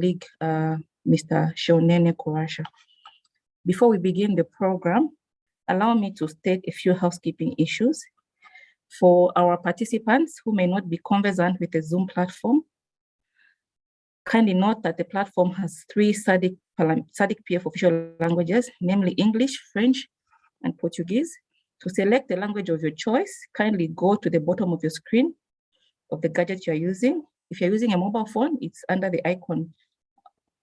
colleague, Mr. Shonene Kurasha. Before we begin the program, allow me to state a few housekeeping issues. For our participants who may not be conversant with the Zoom platform, kindly note that the platform has 3 SADC PF official languages, namely English, French, and Portuguese. To select the language of your choice, kindly go to the bottom of your screen of the gadget you're using. If you're using a mobile phone, it's under the icon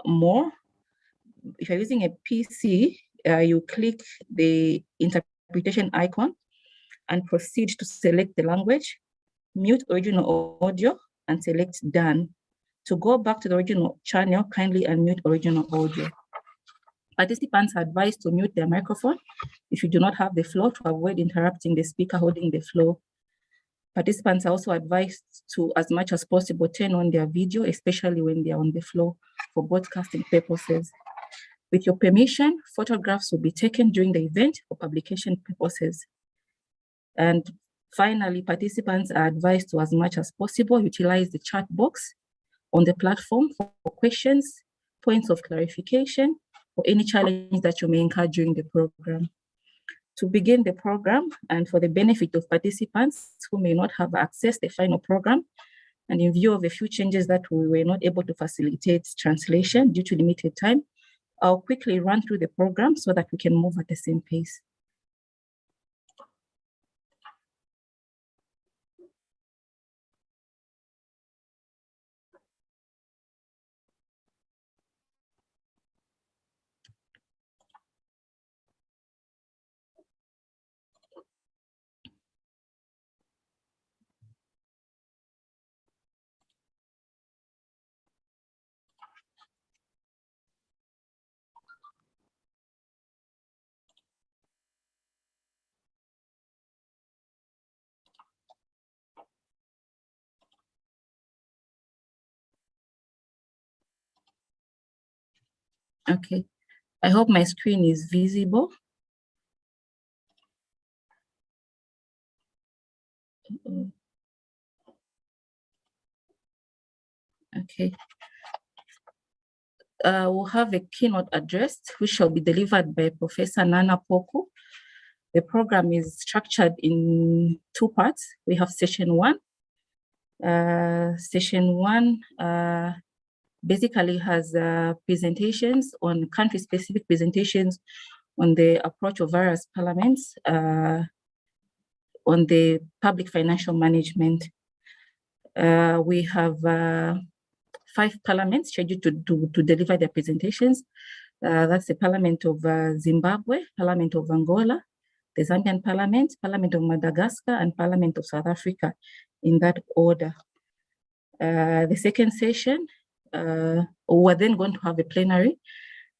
More. If you're using a PC, you click the interpretation icon and proceed to select the language, mute original audio, and select Done. To go back to the original channel, kindly unmute original audio. Participants are advised to mute their microphone if you do not have the floor to avoid interrupting the speaker holding the floor. Participants are also advised to, as much as possible, turn on their video, especially when they are on the floor for broadcasting purposes. With your permission, photographs will be taken during the event for publication purposes. And finally, participants are advised to, as much as possible, utilize the chat box on the platform for questions, points of clarification, or any challenge that you may encounter during the program. To begin the program, and for the benefit of participants who may not have accessed the final program, and in view of a few changes that we were not able to facilitate translation due to limited time, I'll quickly run through the program so that we can move at the same pace. Okay, I hope my screen is visible. Okay. We'll have a keynote address, which shall be delivered by Professor Nana Poku. The program is structured in 2 parts. We have session 1. Session 1 basically has presentations on country-specific presentations on the approach of various parliaments on the public financial management. We have 5 parliaments scheduled to deliver their presentations. That's the Parliament of Zimbabwe, Parliament of Angola, the Zambian Parliament, Parliament of Madagascar, and Parliament of South Africa, in that order. The second session, we're then going to have a plenary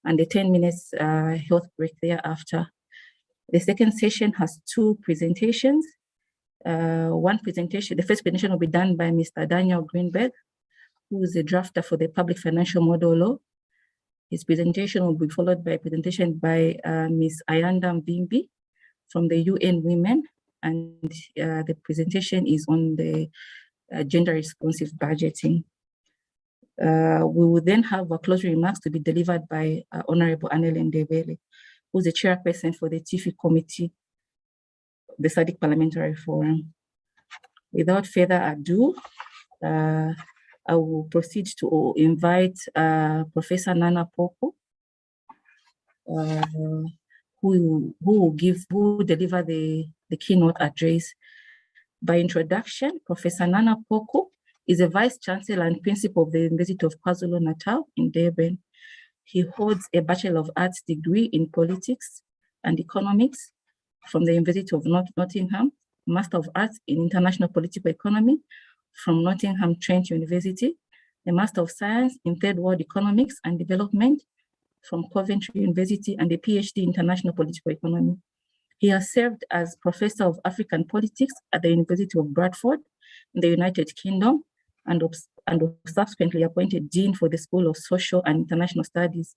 and a 10 minutes health break thereafter. The second session has 2 presentations. One presentation, the first presentation will be done by Mr. Daniel Greenberg, who is a drafter for the Public Financial Model Law. His presentation will be followed by a presentation by Ms. Ayanda Mvimbi from the UN Women, and the presentation is on the gender responsive budgeting. We will then have a closing remarks to be delivered by Honorable Anele Ndebele, who's the chairperson for the TIFI committee, the SADC Parliamentary Forum. Without further ado, I will proceed to invite Professor Nana Poku, who will deliver the keynote address. By introduction, Professor Nana Poku is a Vice Chancellor and Principal of the University of KwaZulu-Natal in Durban. He holds a Bachelor of Arts degree in Politics and Economics from the University of Nottingham, Master of Arts in International Political Economy from Nottingham Trent University, a Master of Science in Third World Economics and Development from Coventry University, and a PhD in International Political Economy. He has served as Professor of African Politics at the University of Bradford in the United Kingdom, and subsequently appointed Dean for the School of Social and International Studies,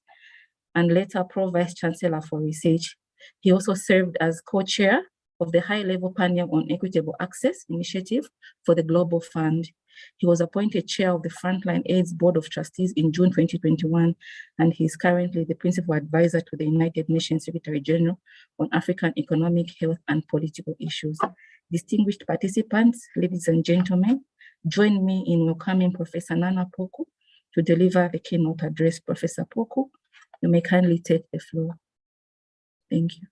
and later Pro Vice Chancellor for Research. He also served as co-chair of the High-Level Panel on Equitable Access Initiative for the Global Fund. He was appointed chair of the Frontline AIDS Board of Trustees in June 2021, and he's currently the principal advisor to the United Nations Secretary General on African economic, health, and political issues. Distinguished participants, ladies and gentlemen, join me in welcoming Professor Nana Poku to deliver the keynote address. Professor Poku, you may kindly take the floor. Thank you.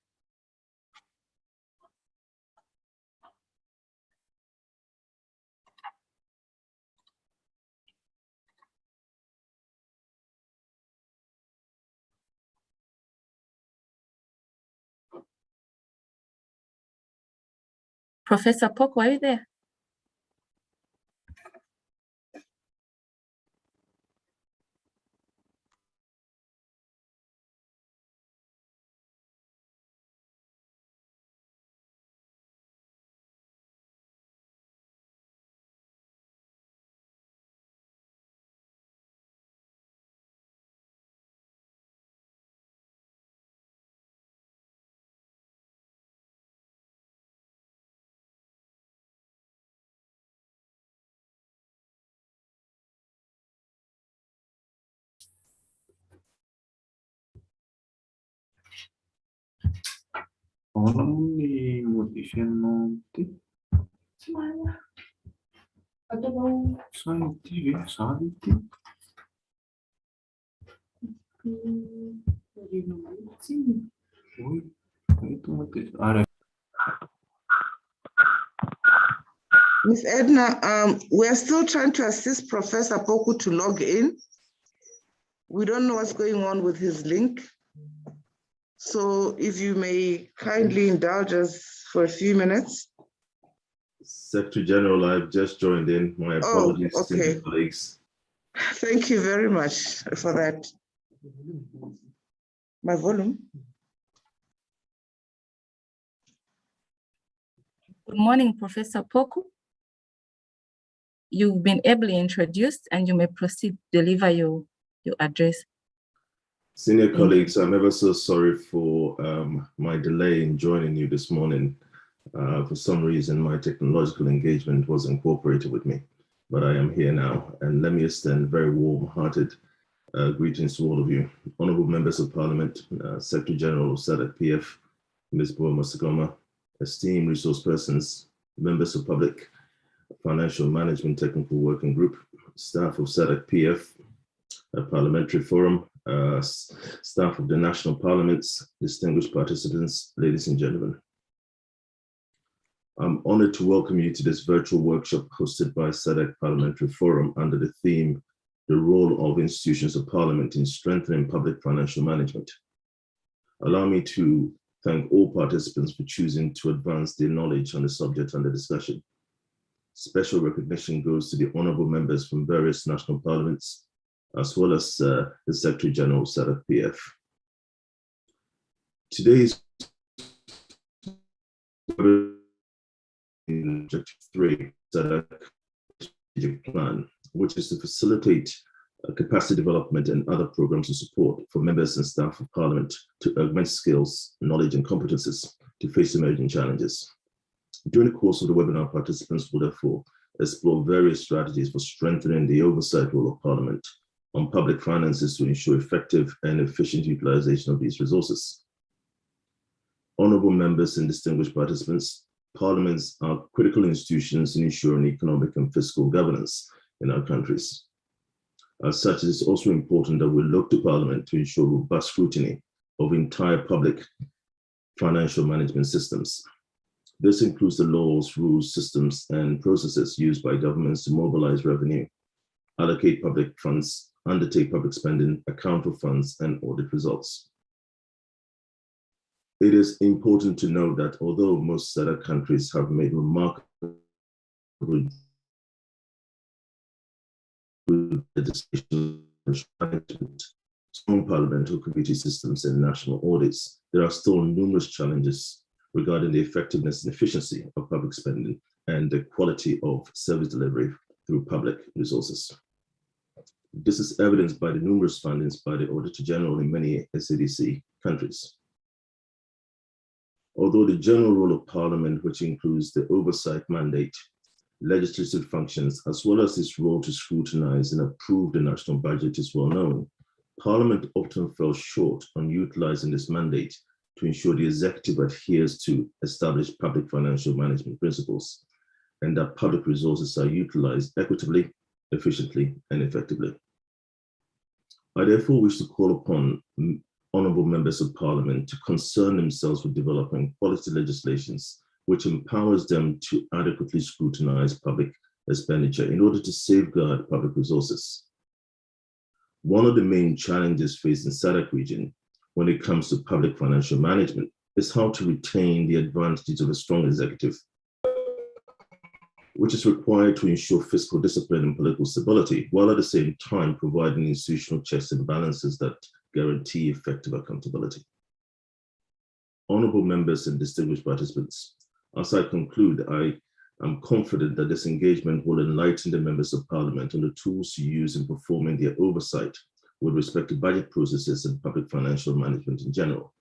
Professor Poku, are you there? Ms. Edna, we're still trying to assist Professor Poku to log in. We don't know what's going on with his link. So if you may kindly indulge us for a few minutes. Secretary General, I've just joined in. My apologies to my colleagues. Thank you very much for that. My volume. Good morning, Professor Poku. You've been ably introduced and you may proceed to deliver your address. Senior colleagues, I'm ever so sorry for my delay in joining you this morning. For some reason, my technological engagement was incorporated with me, but I am here now. And let me extend very warm-hearted greetings to all of you. Honorable members of Parliament, Secretary General of SADC-PF, Ms. Boa Masagoma, esteemed resource persons, members of Public Financial Management Technical Working Group, staff of SADC-PF, Parliamentary Forum, staff of the national parliaments, distinguished participants, ladies and gentlemen. I'm honored to welcome you to this virtual workshop hosted by SADC Parliamentary Forum under the theme, The Role of Institutions of Parliament in Strengthening Public Financial Management. Allow me to thank all participants for choosing to advance their knowledge on the subject under discussion. Special recognition goes to the honorable members from various national parliaments, as well as the Secretary General of SADC-PF. Today's Objective 3, SADC strategic plan, which is to facilitate capacity development and other programs of support for members and staff of Parliament to augment skills, knowledge, and competences to face emerging challenges. During the course of the webinar, participants will therefore explore various strategies for strengthening the oversight role of Parliament on public finances to ensure effective and efficient utilization of these resources. Honorable members and distinguished participants, parliaments are critical institutions in ensuring economic and fiscal governance in our countries. As such, it is also important that we look to Parliament to ensure robust scrutiny of entire public financial management systems. This includes the laws, rules, systems, and processes used by governments to mobilize revenue, allocate public funds, undertake public spending, account for funds, and audit results. It is important to note that although most other countries have made remarkable legislation, strong parliamentary committee systems, and national audits, there are still numerous challenges regarding the effectiveness and efficiency of public spending and the quality of service delivery through public resources. This is evidenced by the numerous findings by the Auditor General in many SADC countries. Although the general role of Parliament, which includes the oversight mandate, legislative functions, as well as its role to scrutinize and approve the national budget, is well known. Parliament often fell short on utilizing this mandate to ensure the executive adheres to established public financial management principles and that public resources are utilized equitably, efficiently, and effectively. I therefore wish to call upon honorable members of Parliament to concern themselves with developing quality legislations which empowers them to adequately scrutinize public expenditure in order to safeguard public resources. One of the main challenges faced in SADC region when it comes to public financial management is how to retain the advantages of a strong executive, which is required to ensure fiscal discipline and political stability, while at the same time providing institutional checks and balances that guarantee effective accountability. Honorable members and distinguished participants, as I conclude, I am confident that this engagement will enlighten the members of Parliament on the tools to use in performing their oversight with respect to budget processes and public financial management in general.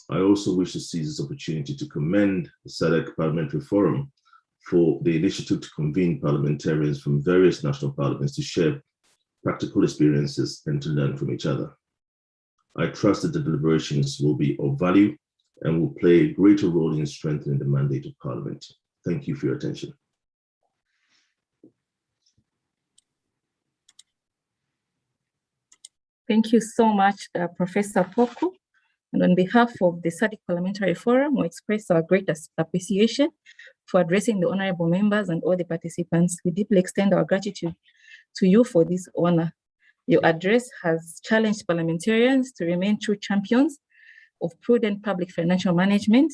I also wish to seize this opportunity to commend the SADC Parliamentary Forum for the initiative to convene parliamentarians from various national parliaments to share practical experiences and to learn from each other. I trust that the deliberations will be of value and will play a greater role in strengthening the mandate of Parliament. Thank you for your attention. Thank you so much, Professor Poku. And on behalf of the SADC Parliamentary Forum, we express our greatest appreciation for addressing the honorable members and all the participants. We deeply extend our gratitude to you for this honor. Your address has challenged parliamentarians to remain true champions of prudent public financial management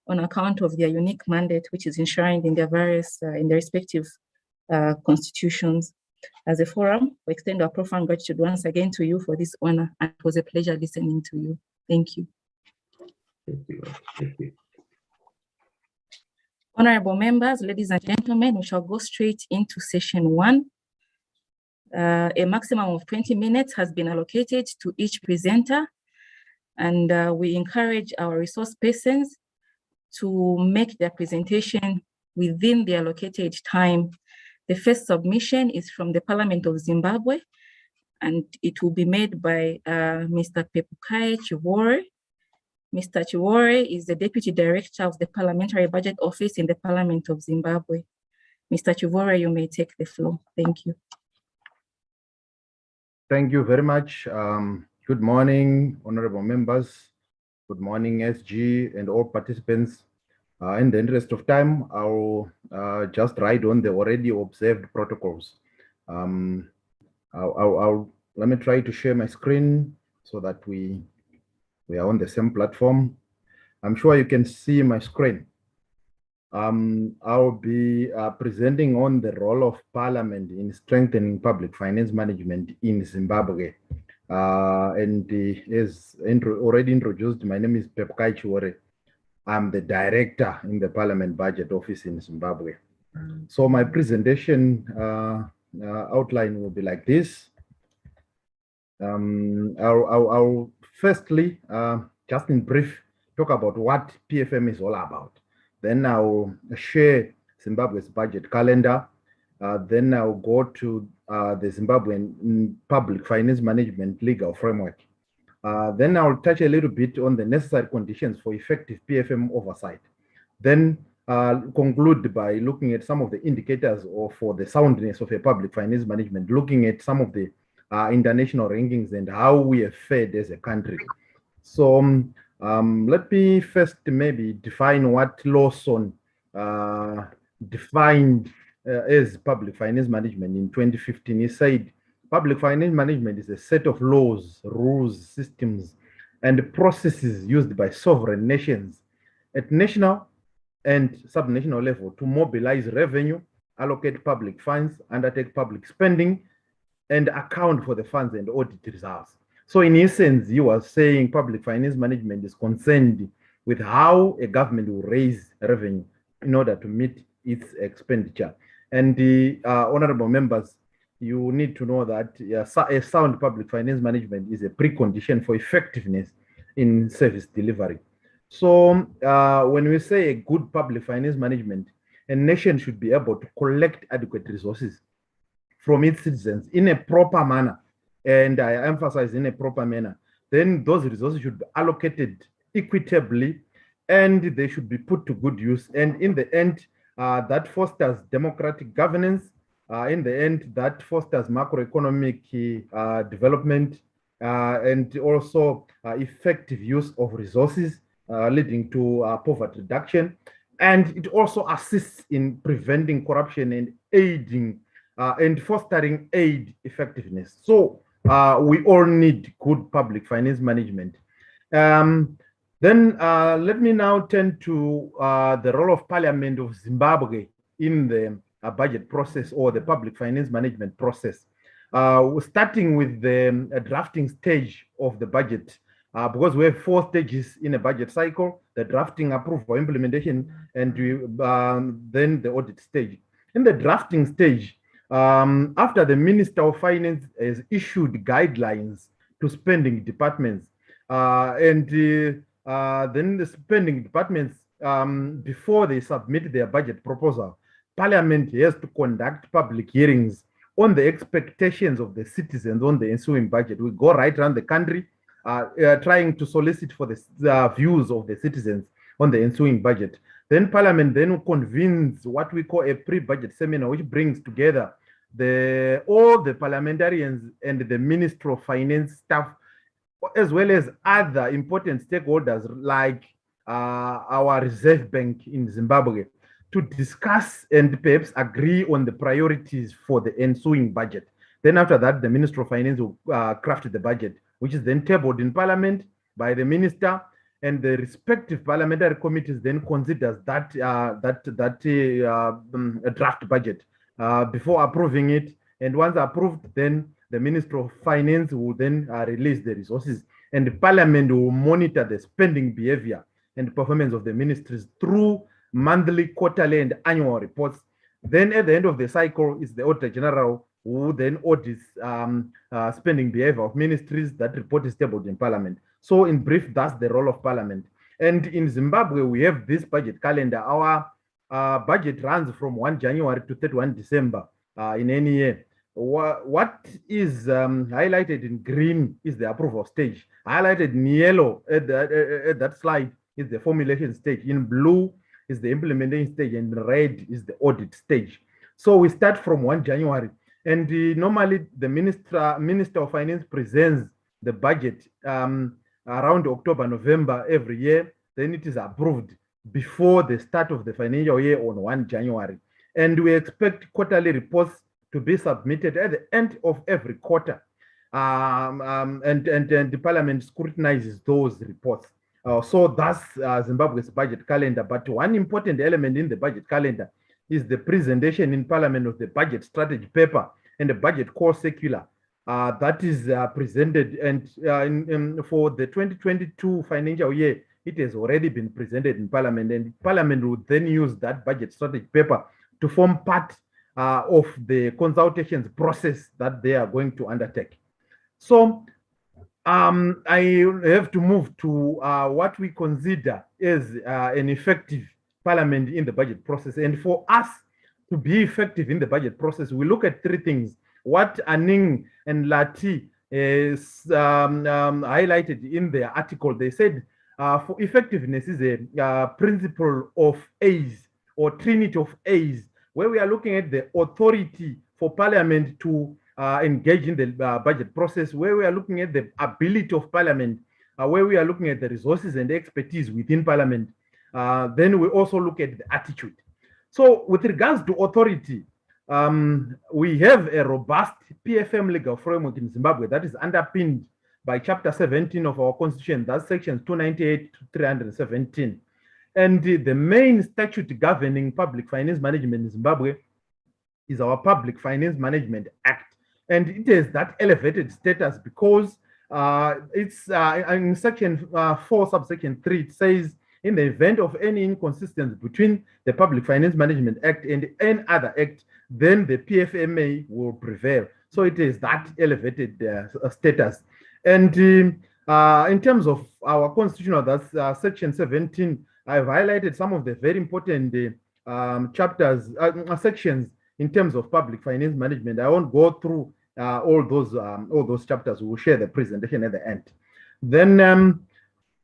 on account of their unique mandate, which is enshrined in their respective constitutions. As a forum, we extend our profound gratitude once again to you for this honor, and it was a pleasure listening to you. Thank you. Thank you. Thank you. Honorable members, ladies and gentlemen, we shall go straight into session one. A maximum of 20 minutes has been allocated to each presenter, and we encourage our resource persons to make their presentation within the allocated time. The first submission is from the Parliament of Zimbabwe, and it will be made by Mr. Pepukai Chivore. Mr. Chivore is the Deputy Director of the Parliamentary Budget Office in the Parliament of Zimbabwe. Mr. Chivore, you may take the floor. Thank you. Thank you very much. Good morning, honorable members. Good morning, SG and all participants. In the interest of time, I'll just ride on the already observed protocols. Let me try to share my screen so that we are on the same platform. I'm sure you can see my screen. I'll be presenting on the role of Parliament in strengthening public finance management in Zimbabwe. As already introduced, my name is Pepukai Chivore. I'm the director in the Parliament Budget Office in Zimbabwe. So my presentation outline will be like this. I'll firstly, just in brief, talk about what PFM is all about. Then I'll share Zimbabwe's budget calendar. Then I'll go to the Zimbabwean public finance management legal framework. Then I'll touch a little bit on the necessary conditions for effective PFM oversight. Then conclude by looking at some of the indicators for the soundness of a public finance management, looking at some of the international rankings and how we have fared as a country. So let me first maybe define what Lawson defined as public finance management in 2015. He said, public finance management is a set of laws, rules, systems, and processes used by sovereign nations at national and subnational level to mobilize revenue, allocate public funds, undertake public spending, and account for the funds and audit reserves. So in essence, he was saying public finance management is concerned with how a government will raise revenue in order to meet its expenditure. And the honorable members, you need to know that a sound public finance management is a precondition for effectiveness in service delivery. So when we say a good public finance management, a nation should be able to collect adequate resources from its citizens in a proper manner, and I emphasize in a proper manner, then those resources should be allocated equitably and they should be put to good use. And in the end, that fosters democratic governance. In the end, that fosters macroeconomic development and also effective use of resources, leading to poverty reduction. And it also assists in preventing corruption and aiding and fostering aid effectiveness. So we all need good public finance management. Then let me now turn to the role of Parliament of Zimbabwe in the budget process or the public finance management process. Starting with the drafting stage of the budget, because we have 4 stages in a budget cycle: the drafting, approval, implementation, and then the audit stage. In the drafting stage, after the Minister of Finance has issued guidelines to spending departments, then the spending departments, before they submit their budget proposal, Parliament has to conduct public hearings on the expectations of the citizens on the ensuing budget. We go right around the country trying to solicit for the views of the citizens on the ensuing budget. Then Parliament then convenes what we call a pre-budget seminar, which brings together all the parliamentarians and the Ministry of Finance staff, as well as other important stakeholders like our Reserve Bank in Zimbabwe, to discuss and perhaps agree on the priorities for the ensuing budget. Then after that, the Minister of Finance will craft the budget, which is then tabled in Parliament by the Minister, and the respective parliamentary committees then considers that draft budget before approving it. And once approved, then the Minister of Finance will then release the resources, and the Parliament will monitor the spending behavior and performance of the ministries through monthly, quarterly, and annual reports. Then at the end of the cycle is the Auditor General, who then audits spending behavior of ministries. That report is tabled in Parliament. So in brief, that's the role of Parliament. And in Zimbabwe, we have this budget calendar. Our budget runs from 1 January to 31 December in any year. What is highlighted in green is the approval stage. Highlighted in yellow at that slide is the formulation stage. In blue is the implementation stage, and red is the audit stage. So we start from 1 January, and normally the Minister of Finance presents the budget around October, November every year. Then it is approved before the start of the financial year on 1 January. And we expect quarterly reports to be submitted at the end of every quarter. And the Parliament scrutinizes those reports. So that's Zimbabwe's budget calendar. But one important element in the budget calendar is the presentation in Parliament of the budget strategy paper and the budget core circular that is presented. And for the 2022 financial year, it has already been presented in Parliament, and Parliament will then use that budget strategy paper to form part of the consultations process that they are going to undertake. So I have to move to what we consider as an effective Parliament in the budget process. And for us to be effective in the budget process, we look at 3 things. What Aning and Lati is highlighted in their article. They said for effectiveness is a principle of A's, or trinity of A's, where we are looking at the authority for Parliament to engage in the budget process, where we are looking at the ability of Parliament, where we are looking at the resources and expertise within Parliament. Then we also look at the attitude. So with regards to authority, we have a robust PFM legal framework in Zimbabwe that is underpinned by Chapter 17 of our Constitution, that's sections 298 to 317. And the main statute governing public finance management in Zimbabwe is our Public Finance Management Act. And it has that elevated status because it's in section 4, subsection 3, it says, in the event of any inconsistency between the Public Finance Management Act and any other act, then the PFMA will prevail. So it is that elevated status. And in terms of our constitutional, that's section 17, I've highlighted some of the very important chapters, sections in terms of public finance management. I won't go through all those chapters. We'll share the presentation at the end. Then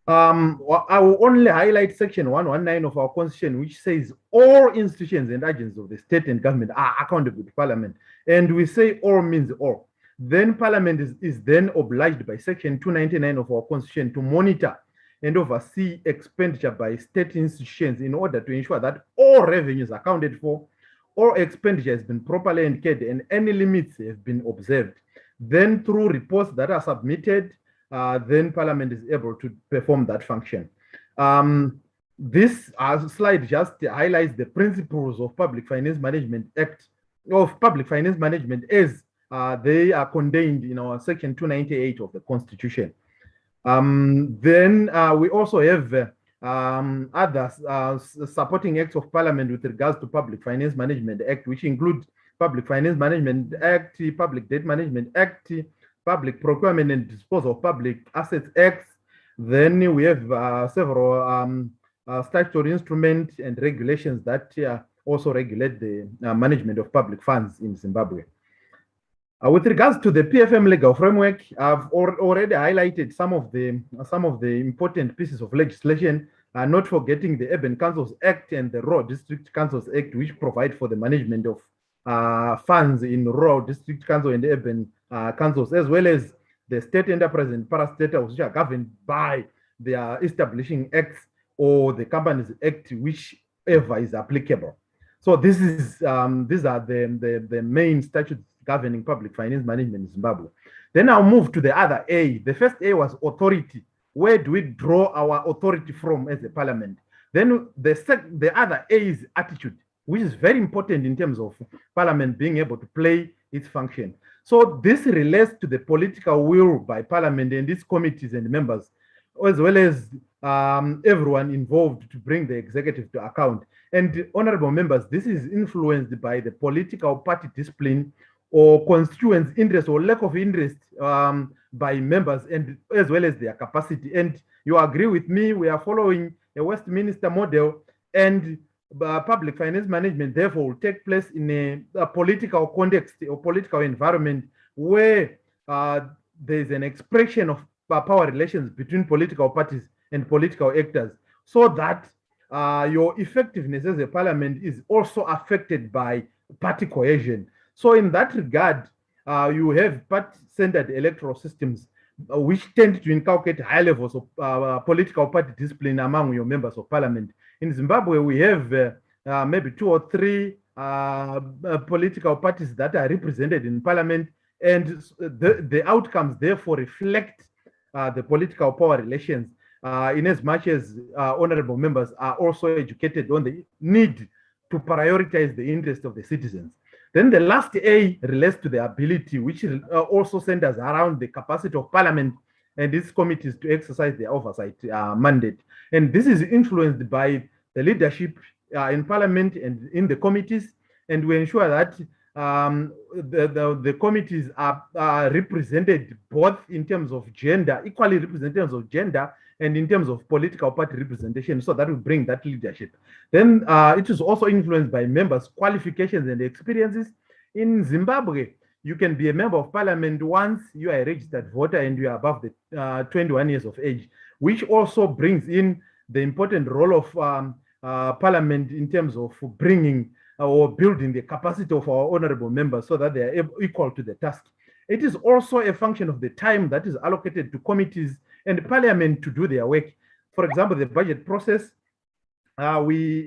I will only highlight section 119 of our constitution, which says all institutions and agents of the state and government are accountable to parliament. And we say all means all. Then parliament is then obliged by section 299 of our constitution to monitor and oversee expenditure by state institutions in order to ensure that all revenues are accounted for, all expenditure has been properly indicated, and any limits have been observed. Then through reports that are submitted, then Parliament is able to perform that function. This slide just highlights the principles of Public Finance Management Act, of Public Finance Management as they are contained in our section 298 of the Constitution. Then we also have other supporting acts of Parliament with regards to Public Finance Management Act, which include Public Finance Management Act, Public Debt Management Act, Public Procurement and Disposal of Public Assets Acts. Then we have several statutory instruments and regulations that also regulate the management of public funds in Zimbabwe. With regards to the PFM legal framework, I've already highlighted some of the important pieces of legislation, not forgetting the Urban Councils Act and the Rural District Councils Act, which provide for the management of funds in rural district council and urban councils, as well as the state enterprise and parastatals, which are governed by their establishing acts or the Companies Act, whichever is applicable. So this is these are the main statutes governing public finance management in Zimbabwe. Then I'll move to the other A. The first A was authority. Where do we draw our authority from as a parliament? Then the other A is attitude, which is very important in terms of parliament being able to play its function. So this relates to the political will by parliament and its committees and members, as well as everyone involved to bring the executive to account. And honorable members, this is influenced by the political party discipline or constituents' interest or lack of interest by members, and as well as their capacity. And you agree with me, we are following a Westminster model, and public finance management therefore will take place in a political context or political environment where there's an expression of power relations between political parties and political actors, so that your effectiveness as a parliament is also affected by party cohesion. So in that regard, you have party-centered electoral systems which tend to inculcate high levels of political party discipline among your members of parliament. In Zimbabwe, we have maybe 2 or 3 political parties that are represented in parliament, and the outcomes therefore reflect the political power relations, in as much as honorable members are also educated on the need to prioritize the interest of the citizens. Then the last A relates to the ability, which also centers around the capacity of parliament and its committees to exercise their oversight mandate. And this is influenced by the leadership in parliament and in the committees, and we ensure that the committees are represented both in terms of gender, equally represented in terms of gender, and in terms of political party representation, so that will bring that leadership. Then it is also influenced by members' qualifications and experiences. In Zimbabwe, you can be a member of parliament once you are a registered voter and you are above the 21 years of age, which also brings in the important role of parliament in terms of bringing or building the capacity of our honorable members so that they are equal to the task. It is also a function of the time that is allocated to committees and parliament to do their work. For example, the budget process, we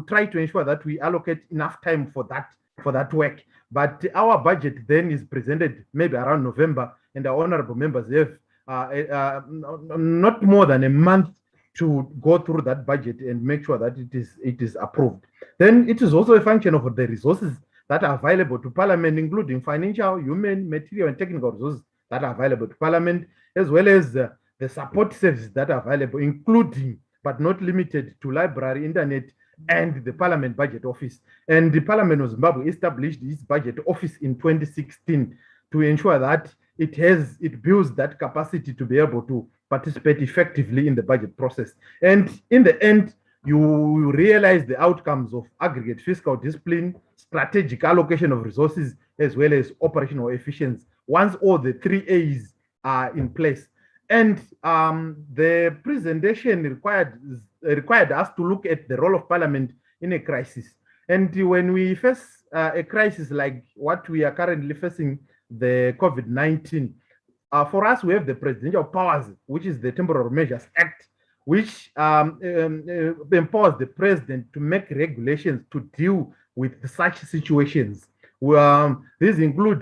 try to ensure that we allocate enough time for that work. But our budget then is presented maybe around November, and our honorable members have not more than a month to go through that budget and make sure that it is approved. Then it is also a function of the resources that are available to parliament, including financial, human, material, and technical resources that are available to parliament, as well as the support services that are available, including but not limited to library, internet, and the Parliament Budget Office. And the Parliament of Zimbabwe established its budget office in 2016 to ensure that it builds that capacity to be able to participate effectively in the budget process. And in the end, you realize the outcomes of aggregate fiscal discipline, strategic allocation of resources, as well as operational efficiency, once all the 3 A's are in place. And the presentation required us to look at the role of Parliament in a crisis. And when we face a crisis like what we are currently facing, the COVID-19, for us, we have the presidential powers, which is the Temporary Measures Act, which empowers the president to make regulations to deal with such situations. These include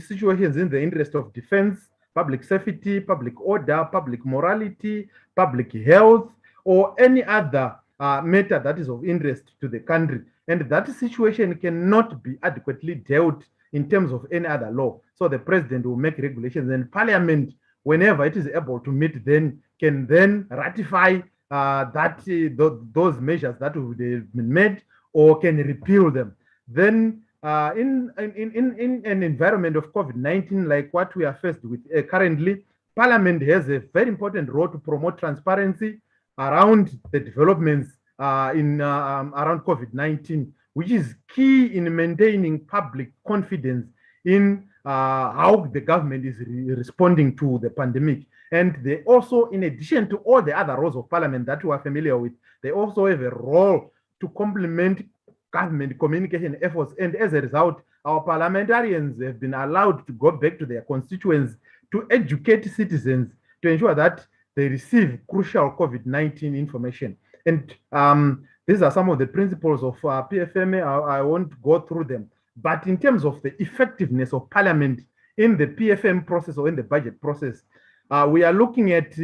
situations in the interest of defense, public safety, public order, public morality, public health, or any other matter that is of interest to the country. And that situation cannot be adequately dealt in terms of any other law. So the president will make regulations, and Parliament, whenever it is able to meet, then can then ratify those measures that have been made, or can repeal them. Then in an environment of COVID-19 like what we are faced with currently, Parliament has a very important role to promote transparency around the developments around COVID-19, which is key in maintaining public confidence in how the government is responding to the pandemic. And they also, in addition to all the other roles of Parliament that we are familiar with, they also have a role to complement government communication efforts. And as a result, our parliamentarians have been allowed to go back to their constituents to educate citizens to ensure that they receive crucial COVID-19 information. And these are some of the principles of PFMA. I won't go through them. But in terms of the effectiveness of Parliament in the PFM process or in the budget process, we are looking at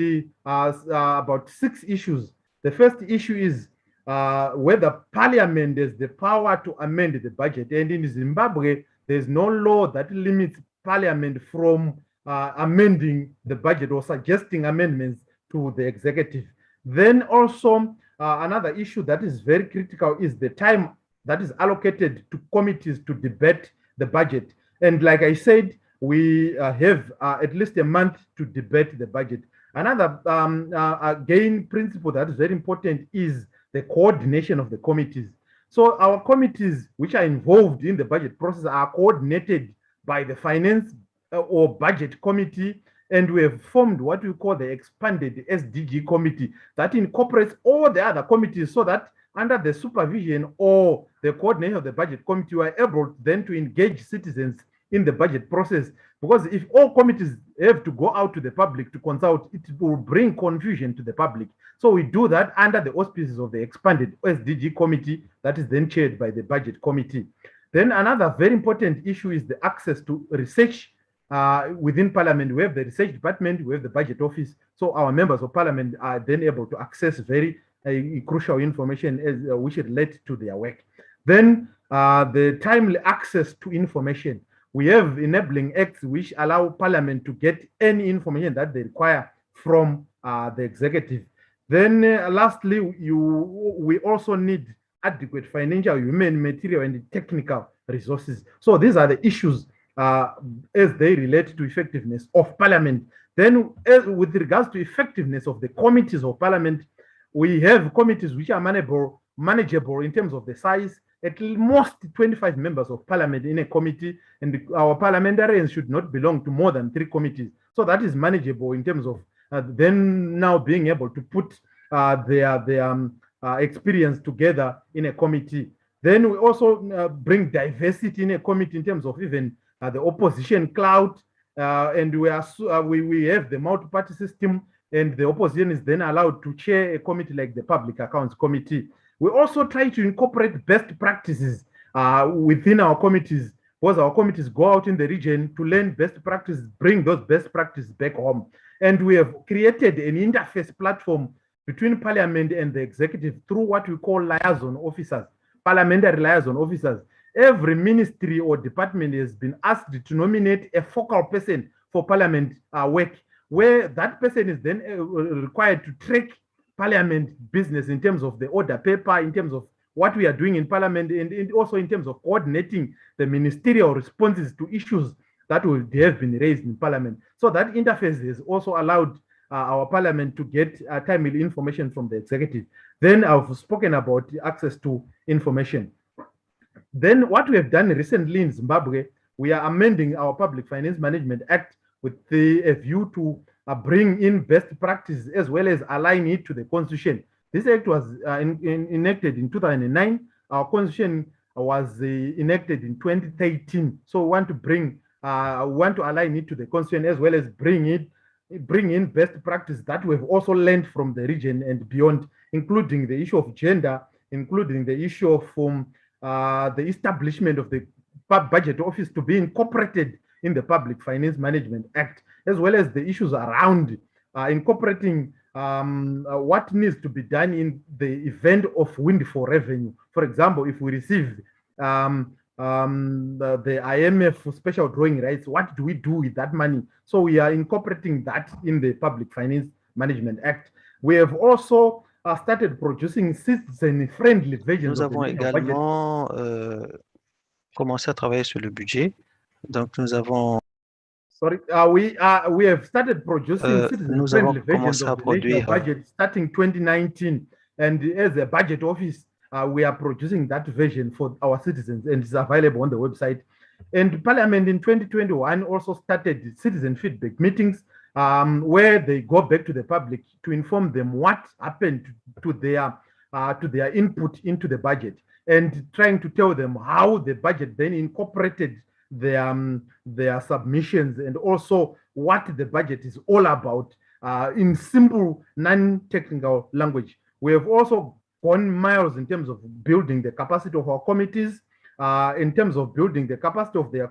about 6 issues. The first issue is whether Parliament has the power to amend the budget. And in Zimbabwe, there's no law that limits Parliament from amending the budget or suggesting amendments to the executive. Then also, another issue that is very critical is the time that is allocated to committees to debate the budget. And like I said, we have at least a month to debate the budget. Another again principle that is very important is the coordination of the committees. So our committees which are involved in the budget process are coordinated by the finance or budget committee, and we have formed what we call the expanded SDG committee that incorporates all the other committees, so that under the supervision or the coordination of the budget committee, we are able then to engage citizens in the budget process. Because if all committees have to go out to the public to consult, it will bring confusion to the public. So we do that under the auspices of the expanded SDG committee that is then chaired by the budget committee. Then another very important issue is the access to research within Parliament. We have the research department, we have the budget office. So our members of Parliament are then able to access very crucial information which relate to their work. Then the timely access to information. We have enabling acts which allow Parliament to get any information that they require from the executive. Then lastly, we also need adequate financial, human, material, and technical resources. So these are the issues as they relate to effectiveness of Parliament. Then with regards to effectiveness of the committees of Parliament, we have committees which are manageable in terms of the size. At most 25 members of Parliament in a committee, and our parliamentarians should not belong to more than 3 committees. So that is manageable in terms of then now being able to put their experience together in a committee. Then we also bring diversity in a committee in terms of even the opposition clout, and we have the multi-party system, and the opposition is then allowed to chair a committee like the Public Accounts Committee. We also try to incorporate best practices within our committees, because our committees go out in the region to learn best practices, bring those best practices back home. And we have created an interface platform between Parliament and the executive through what we call liaison officers, parliamentary liaison officers. Every ministry or department has been asked to nominate a focal person for Parliament work, where that person is then required to track Parliament business in terms of the order paper, in terms of what we are doing in Parliament, and also in terms of coordinating the ministerial responses to issues that have been raised in Parliament. So that interface has also allowed our parliament to get timely information from the executive. Then I've spoken about access to information. Then what we have done recently in Zimbabwe, we are amending our Public Finance Management Act with a view to bring in best practices as well as align it to the constitution. This act was enacted in 2009. Our constitution was enacted in 2013. So we want to align it to the constitution as well as bring in best practice that we've also learned from the region and beyond, including the issue of gender, including the issue of the establishment of the budget office to be incorporated in the Public Finance Management Act, as well as the issues around incorporating what needs to be done in the event of windfall revenue. For example, if we receive the IMF special drawing rights, what do we do with that money? So we are incorporating that in the Public Finance Management Act. We have also started producing citizen-friendly versions. Nous avons également commencé à travailler sur le budget. Donc nous avons we have started producing citizen-friendly versions of the national budget starting 2019, and as a budget office, we are producing that version for our citizens, and it's available on the website. And Parliament in 2021 also started citizen feedback meetings, where they go back to the public to inform them what happened to their input into the budget, and trying to tell them how the budget then incorporated their submissions, and also what the budget is all about in simple, non-technical language. We have also gone miles in terms of building the capacity of our committees, in terms of building the capacity of the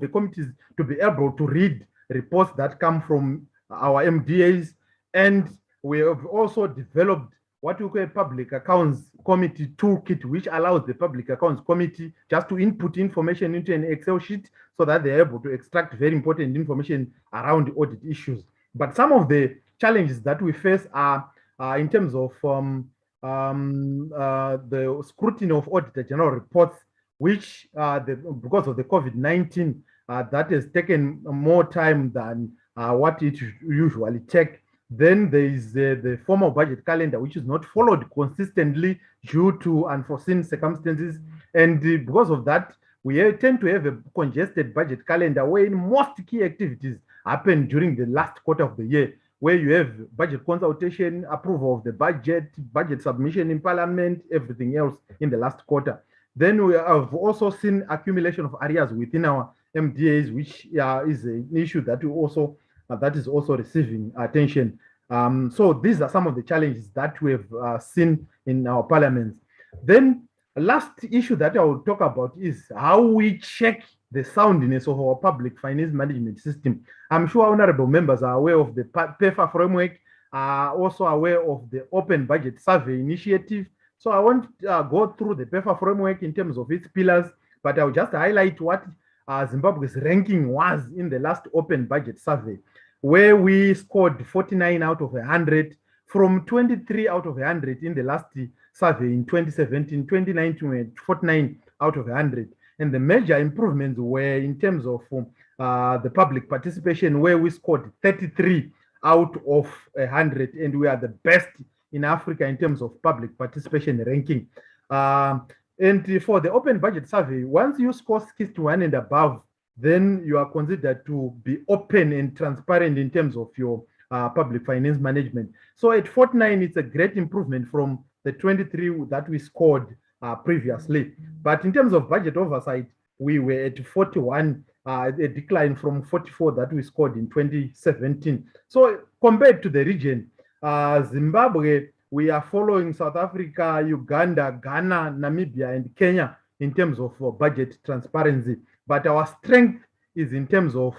committees to be able to read reports that come from our MDAs. And we have also developed what we call a Public Accounts Committee toolkit, which allows the Public Accounts Committee just to input information into an Excel sheet so that they're able to extract very important information around audit issues. But some of the challenges that we face are in terms of the scrutiny of Auditor General reports, which because of the COVID-19, that has taken more time than what it usually takes. Then there is the formal budget calendar, which is not followed consistently due to unforeseen circumstances. And because of that, we tend to have a congested budget calendar where most key activities happen during the last quarter of the year, where you have budget consultation, approval of the budget submission in Parliament, everything else in the last quarter. Then we have also seen accumulation of areas within our MDAs, which is an issue that that is also receiving attention. So these are some of the challenges that we have seen in our parliaments. Then the last issue that I will talk about is how we check the soundness of our public finance management system. I'm sure honorable members are aware of the PEFA framework, are also aware of the Open Budget Survey Initiative. So I won't go through the PEFA framework in terms of its pillars, but I'll just highlight what Zimbabwe's ranking was in the last Open Budget Survey, where we scored 49 out of 100 from 23 out of 100 in the last survey in 2017. 2019 we had 49 out of 100. And the major improvements were in terms of the public participation, where we scored 33 out of 100, and we are the best in Africa in terms of public participation ranking. And for the Open Budget Survey, once you score 61 and above, then you are considered to be open and transparent in terms of your public finance management. So at 49, it's a great improvement from the 23 that we scored previously. But in terms of budget oversight, we were at 41, a decline from 44 that we scored in 2017. So compared to the region, Zimbabwe, we are following South Africa, Uganda, Ghana, Namibia, and Kenya in terms of budget transparency. But our strength is in terms of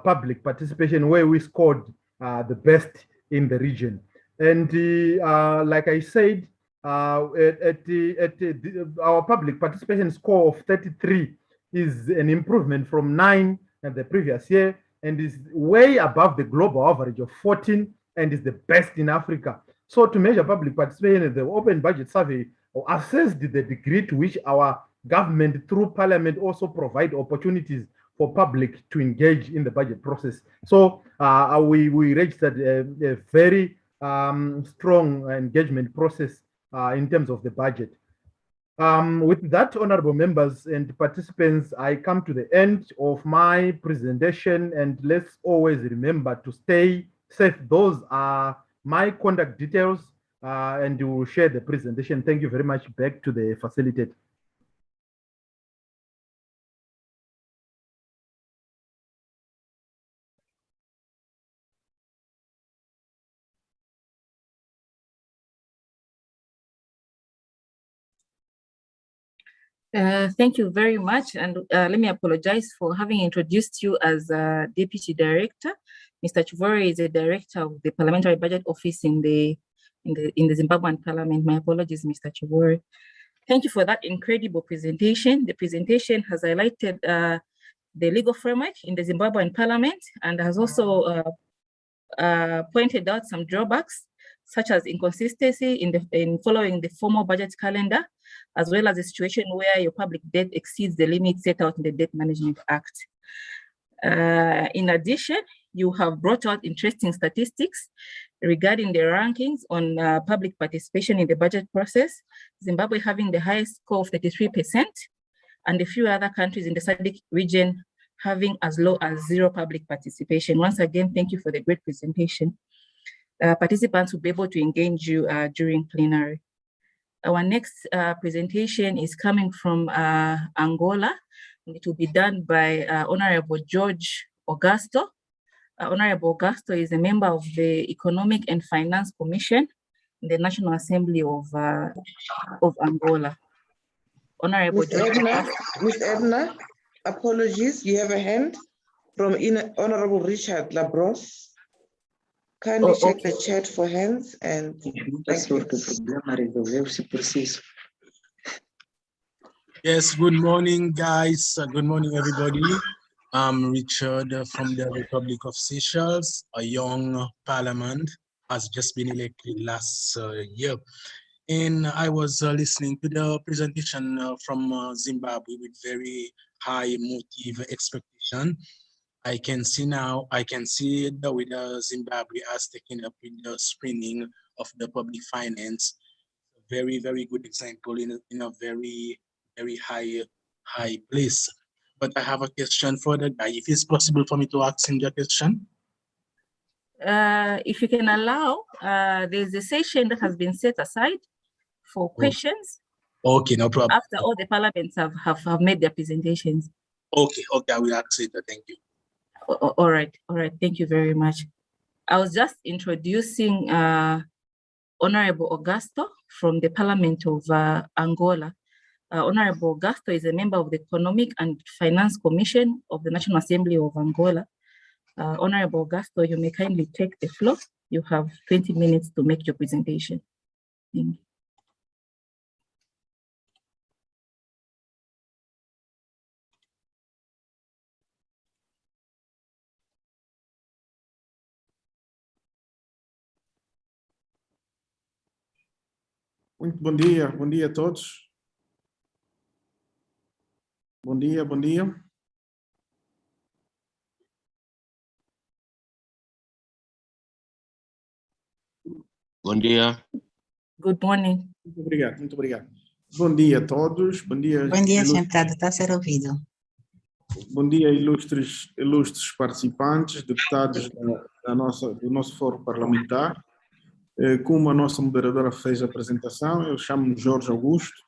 public participation, where we scored the best in the region. And like I said, our public participation score of 33 is an improvement from 9 at the previous year, and is way above the global average of 14, and is the best in Africa. So to measure public participation, the Open Budget Survey assessed the degree to which our government through Parliament also provide opportunities for public to engage in the budget process. So we registered a very strong engagement process in terms of the budget. With that, honorable members and participants, I come to the end of my presentation, and let's always remember to stay safe. Those are my contact details, and we will share the presentation. Thank you very much. Back to the facilitator. Thank you very much, and let me apologize for having introduced you as Deputy Director. Mr. Chivori is a Director of the Parliamentary Budget Office in the Zimbabwean Parliament. My apologies, Mr. Chivori. Thank you for that incredible presentation. The presentation has highlighted the legal framework in the Zimbabwean Parliament and has also pointed out some drawbacks, such as inconsistency in following the formal budget calendar, as well as a situation where your public debt exceeds the limit set out in the Debt Management Act. In addition, you have brought out interesting statistics regarding the rankings on public participation in the budget process, Zimbabwe having the highest score of 33%, and a few other countries in the SADC region having as low as 0 public participation. Once again, thank you for the great presentation. Participants will be able to engage you during plenary. Our next presentation is coming from Angola. It will be done by Honorable George Augusto. Honorable Augusto is a member of the Economic and Finance Commission in the National Assembly of Angola. Honorable Ms. Edna, Ms. Edna, apologies, you have a hand from Honorable Richard Labros. Kindly check the chat for hands and thank you. Yes, good morning, guys. Good morning, everybody. I'm Richard from the Republic of Seychelles. A young parliament has just been elected last year. And I was listening to the presentation from Zimbabwe with very high motive expectation. I can see that with Zimbabwe has taken up with the screening of the public finance. Very, very good example in a very, very high place. But I have a question for the guy. If it's possible for me to ask him the question. If you can allow, there's a session that has been set aside for questions. Okay, no problem. After all the parliaments have made their presentations. Okay, I will ask it. Thank you. All right, thank you very much. I was just introducing Honorable Augusto from the Parliament of Angola. Honorable Augusto is a member of the Economic and Finance Commission of the National Assembly of Angola. Honorable Augusto, you may kindly take the floor. You have 20 minutes to make your presentation. Thank you. Muito bom dia a todos. Bom dia. Bom dia. Good morning. Muito obrigado. Bom dia a todos. Bom dia, sentado, está a ser ouvido. Bom dia, ilustres participantes, deputados do nosso fórum parlamentar. Como a nossa moderadora fez a apresentação, eu chamo-me Jorge Augusto,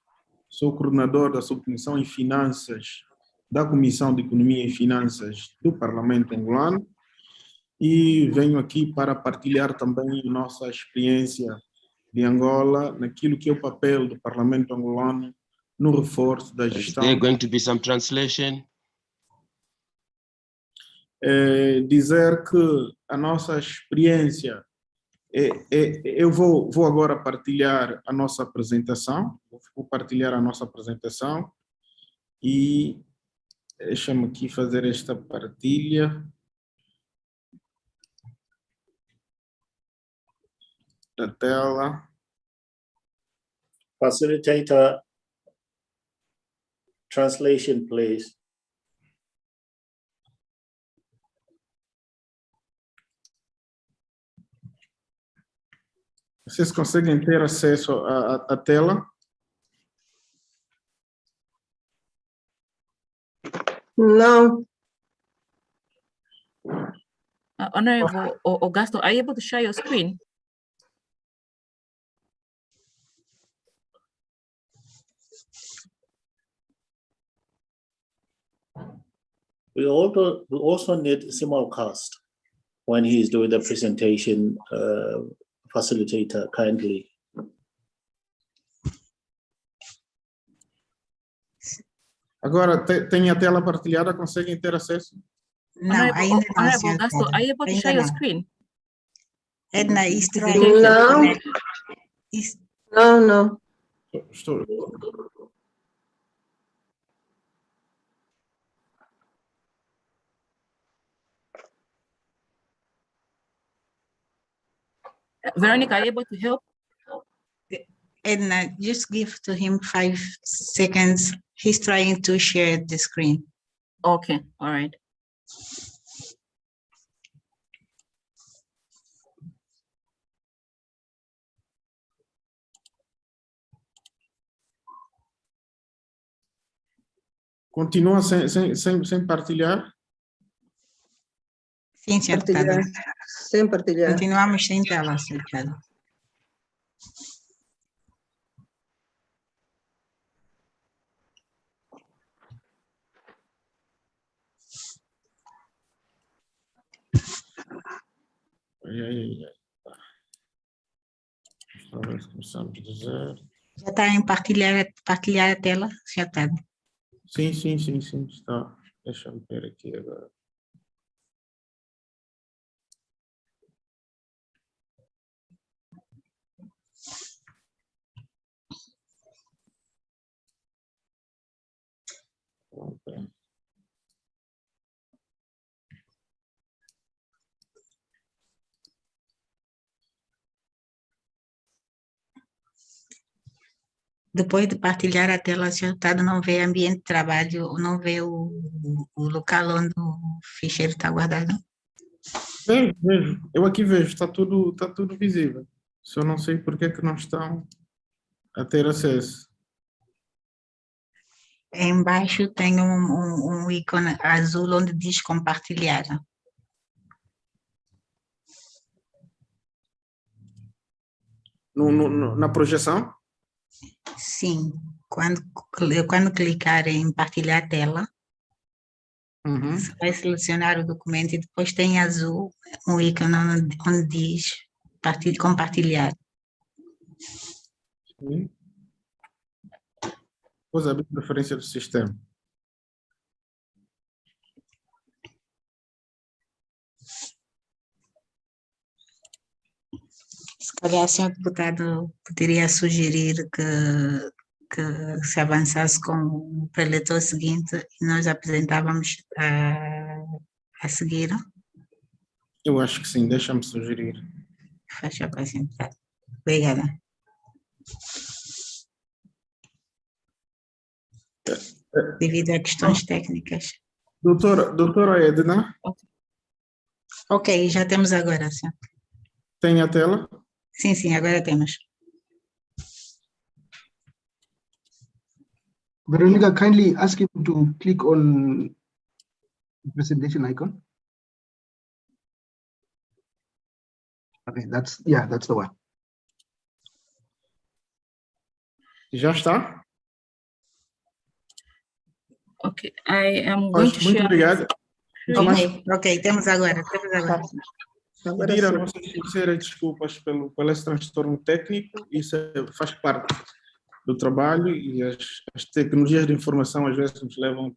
sou coordenador da Subcomissão em Finanças da Comissão de Economia e Finanças do Parlamento angolano e venho aqui para partilhar também a nossa experiência de Angola naquilo que é o papel do Parlamento angolano no reforço da gestão. Is there going to be some translation? Dizer que a nossa experiência eu vou agora partilhar a nossa apresentação, e deixa-me aqui fazer esta partilha da tela. Facilitator, translation, please. Vocês conseguem ter acesso à tela? Não. Honorable Augusto, are you able to share your screen? We also need simulcast when he is doing the presentation. Facilitator, kindly. Agora, tem a tela partilhada, conseguem ter acesso? Não, ainda não, Honorable senhora. Augusto, are you able to Ainda share your não. screen? Edna, isto Não. Não. Estou. Veronica, are you able to help? Edna, just give to him 5 seconds. He's trying to share the screen. Okay, all right. Continua sem partilhar? Sim, senhor deputado. Sem partilhar. Continuamos sem tela, senhor deputado. Talvez começamos do zero. Já está em partilhar a tela, senhor deputado? Sim, está. Deixa-me ver aqui agora. Okay. Depois de partilhar a tela, senhor deputado, não vê ambiente de trabalho, não vê o local onde o ficheiro está guardado? Vejo. Eu aqui vejo, está tudo visível. Só não sei porque é que não estão a ter acesso. Embaixo tem um ícone azul onde diz compartilhar. Na projeção? Sim, quando clicar em partilhar a tela, você vai selecionar o documento e depois tem azul um ícone onde diz compartilhar. Sim. Depois abrir preferência do sistema. Se calhar, senhor deputado, poderia sugerir que se avançasse com o preletor seguinte e nós apresentávamos a seguir. Eu acho que sim, deixa-me sugerir. Faz favor, senhor deputado. Obrigada. Devido a questões técnicas. Doutora Edna? Ok, já temos agora, senhor. Tem a tela? Sim, agora temos. Veronica, kindly ask him to click on the presentation icon. Okay, that's the one. Já está? Okay, I am going to Muito share. obrigado. Ok, temos agora. Pedir as nossas sinceras desculpas pelo esse transtorno técnico, isso faz parte do trabalho e as tecnologias de informação às vezes nos levam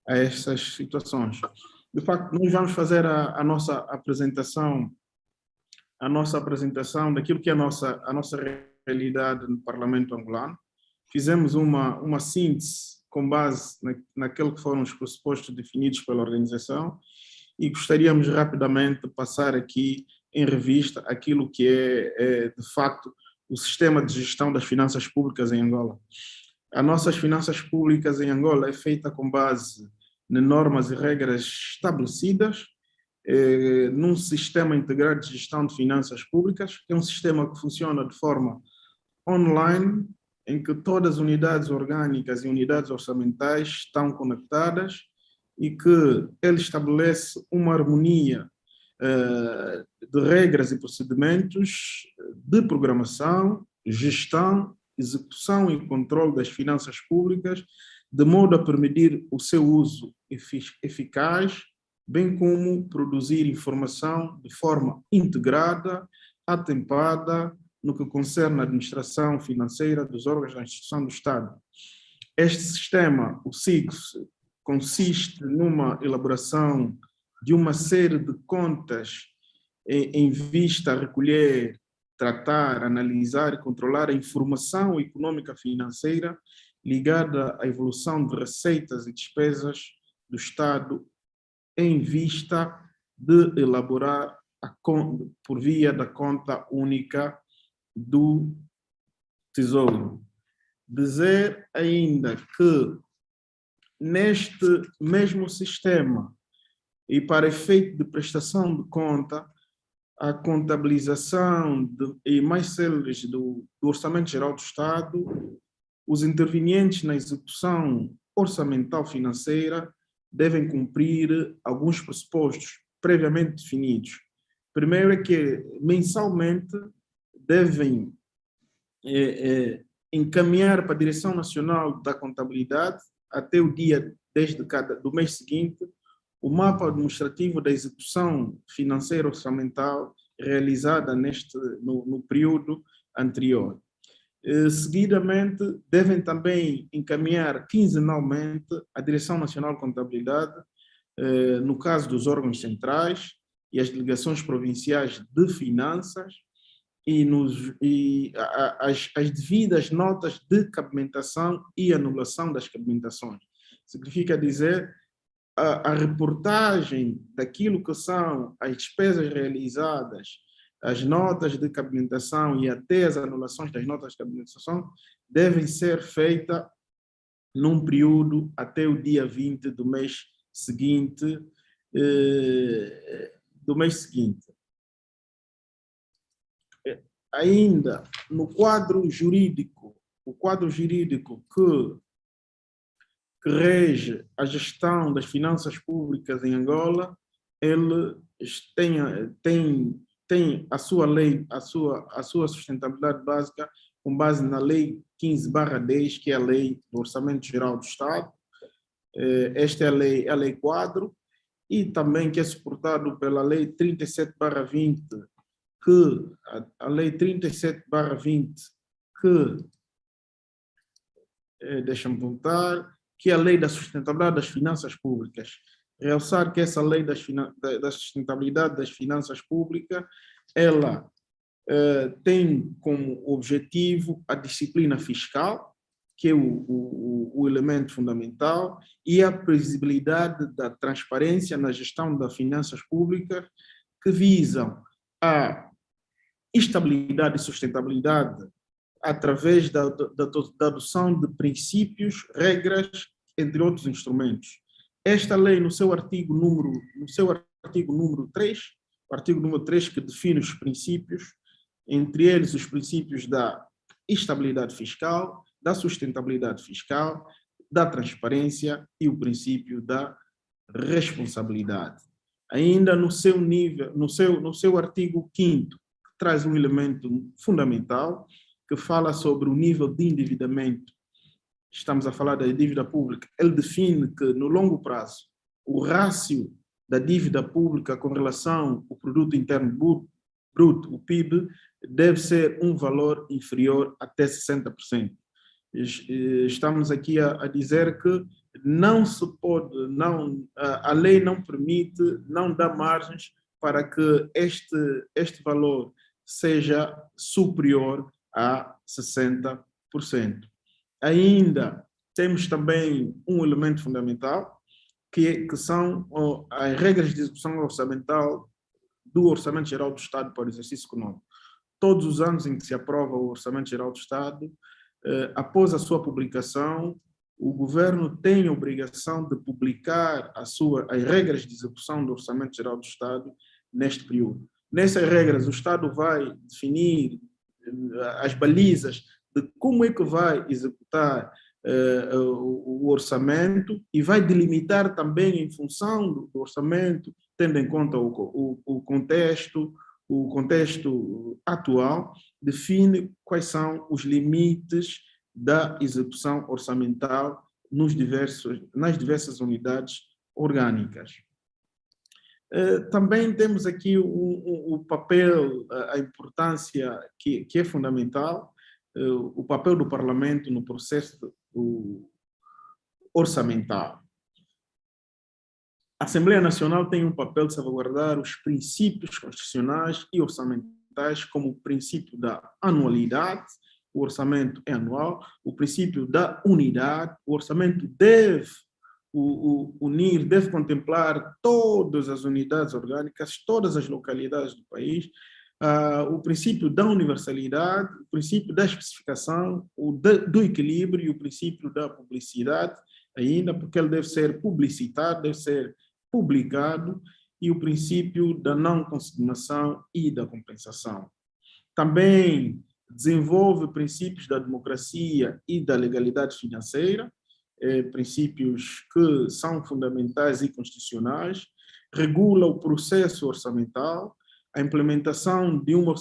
a essas situações. De facto, nós vamos fazer a nossa apresentação daquilo que é a nossa realidade no Parlamento angolano. Fizemos uma síntese com base naquilo que foram os pressupostos definidos pela organização e gostaríamos rapidamente de passar aqui em revista aquilo que é de facto, o sistema de gestão das finanças públicas em Angola. As nossas finanças públicas em Angola é feita com base em normas e regras estabelecidas num sistema integrado de gestão de finanças públicas, que é um sistema que funciona de forma online, em que todas as unidades orgânicas e unidades orçamentais estão conectadas e que ele estabelece uma harmonia de regras e procedimentos de programação, gestão, execução e controle das finanças públicas, de modo a permitir o seu uso eficaz, bem como produzir informação de forma integrada, atempada, no que concerne a administração financeira dos órgãos da instituição do Estado. Este sistema, o SIGS, consiste numa elaboração de uma série de contas em vista a recolher, tratar, analisar e controlar a informação econômica financeira ligada à evolução de receitas e despesas do Estado em vista de elaborar por via da conta única do Tesouro. Dizer ainda que neste mesmo sistema e para efeito de prestação de conta, a contabilização e mais células do Orçamento Geral do Estado, os intervenientes na execução orçamental financeira devem cumprir alguns pressupostos previamente definidos. Primeiro é que mensalmente devem encaminhar para a Direção Nacional da Contabilidade, até o dia 10 do mês seguinte, o mapa administrativo da execução financeira orçamental realizada no período anterior. Seguidamente, devem também encaminhar quinzenalmente à Direção Nacional de Contabilidade, no caso dos órgãos centrais e as delegações provinciais de finanças, e as devidas notas de cabimentação e anulação das cabimentações. Significa dizer a reportagem daquilo que são as despesas realizadas, as notas de cabimentação e até as anulações das notas de cabimentação devem ser feitas num período até o dia 20 do mês seguinte. Ainda no quadro jurídico, o quadro jurídico que rege a gestão das finanças públicas em Angola, ele tem a sua lei, a sua sustentabilidade básica com base na Lei 15/10, que é a Lei do Orçamento Geral do Estado. Esta é a lei quadro, e também que é suportado pela Lei 37/20, que a Lei 37/20, deixa-me voltar, que é a Lei da Sustentabilidade das Finanças Públicas. Realçar que essa Lei da Sustentabilidade das Finanças Públicas, ela tem como objetivo a disciplina fiscal, que é o elemento fundamental, e a previsibilidade da transparência na gestão das finanças públicas, que visam a estabilidade e sustentabilidade através da adoção de princípios, regras, entre outros instrumentos. Esta lei, no seu artigo número 3, o artigo número 3, que define os princípios, entre eles os princípios da estabilidade fiscal, da sustentabilidade fiscal, da transparência e o princípio da responsabilidade. Ainda no seu nível, no seu artigo 5º, que traz um elemento fundamental, que fala sobre o nível de endividamento. Estamos a falar da dívida pública. Ele define que, no longo prazo, o rácio da dívida pública com relação ao produto interno bruto, o PIB, deve ser um valor inferior até 60%. Estamos aqui a dizer que não se pode, a lei não permite, não dá margens para que este valor seja superior a 60%. Ainda temos também um elemento fundamental, que são as regras de execução orçamental do Orçamento Geral do Estado para o exercício econômico. Todos os anos em que se aprova o Orçamento Geral do Estado, após a sua publicação, o governo tem a obrigação de publicar as regras de execução do Orçamento Geral do Estado neste período. Nessas regras, o Estado vai definir as balizas de como é que vai executar o orçamento e vai delimitar também, em função do orçamento, tendo em conta o contexto atual, define quais são os limites da execução orçamental nas diversas unidades orgânicas. Também temos aqui o papel, a importância que é fundamental, o papel do Parlamento no processo orçamental. A Assembleia Nacional tem um papel de salvaguardar os princípios constitucionais e orçamentais, como o princípio da anualidade, o orçamento é anual, o princípio da unidade, o orçamento deve unir, deve contemplar todas as unidades orgânicas, todas as localidades do país, o princípio da universalidade, o princípio da especificação, do equilíbrio e o princípio da publicidade, ainda, porque ele deve ser publicitado, deve ser publicado, e o princípio da não consignação e da compensação. Também desenvolve princípios da democracia e da legalidade financeira, princípios que são fundamentais e constitucionais, regula o processo orçamental, a implementação de uma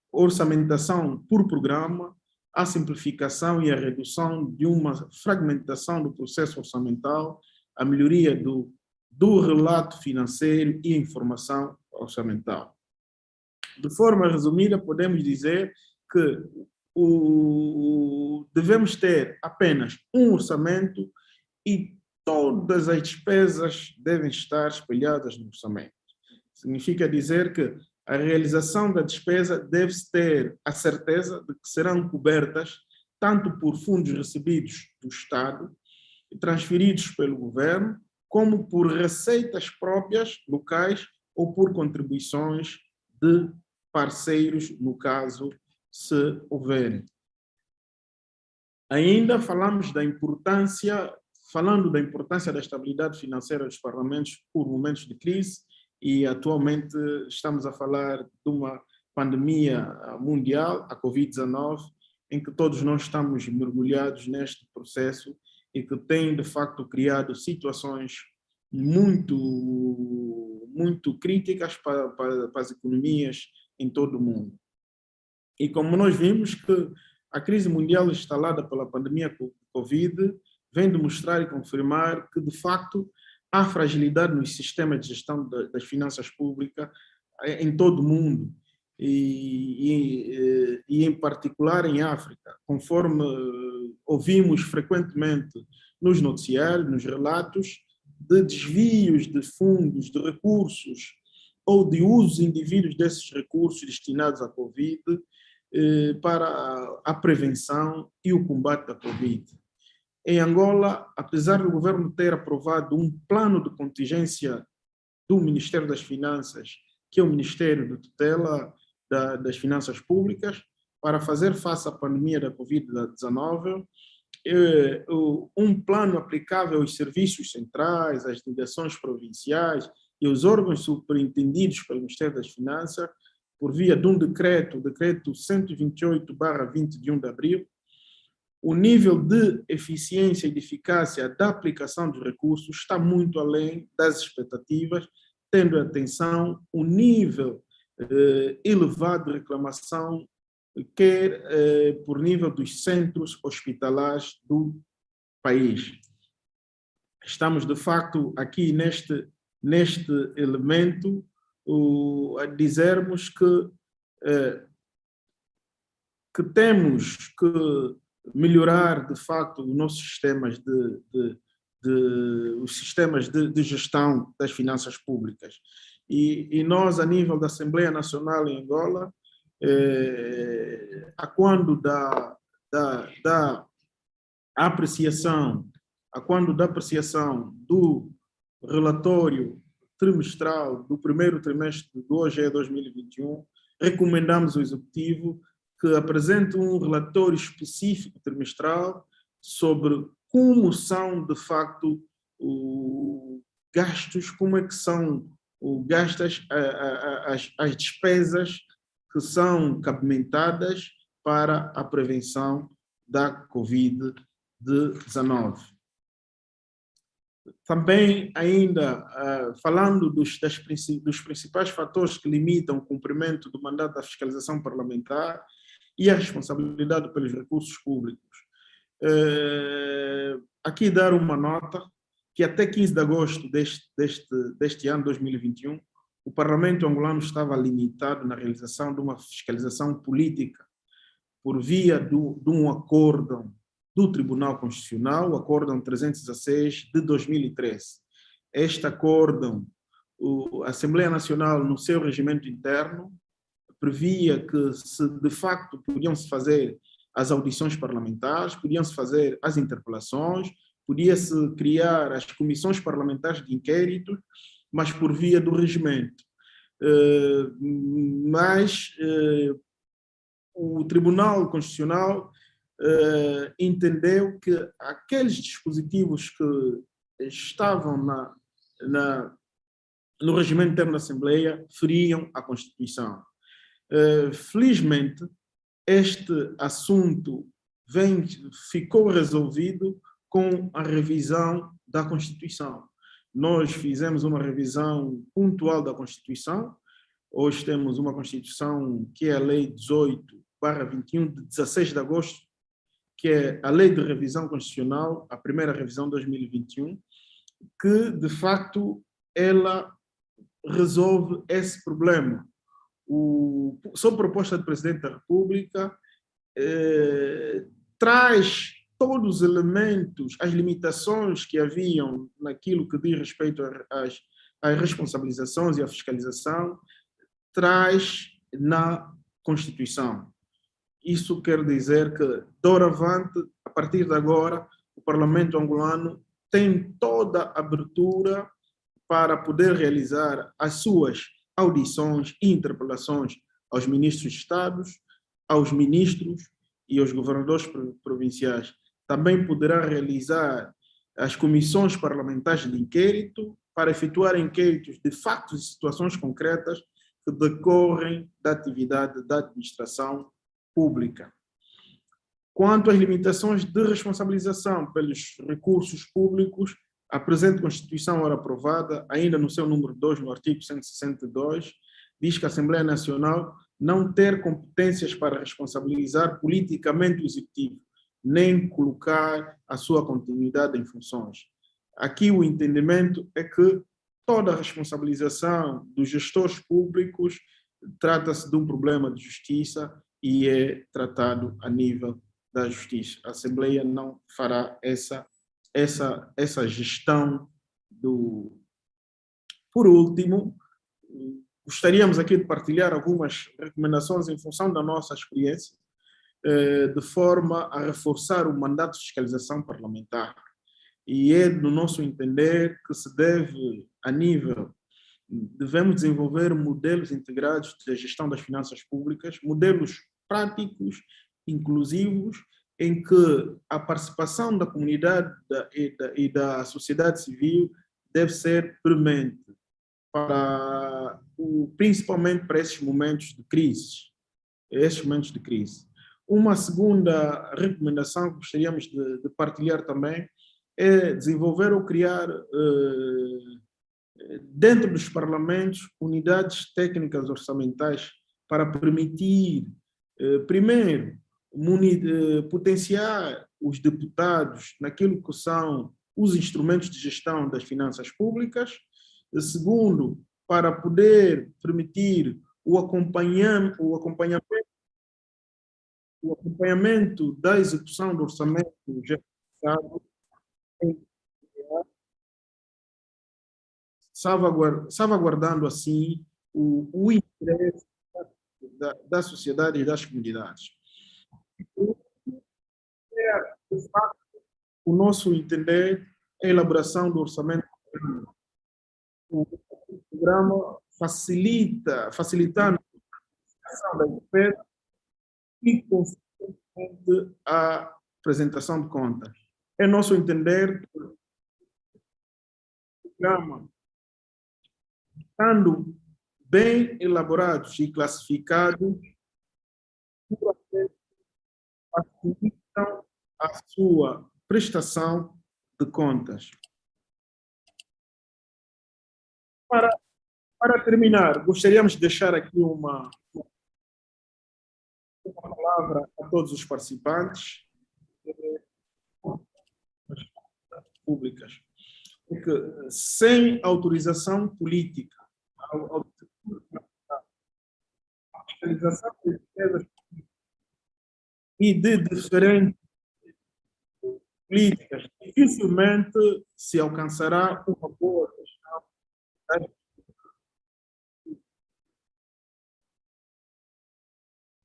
orçamentação por programa, a simplificação e a redução de uma fragmentação do processo orçamental, a melhoria do relato financeiro e a informação orçamental. De forma resumida, podemos dizer que devemos ter apenas um orçamento e todas as despesas devem estar espelhadas no orçamento. Significa dizer que a realização da despesa deve-se ter a certeza de que serão cobertas tanto por fundos recebidos do Estado e transferidos pelo governo, como por receitas próprias locais ou por contribuições de parceiros, no caso, se houverem. Ainda falando da importância da estabilidade financeira dos parlamentos por momentos de crise, e atualmente estamos a falar de uma pandemia mundial, a Covid-19, em que todos nós estamos mergulhados neste processo e que tem, de facto, criado situações muito críticas para as economias em todo o mundo. E como nós vimos que a crise mundial instalada pela pandemia Covid vem demonstrar e confirmar que, de facto, há fragilidade no sistema de gestão das finanças públicas em todo o mundo e em particular em África, conforme ouvimos frequentemente nos noticiários, nos relatos de desvios de fundos, de recursos ou de usos indevidos desses recursos destinados à Covid para a prevenção e o combate da Covid. Em Angola, apesar do governo ter aprovado um plano de contingência do Ministério das Finanças, que é o Ministério de Tutela das Finanças Públicas, para fazer face à pandemia da Covid-19, um plano aplicável aos serviços centrais, às direções provinciais e aos órgãos superintendidos pelo Ministério das Finanças, por via de um decreto 128/20 de 1 de abril, o nível de eficiência e de eficácia da aplicação dos recursos está muito além das expectativas, tendo em atenção o nível elevado de reclamação, quer por nível dos centros hospitalares do país. Estamos, de facto, aqui neste elemento a dizermos que temos que melhorar, de facto, os nossos sistemas os sistemas de gestão das finanças públicas. E nós, a nível da Assembleia Nacional em Angola, a quando da apreciação do relatório trimestral do primeiro trimestre do OGE 2021, recomendamos ao Executivo que apresente um relatório específico trimestral sobre como são, de facto, os gastos, como é que são gastas as despesas que são cabimentadas para a prevenção da Covid-19. Também, ainda, falando dos principais fatores que limitam o cumprimento do mandato da fiscalização parlamentar e a responsabilidade pelos recursos públicos. Aqui dar uma nota que até 15 de agosto deste ano, 2021, o Parlamento angolano estava limitado na realização de uma fiscalização política por via de um acórdão do Tribunal Constitucional, o Acórdão 316 de 2013. Este acórdão, a Assembleia Nacional, no seu regimento interno, previa que, se de facto podiam-se fazer as audições parlamentares, podiam-se fazer as interpelações, podia-se criar as comissões parlamentares de inquérito, mas por via do regimento. Mas o Tribunal Constitucional entendeu que aqueles dispositivos que estavam no regimento interno da Assembleia feriam a Constituição. Felizmente, este assunto ficou resolvido com a revisão da Constituição. Nós fizemos uma revisão pontual da Constituição. Hoje temos uma Constituição que é a Lei 18/21, de 16 de agosto, que é a Lei de Revisão Constitucional, a primeira revisão de 2021, que, de facto, ela resolve esse problema. Sob proposta do Presidente da República, traz todos os elementos, as limitações que haviam naquilo que diz respeito às responsabilizações e à fiscalização, traz na Constituição. Isso quer dizer que, doravante, a partir de agora, o Parlamento angolano tem toda a abertura para poder realizar as suas audições e interpelações aos ministros de Estados, aos ministros e aos governadores provinciais. Também poderá realizar as comissões parlamentares de inquérito para efetuar inquéritos de fatos e situações concretas que decorrem da atividade da administração pública. Quanto às limitações de responsabilização pelos recursos públicos, a presente Constituição, ora aprovada, ainda no seu número 2, no artigo 162, diz que a Assembleia Nacional não ter competências para responsabilizar politicamente o Executivo, nem colocar a sua continuidade em funções. Aqui o entendimento é que toda a responsabilização dos gestores públicos trata-se de um problema de justiça e é tratado a nível da justiça. A Assembleia não fará essa gestão do... Por último, gostaríamos aqui de partilhar algumas recomendações em função da nossa experiência, de forma a reforçar o mandato de fiscalização parlamentar. E é, no nosso entender, que se deve, devemos desenvolver modelos integrados de gestão das finanças públicas, modelos práticos, inclusivos, em que a participação da comunidade e da sociedade civil deve ser premente, principalmente para esses momentos de crise. Uma segunda recomendação que gostaríamos de partilhar também é desenvolver ou criar, dentro dos parlamentos, unidades técnicas orçamentais para permitir, primeiro, potenciar os deputados naquilo que são os instrumentos de gestão das finanças públicas. Segundo, para poder permitir o acompanhamento da execução do orçamento geral, salvaguardando assim o interesse da sociedade e das comunidades. De facto, o nosso entender é a elaboração do orçamento. O programa facilitando a ação da despesa e, consequentemente, a apresentação de contas. É nosso entender que o programa, estando bem elaborados e classificados, facilitam a sua prestação de contas. Para terminar, gostaríamos de deixar aqui uma palavra a todos os participantes públicas, porque sem autorização política, a fiscalização de despesas e de diferentes políticas, dificilmente se alcançará uma boa gestão.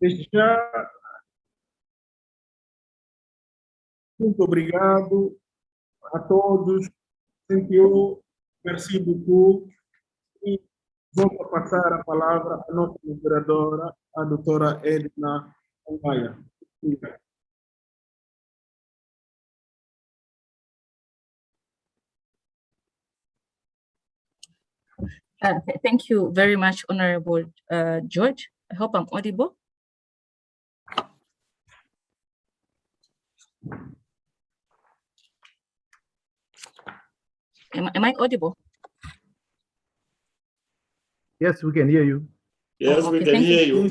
Desde já, muito obrigado a todos. Thank you. Merci beaucoup. E vou passar a palavra à nossa moderadora, a doutora Edna Maia. Thank you very much, Honorable George. I hope I'm audible. Am I audible? Yes, we can hear you. Yes, we can hear you.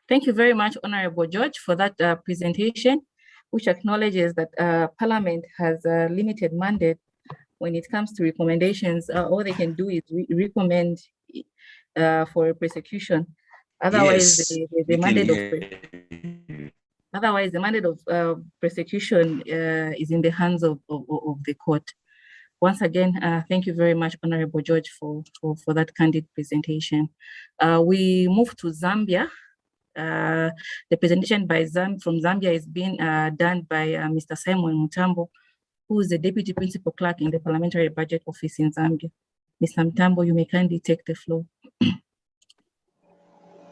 Thank you very much, Honorable George, for that presentation, which acknowledges that Parliament has a limited mandate when it comes to recommendations. All they can do is recommend for a prosecution. Otherwise, Yes, the mandate of prosecution is in the hands of the court. Once again, thank you very much, Honorable George, for that candid presentation. We move to Zambia. The presentation from Zambia is being done by Mr. Simon Mutambo, who is the Deputy Principal Clerk in the Parliamentary Budget Office in Zambia. Mr. Mutambo, you may kindly take the floor.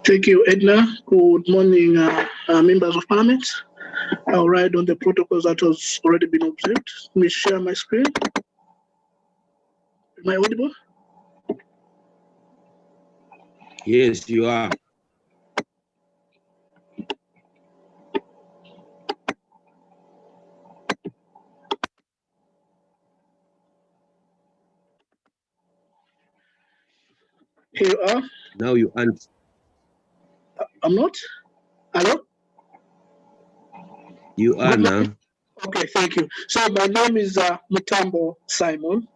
Thank you, Edna. Good morning, members of Parliament. I'll ride on the protocols that has already been observed. Let me share my screen. Am I audible? Yes, you are. Here you are. Now you answer. I'm not? Hello? You are now. Okay, thank you. So my name is Mutambo Simon,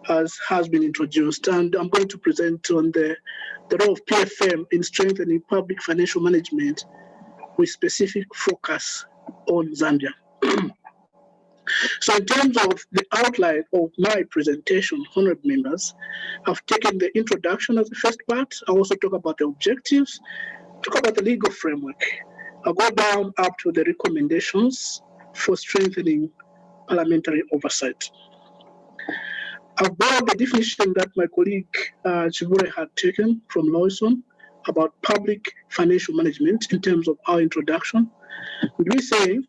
as has been introduced, and I'm going to present on the role of PFM in strengthening public financial management with specific focus on Zambia. So in terms of the outline of my presentation, honored members, I've taken the introduction as the first part. I'll also talk about the objectives, talk about the legal framework. I'll go down up to the recommendations for strengthening parliamentary oversight. I've borrowed the definition that my colleague Chibure had taken from Lawson about public financial management in terms of our introduction. Would we say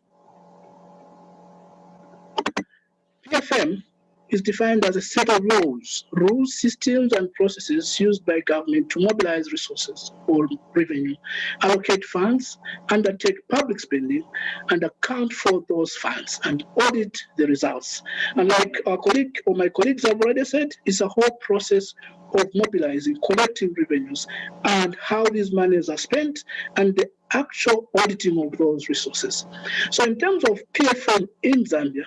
PFM is defined as a set of laws, rules, systems, and processes used by government to mobilize resources or revenue, allocate funds, undertake public spending, and account for those funds and audit the results. And like our colleague or my colleagues have already said, it's a whole process of mobilizing, collecting revenues, and how these monies are spent, and the actual auditing of those resources. So in terms of PFM in Zambia,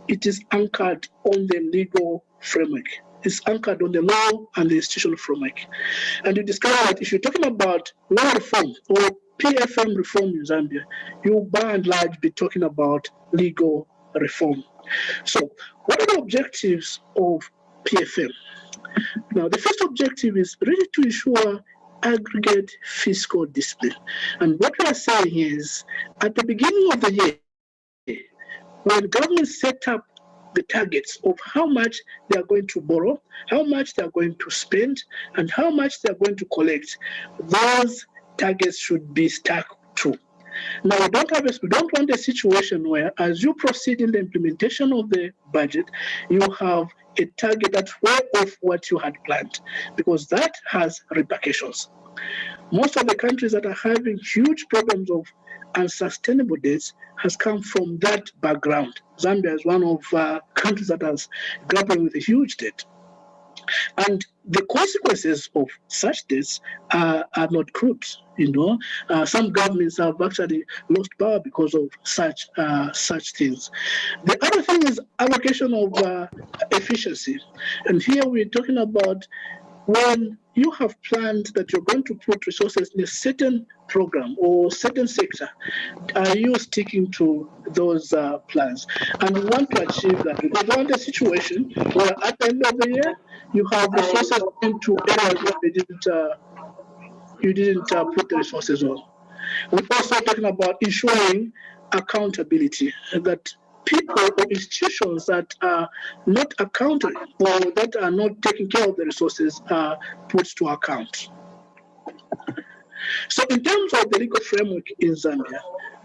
it is anchored on the legal framework. It's anchored on the law and the institutional framework. And you discover that if you're talking about law reform or PFM reform in Zambia, you by and large be talking about legal reform. So what are the objectives of PFM? Now, the first objective is really to ensure aggregate fiscal discipline. And what we are saying is, at the beginning of the year, when government set up the targets of how much they are going to borrow, how much they are going to spend, and how much they are going to collect, those targets should be stuck to. Now, we don't want a situation where, as you proceed in the implementation of the budget, you have a target that's way off what you had planned, because that has repercussions. Most of the countries that are having huge problems of unsustainable debts has come from that background. Zambia is one of countries that has grappling with a huge debt. And the consequences of such debts are not crude. Some governments have actually lost power because of such things. The other thing is allocation of efficiency. And here we're talking about when you have planned that you're going to put resources in a certain program or certain sector, are you sticking to those plans? And we want to achieve that. We don't want a situation where at the end of the year, you have resources into areas where you didn't put the resources on. We're also talking about ensuring accountability, that people or institutions that are not accounted or that are not taking care of the resources are put to account. So in terms of the legal framework in Zambia,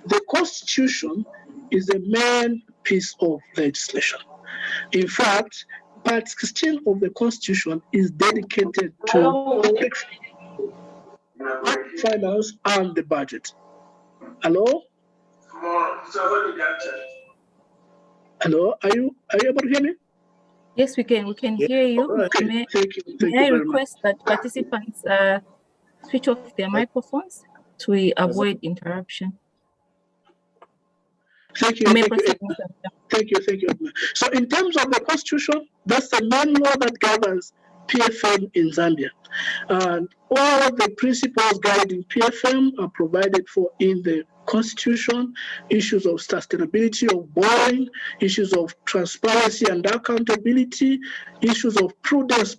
the Constitution is the main piece of legislation. In fact, Part 16 of the Constitution is dedicated to finance and the budget. Hello? Hello, are you able to hear me? Yes, we can hear you. Okay, thank you. May I request that participants switch off their microphones to avoid interruption? Thank you. Thank you. So in terms of the Constitution, that's the main law that governs PFM in Zambia. And all the principles guiding PFM are provided for in the Constitution. Issues of sustainability of borrowing, issues of transparency and accountability, issues of prudence,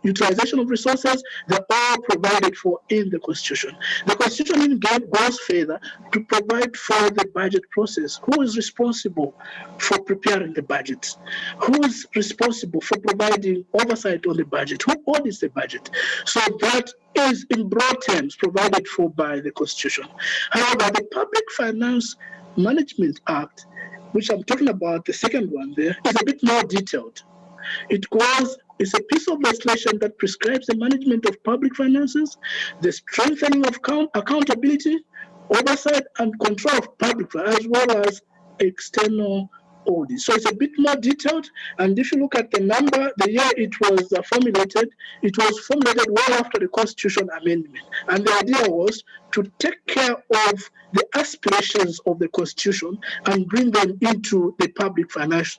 utilization of resources, they're all provided for in the Constitution. The Constitution even goes further to provide for the budget process. Who is responsible for preparing the budget? Who is responsible for providing oversight on the budget? Who audits the budget? So that is in broad terms provided for by the Constitution. However, the Public Finance Management Act, which I'm talking about, the second one there, is a bit more detailed. It's a piece of legislation that prescribes the management of public finances, the strengthening of accountability, oversight, and control of public, as well as external audit. So it's a bit more detailed. And if you look at the number, the year it was formulated well after the Constitution amendment. And the idea was to take care of the aspirations of the Constitution and bring them into the Public Finance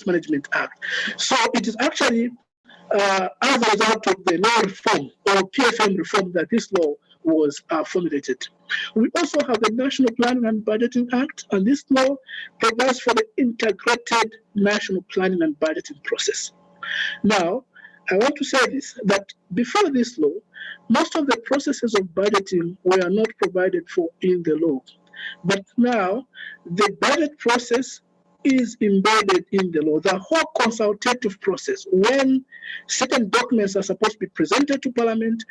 Management Act. So it is actually as a result of the law reform or PFM reform that this law was formulated. We also have the National Planning and Budgeting Act, and this law provides for the integrated national planning and budgeting process. Now, I want to say this, that before this law, most of the processes of budgeting were not provided for in the law. But now, the budget process is embedded in the law. The whole consultative process, when certain documents are supposed to be presented to Parliament,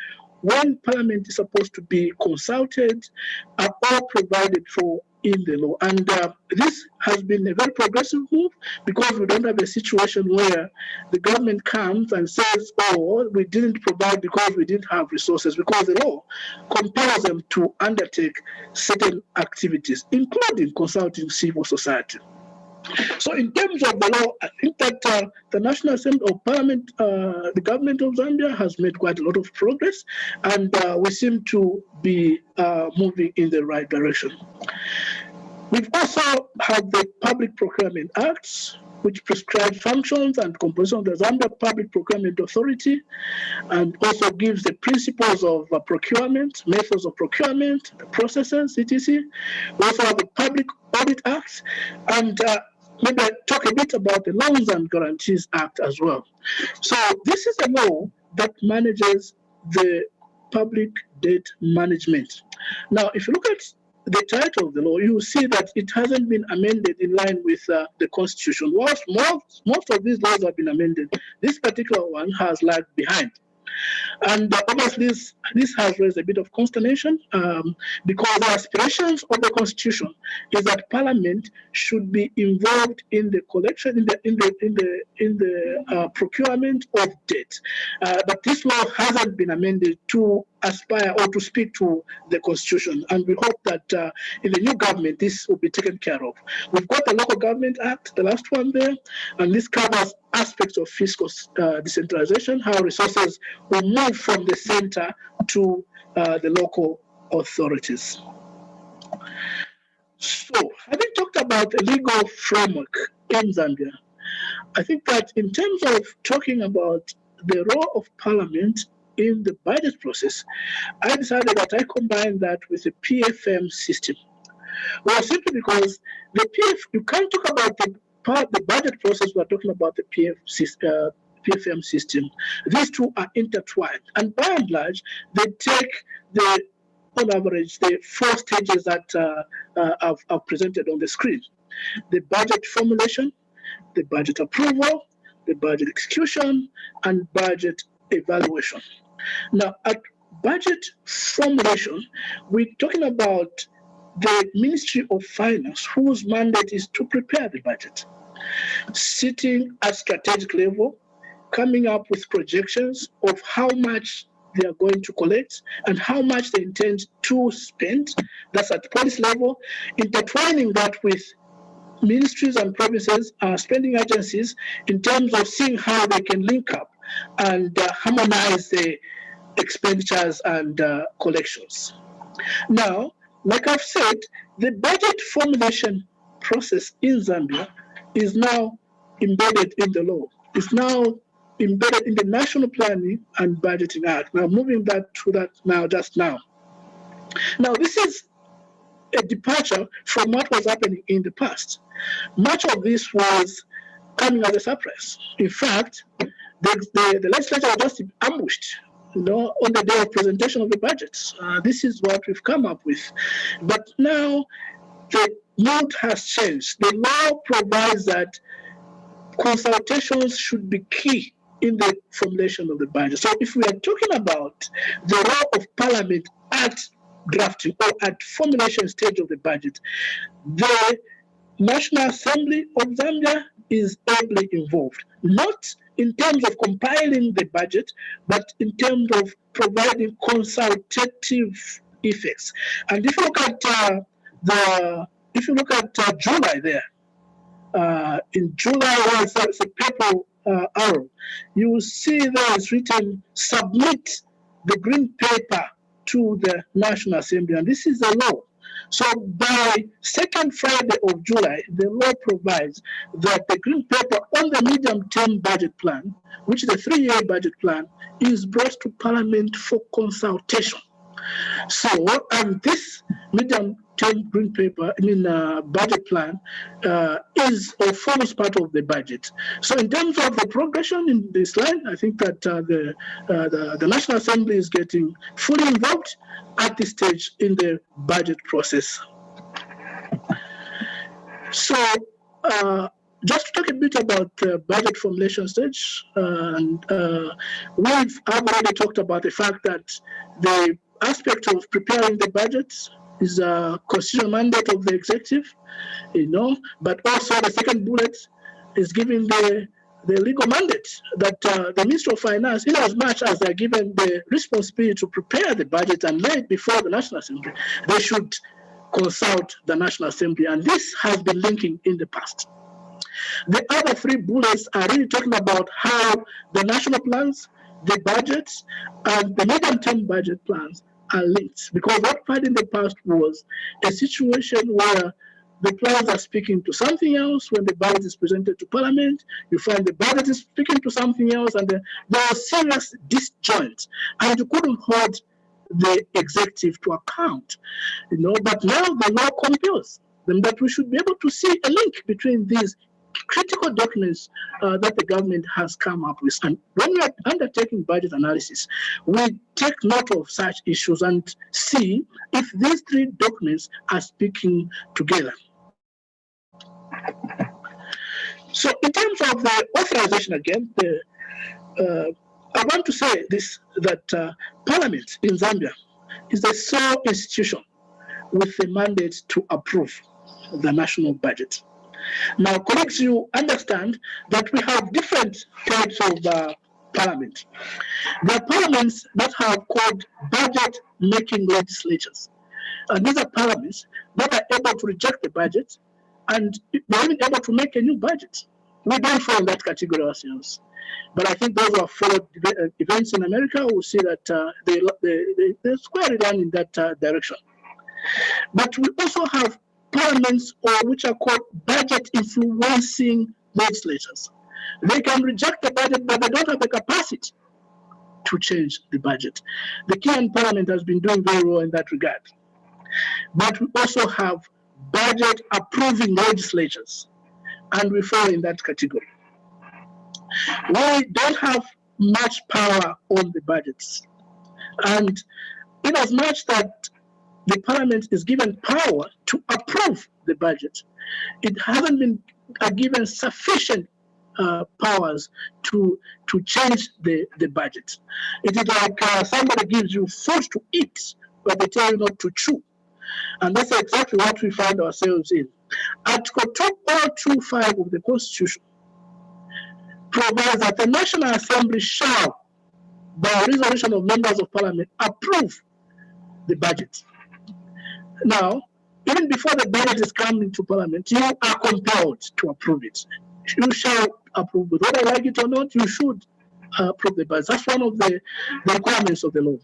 when Parliament is supposed to be consulted, are all provided for in the law. And this has been a very progressive move, because we don't have a situation where the government comes and says, oh, we didn't provide because we didn't have resources, because the law compels them to undertake certain activities, including consulting civil society. So in terms of the law, I think that the National Assembly of Parliament, the government of Zambia has made quite a lot of progress, and we seem to be moving in the right direction. We've also had the Public Procurement Acts, which prescribes functions and composition of the Zambia Public Procurement Authority, and also gives the principles of procurement, methods of procurement, the processes, etc. We also have the Public Audit Act, and maybe I talk a bit about the Loans and Guarantees Act as well. So this is a law that manages the public debt management. Now, if you look at the title of the law, you will see that it hasn't been amended in line with the Constitution. Whilst most of these laws have been amended, this particular one has lagged behind. And obviously, this has raised a bit of consternation because the aspirations of the Constitution is that Parliament should be involved in the collection, in the procurement of debt. But this law hasn't been amended to aspire or to speak to the Constitution, and we hope that in the new government this will be taken care of. We've got the Local Government Act, the last one there, and this covers aspects of fiscal decentralization, how resources will move from the center to the local authorities. So, having talked about a legal framework in Zambia, I think that in terms of talking about the role of Parliament in the budget process, I decided that I combine that with the PFM system. Well, simply because you can't talk about the budget process, we're talking about the PFM system. These two are intertwined, and by and large, they take on average, the 4 stages that are presented on the screen: the budget formulation, the budget approval, the budget execution, and budget evaluation. Now, at budget formulation, we're talking about the Ministry of Finance, whose mandate is to prepare the budget, sitting at strategic level, coming up with projections of how much they are going to collect and how much they intend to spend. That's at policy level, intertwining that with ministries and provinces, spending agencies, in terms of seeing how they can link up and harmonize the expenditures and collections. Now, like I've said, the budget formulation process in Zambia is now embedded in the law. It's now embedded in the National Planning and Budgeting Act. Now, moving that to that now, just now. Now, this is a departure from what was happening in the past. Much of this was coming as a surprise. In fact, the legislature was just ambushed, on the day of presentation of the budgets. This is what we've come up with. But now the mood has changed. The law provides that consultations should be key in the formulation of the budget. So if we are talking about the role of Parliament at drafting or at formulation stage of the budget, the National Assembly of Zambia is ably involved, not in terms of compiling the budget, but in terms of providing consultative effects. And if you look at July there, in July, it's a purple arrow, you will see there is written, submit the green paper to the National Assembly, and this is a law. So by second Friday of July, the law provides that the green paper on the medium-term budget plan, which is a 3-year budget plan, is brought to Parliament for consultation. So, and this medium-term green paper, budget plan, is or forms part of the budget. So, in terms of the progression in this line, I think that the National Assembly is getting fully involved at this stage in the budget process. So, just to talk a bit about the budget formulation stage, I've already talked about the fact that the aspect of preparing the budget is a constitutional mandate of the executive, but also the second bullet is giving the legal mandate that the Ministry of Finance, in as much as they're given the responsibility to prepare the budget and lay it before the National Assembly, they should consult the National Assembly, and this has been linking in the past. The other 3 bullets are really talking about how the national plans, the budgets, and the medium-term budget plans are linked. Because what we had in the past was a situation where the plans are speaking to something else. When the budget is presented to Parliament, you find the budget is speaking to something else, and there are serious disjoints, and you couldn't hold the executive to account. But now the law compels them that we should be able to see a link between these critical documents that the government has come up with. And when we are undertaking budget analysis, we take note of such issues and see if these 3 documents are speaking together. So in terms of the authorization, again, the want to say this, that Parliament in Zambia is the sole institution with the mandate to approve the national budget. Now, colleagues, you understand that we have different types of parliament. There are parliaments that have called budget-making legislatures. And these are parliaments that are able to reject the budget and they're even able to make a new budget. We don't fall in that category ourselves. But I think those who have followed events in America will see that they square it down in that direction. But we also have parliaments which are called budget influencing legislatures. They can reject the budget, but they don't have the capacity to change the budget. The Kenyan Parliament has been doing very well in that regard. But we also have budget approving legislatures, and we fall in that category. We don't have much power on the budgets. And in as much that the Parliament is given power to approve the budget, it hasn't been given sufficient powers to change the budget. It is like somebody gives you food to eat, but they tell you not to chew. And that's exactly what we find ourselves in. Article 2025 of the Constitution provides that the National Assembly shall, by resolution of members of Parliament, approve the budget. Now, even before the budget is coming to Parliament, you are compelled to approve it. You shall approve it. Whether you like it or not, you should approve the budget. That's one of the requirements of the law.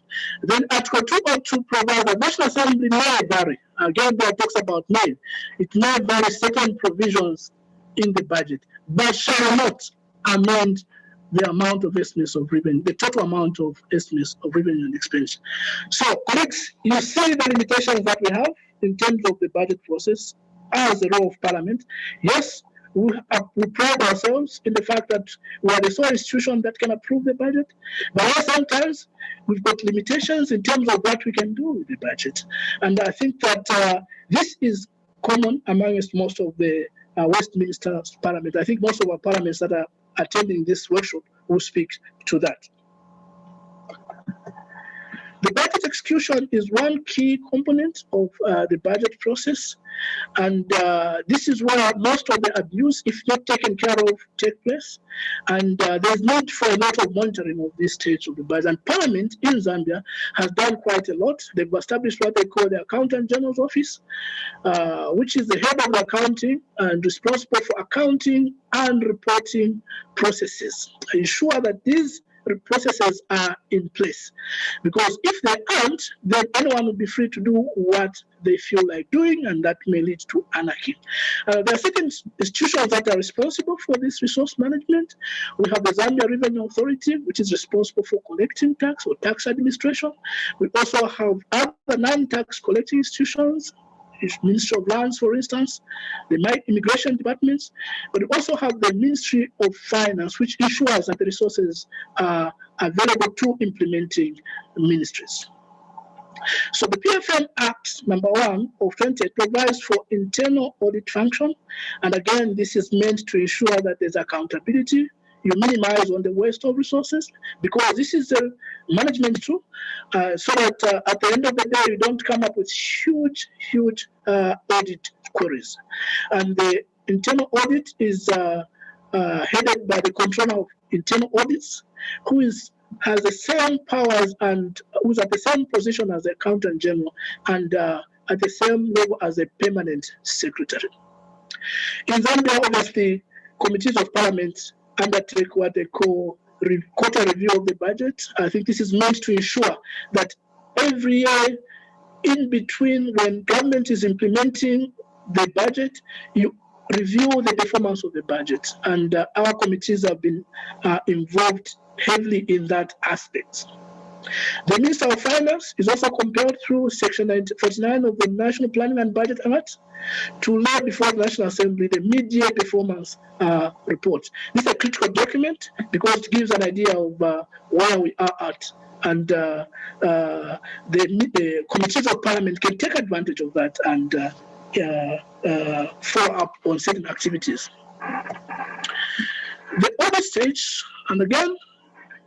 Then Article 202 provides that National Assembly may vary. Again, there talks about may. It may vary certain provisions in the budget, but shall not amend the amount of estimates of revenue, the total amount of estimates of revenue and expense. So, colleagues, you see the limitations that we have in terms of the budget process as the role of Parliament. Yes, we pride ourselves in the fact that we are the sole institution that can approve the budget, but sometimes we've got limitations in terms of what we can do with the budget. And I think that this is common amongst most of the Westminster Parliament. I think most of our parliaments that are attending this workshop will speak to that. The budget execution is one key component of the budget process, and this is where most of the abuse, if not taken care of, take place. And there's need for a lot of monitoring of this stage of the budget. And Parliament in Zambia has done quite a lot. They've established what they call the Accountant General's Office, which is the head of the accounting and responsible for accounting and reporting processes. Ensure that these processes are in place, because if they aren't, then anyone will be free to do what they feel like doing, and that may lead to anarchy. There are certain institutions that are responsible for this resource management. We have the Zambia Revenue Authority, which is responsible for collecting tax or tax administration. We also have other non-tax collecting institutions, Ministry of Lands, for instance, the immigration departments, but we also have the Ministry of Finance, which ensures that the resources are available to implementing ministries. So the PFM Act number 1 of 20 provides for internal audit function, and again, this is meant to ensure that there's accountability. You minimize on the waste of resources, because this is a management tool, so that at the end of the day, you don't come up with huge audit queries. And the internal audit is headed by the Controller of Internal Audits, who has the same powers and who's at the same position as the Accountant General, and at the same level as a permanent secretary. In Zambia, obviously, committees of parliament undertake what they call quarter review of the budget. I think this is meant to ensure that every year, in between when government is implementing the budget, you review the performance of the budget. And our committees have been involved heavily in that aspect. The Minister of Finance is also compelled through Section 49 of the National Planning and Budget Act to lay before the National Assembly the mid-year performance report. This is a critical document because it gives an idea of where we are at, and the committees of parliament can take advantage of that and follow up on certain activities. The audit stage, and again,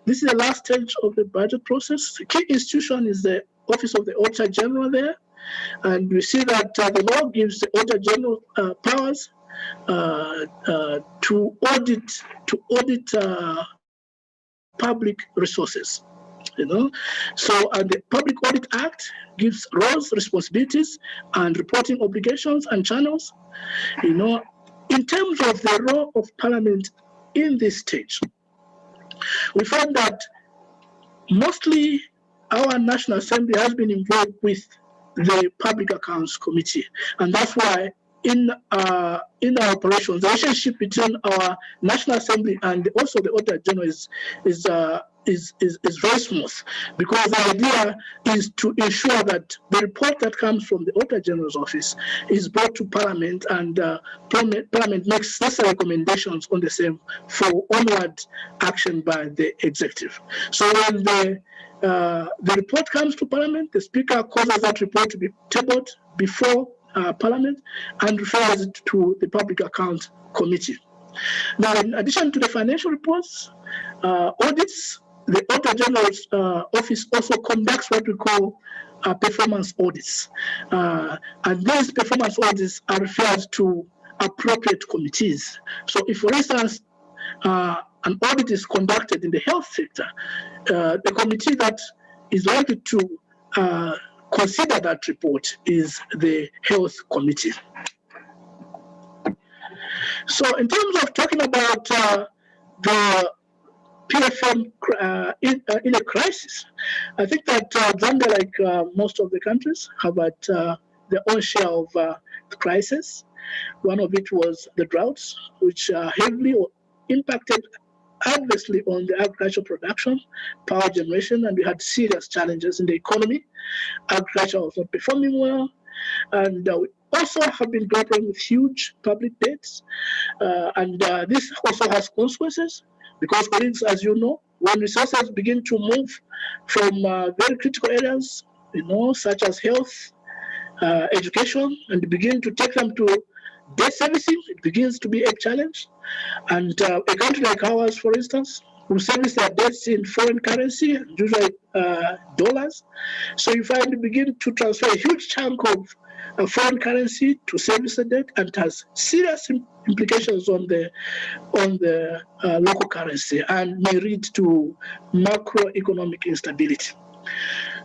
this is the last stage of the budget process. The key institution is the Office of the Auditor General there. And we see that the law gives the Auditor General powers to audit public resources. So the Public Audit Act gives roles, responsibilities, and reporting obligations and channels. In terms of the role of Parliament in this stage, we find that mostly our National Assembly has been involved with the Public Accounts Committee, and that's why in our operations, the relationship between our National Assembly and also the Auditor General is very smooth, because the idea is to ensure that the report that comes from the Auditor General's office is brought to Parliament, and Parliament makes necessary recommendations on the same for onward action by the executive. So when the report comes to Parliament, the Speaker causes that report to be tabled before Parliament and refers it to the Public Account Committee. Now, in addition to the financial reports, audits, the Auditor General's office also conducts what we call performance audits. And these performance audits are referred to appropriate committees. So if, for instance, an audit is conducted in the health sector, the committee that is likely to consider that report is the Health Committee. So in terms of talking about the PFM in a crisis, I think that Zambia, like most of the countries, have had their own share of the crisis. One of it was the droughts, which heavily impacted adversely on the agricultural production, power generation, and we had serious challenges in the economy. Agriculture was not performing well, and we also have been grappling with huge public debts, and this also has consequences, because, colleagues, as you know, when resources begin to move from very critical areas, such as health, education, and begin to take them to debt servicing, it begins to be a challenge. And a country like ours, for instance, who service their debts in foreign currency, usually dollars. So you find you begin to transfer a huge chunk of foreign currency to service the debt, and it has serious implications on the local currency and may lead to macroeconomic instability.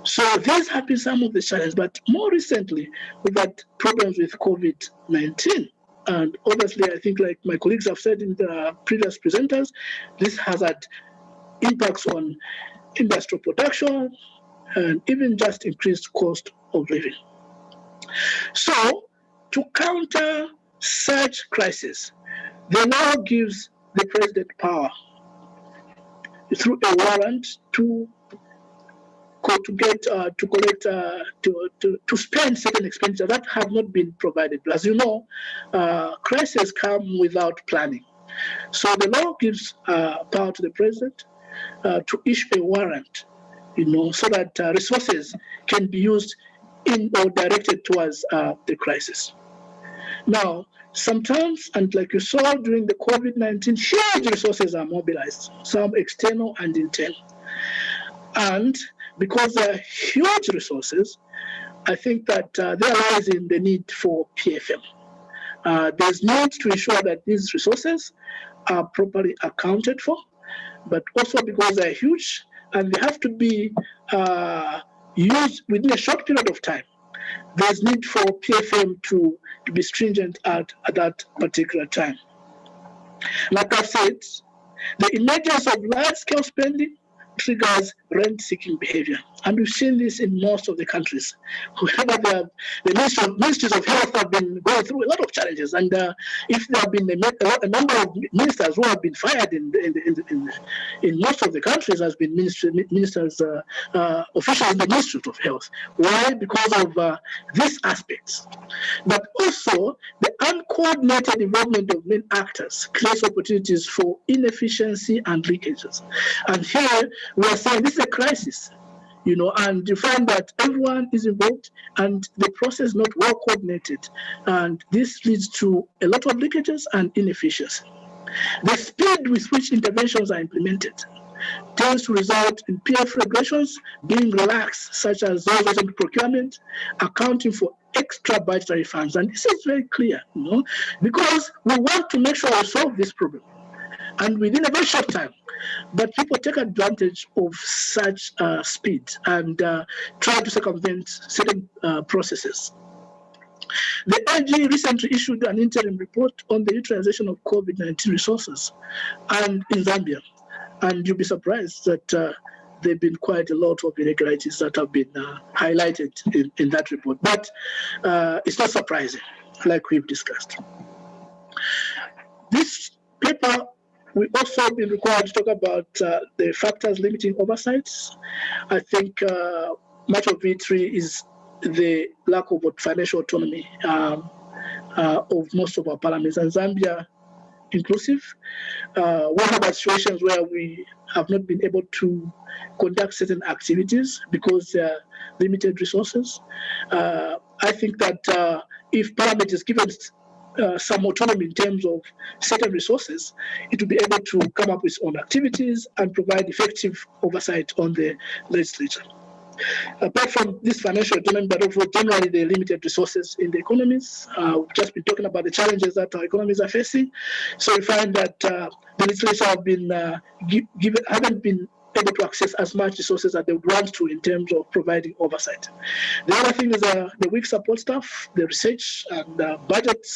So these have been some of the challenges, but more recently, we've had problems with COVID-19. And obviously, I think, like my colleagues have said in the previous presenters, this has had impacts on industrial production and even just increased cost of living. So to counter such crisis, the law gives the president power through a warrant to spend certain expenditure that have not been provided. As you know, crises come without planning. So the law gives power to the president to issue a warrant, so that resources can be used in or directed towards the crisis. Now, sometimes, and like you saw during the COVID-19, huge resources are mobilized, some external and internal. And because there are huge resources, I think that there lies in the need for PFM. There's need to ensure that these resources are properly accounted for, but also because they're huge and they have to be used within a short period of time. There's need for PFM to be stringent at that particular time. Like I said, the emergence of large-scale spending triggers rent-seeking behavior. And we've seen this in most of the countries. Whenever the ministries of health have been going through a lot of challenges, and if there have been a number of ministers who have been fired in most of the countries, has been ministers, officials in the Ministry of Health. Why? Because of these aspects. But also, the uncoordinated involvement of main actors creates opportunities for inefficiency and leakages. And here, we are saying this is a crisis, and you find that everyone is involved and the process is not well coordinated. And this leads to a lot of leakages and inefficiency. The speed with which interventions are implemented tends to result in PF regulations being relaxed, such as those related to procurement, accounting for extra budgetary funds. And this is very clear, because we want to make sure we solve this problem, and within a very short time. But people take advantage of such speed and try to circumvent certain processes. The AG recently issued an interim report on the utilization of COVID-19 resources and in Zambia. And you'll be surprised that there have been quite a lot of irregularities that have been highlighted in that report. But it's not surprising, like we've discussed. This paper, we also been required to talk about the factors limiting oversights. I think much of it really is the lack of financial autonomy of most of our parliaments, and Zambia inclusive. We have situations where we have not been able to conduct certain activities because there are limited resources. I think that if Parliament is given some autonomy in terms of certain resources, it will be able to come up with its own activities and provide effective oversight on the legislature. Apart from this financial autonomy, but also generally the limited resources in the economies, we've just been talking about the challenges that our economies are facing. So we find that the legislators have been haven't been able to access as much resources as they would want to in terms of providing oversight. The other thing is the weak support staff, the research and budget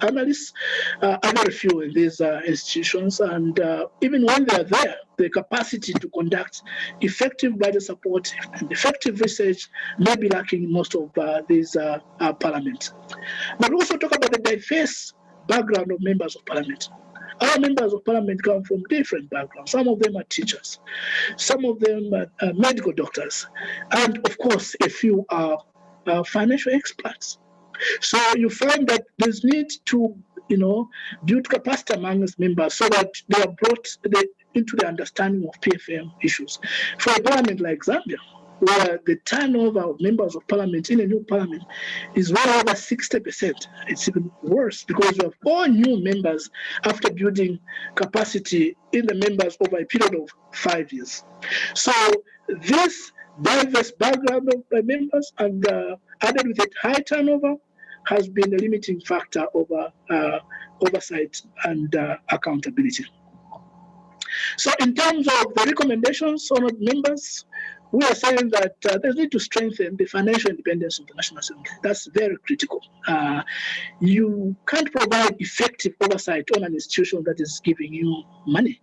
analysts are very few in these institutions, and even when they are there, the capacity to conduct effective budget support and effective research may be lacking in most of these parliaments. But we also talk about the diverse background of members of parliament. Our members of parliament come from different backgrounds. Some of them are teachers, some of them are medical doctors, and of course, a few are financial experts. So you find that there's need to, build capacity among these members so that they are brought into the understanding of PFM issues. For a parliament like Zambia, where the turnover of members of parliament in a new parliament is well over 60%. It's even worse because we have all new members after building capacity in the members over a period of 5 years. So this diverse background of members and added with it high turnover has been a limiting factor over oversight and accountability. So in terms of the recommendations, honored members, we are saying that there's need to strengthen the financial independence of the National Assembly. That's very critical. You can't provide effective oversight on an institution that is giving you money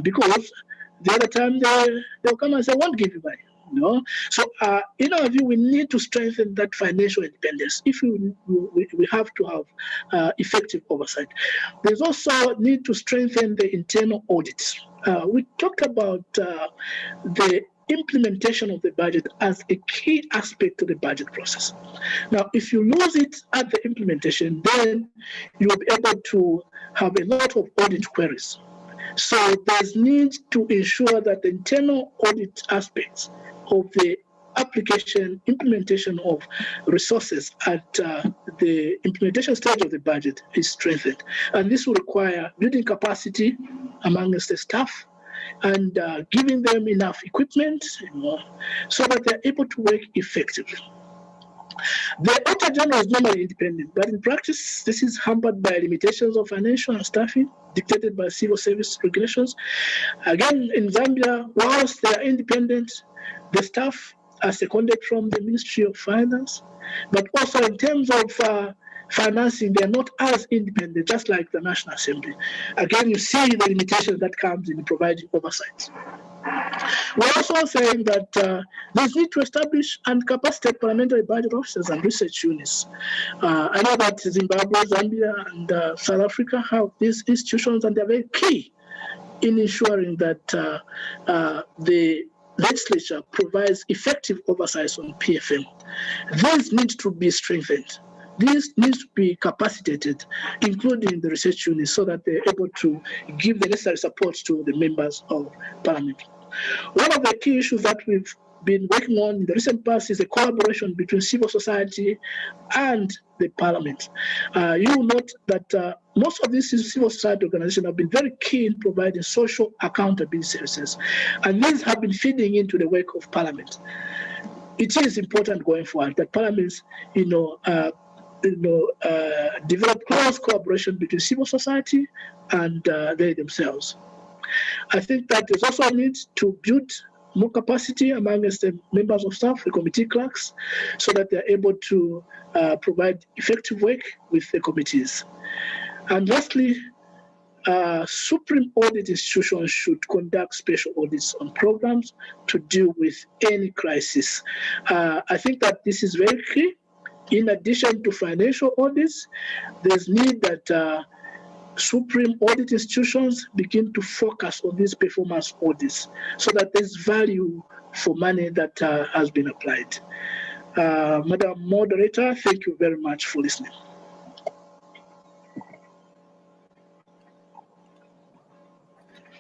because the other time they'll come and say, I won't give you money. So in our view, we need to strengthen that financial independence if we have to have effective oversight. There's also need to strengthen the internal audits. We talked about the implementation of the budget as a key aspect of the budget process. Now, if you lose it at the implementation, then you'll be able to have a lot of audit queries. So there's need to ensure that the internal audit aspects of the application, implementation of resources at the implementation stage of the budget is strengthened. And this will require building capacity amongst the staff and giving them enough equipment, so that they're able to work effectively. The Auditor General is normally independent, but in practice, this is hampered by limitations of financial and staffing dictated by civil service regulations. Again, in Zambia, whilst they are independent, the staff are seconded from the Ministry of Finance, but also in terms of financing, they're not as independent, just like the National Assembly. Again, you see the limitations that comes in providing oversight. We're also saying that there's need to establish and capacitate parliamentary budget officers and research units. I know that Zimbabwe, Zambia, and South Africa have these institutions, and they're very key in ensuring that the legislature provides effective oversight on PFM. These need to be strengthened. This needs to be capacitated, including the research units, so that they're able to give the necessary support to the members of parliament. One of the key issues that we've been working on in the recent past is a collaboration between civil society and the parliament. You will note that most of these civil society organizations have been very keen providing social accountability services, and these have been feeding into the work of parliament. It is important going forward that parliaments, develop close collaboration between civil society and they themselves. I think that there's also a need to build more capacity amongst the members of staff, the committee clerks, so that they're able to provide effective work with the committees. And lastly, Supreme Audit institutions should conduct special audits on programs to deal with any crisis. I think that this is very key. In addition to financial audits, there's need that Supreme Audit institutions begin to focus on these performance audits so that there's value for money that has been applied. Madam Moderator, thank you very much for listening.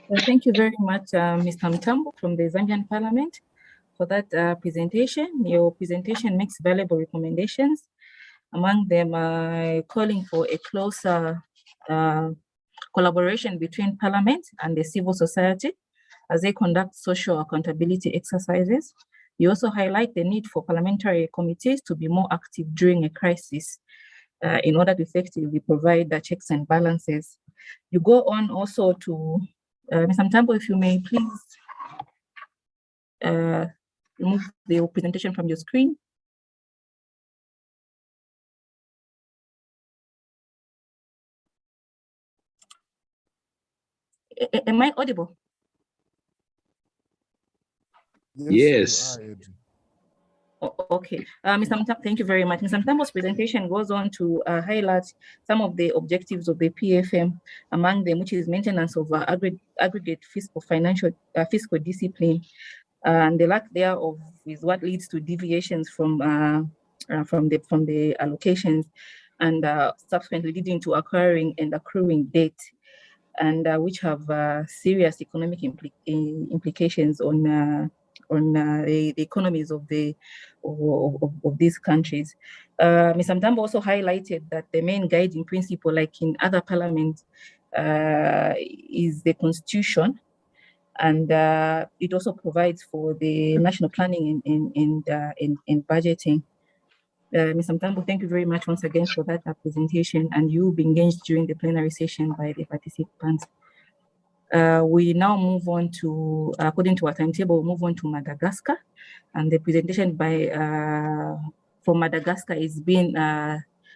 Well, thank you very much, Mr. Mtambo from the Zambian Parliament for that presentation. Your presentation makes valuable recommendations. Among them, calling for a closer collaboration between Parliament and the civil society as they conduct social accountability exercises. You also highlight the need for parliamentary committees to be more active during a crisis in order to effectively provide the checks and balances. You go on also to, Mr. Mtambo, if you may please remove the presentation from your screen. Am I audible? Yes. Okay, Mr. Mtambo, thank you very much. Mr. Mtambo's presentation goes on to highlight some of the objectives of the PFM, among them which is maintenance of aggregate fiscal discipline, and the lack thereof is what leads to deviations from the allocations, and subsequently leading to acquiring and accruing debt, and which have serious economic implications on the economies of these countries. Mr. Mtambo also highlighted that the main guiding principle, like in other parliaments, is the Constitution, and it also provides for the national planning and budgeting. Mr. Mtambo, thank you very much once again for that presentation, and you'll be engaged during the plenary session by the participants. We now move on to, according to our timetable, move on to Madagascar, and the presentation for Madagascar is being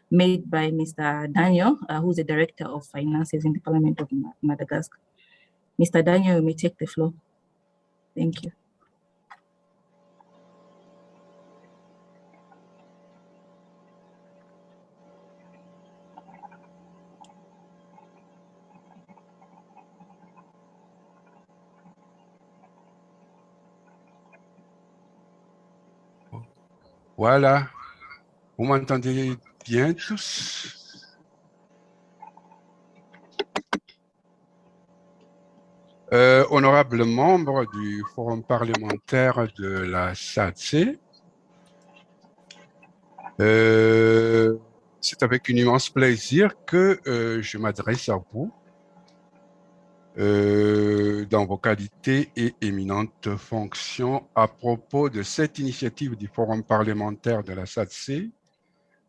made by Mr. Daniel, who's the Director of Finances in the Parliament of Madagascar. Mr. Daniel, you may take the floor. Thank you. Voilà, vous m'entendez bien tous? Honorables membres du Forum parlementaire de la SADC, c'est avec un immense plaisir que je m'adresse à vous dans vos qualités et éminentes fonctions à propos de cette initiative du Forum parlementaire de la SADC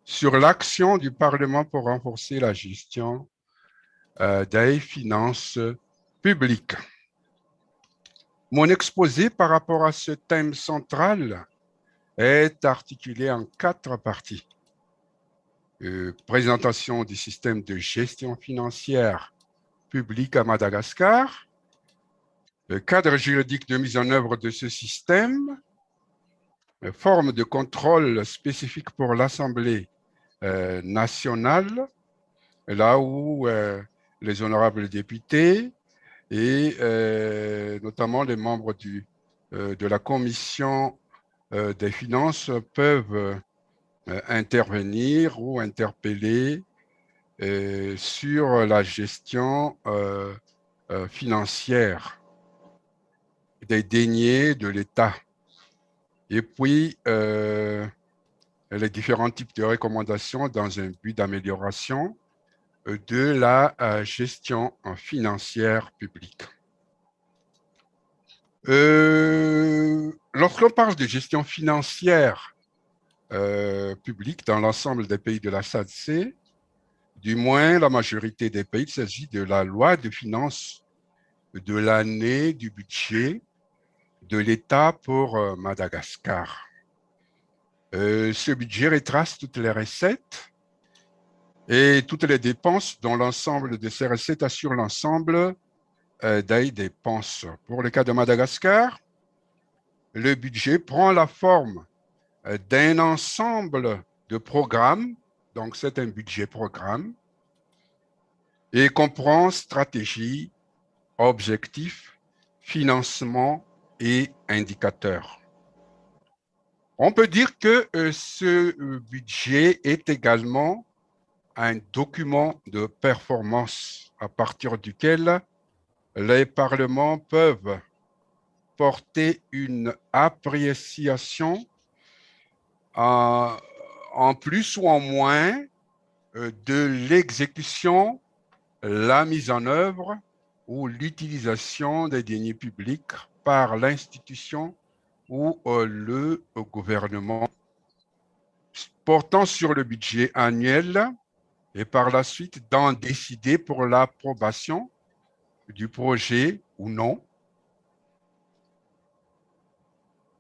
sur l'action du Parlement pour renforcer la gestion des finances publiques. Mon exposé par rapport à ce thème central est articulé en 4 parties. Présentation du système de gestion financière public à Madagascar, le cadre juridique de mise en œuvre de ce système, forme de contrôle spécifique pour l'Assemblée nationale, là où les honorables députés et notamment les membres de la Commission des finances peuvent intervenir ou interpeller sur la gestion financière des deniers de l'État. Et puis, les différents types de recommandations dans un but d'amélioration de la gestion financière publique. Lorsqu'on parle de gestion financière publique dans l'ensemble des pays de la SADC, du moins la majorité des pays, il s'agit de la loi de finances de l'année du budget de l'État pour Madagascar. Ce budget retrace toutes les recettes et toutes les dépenses dont l'ensemble de ces recettes assure l'ensemble des dépenses. Pour le cas de Madagascar, le budget prend la forme d'un ensemble de programmes, donc c'est un budget programme, et comprend stratégie, objectifs, financement et indicateurs. On peut dire que ce budget est également un document de performance à partir duquel les parlements peuvent porter une appréciation en plus ou en moins de l'exécution, la mise en œuvre ou l'utilisation des deniers publics par l'institution ou le gouvernement, portant sur le budget annuel et par la suite d'en décider pour l'approbation du projet ou non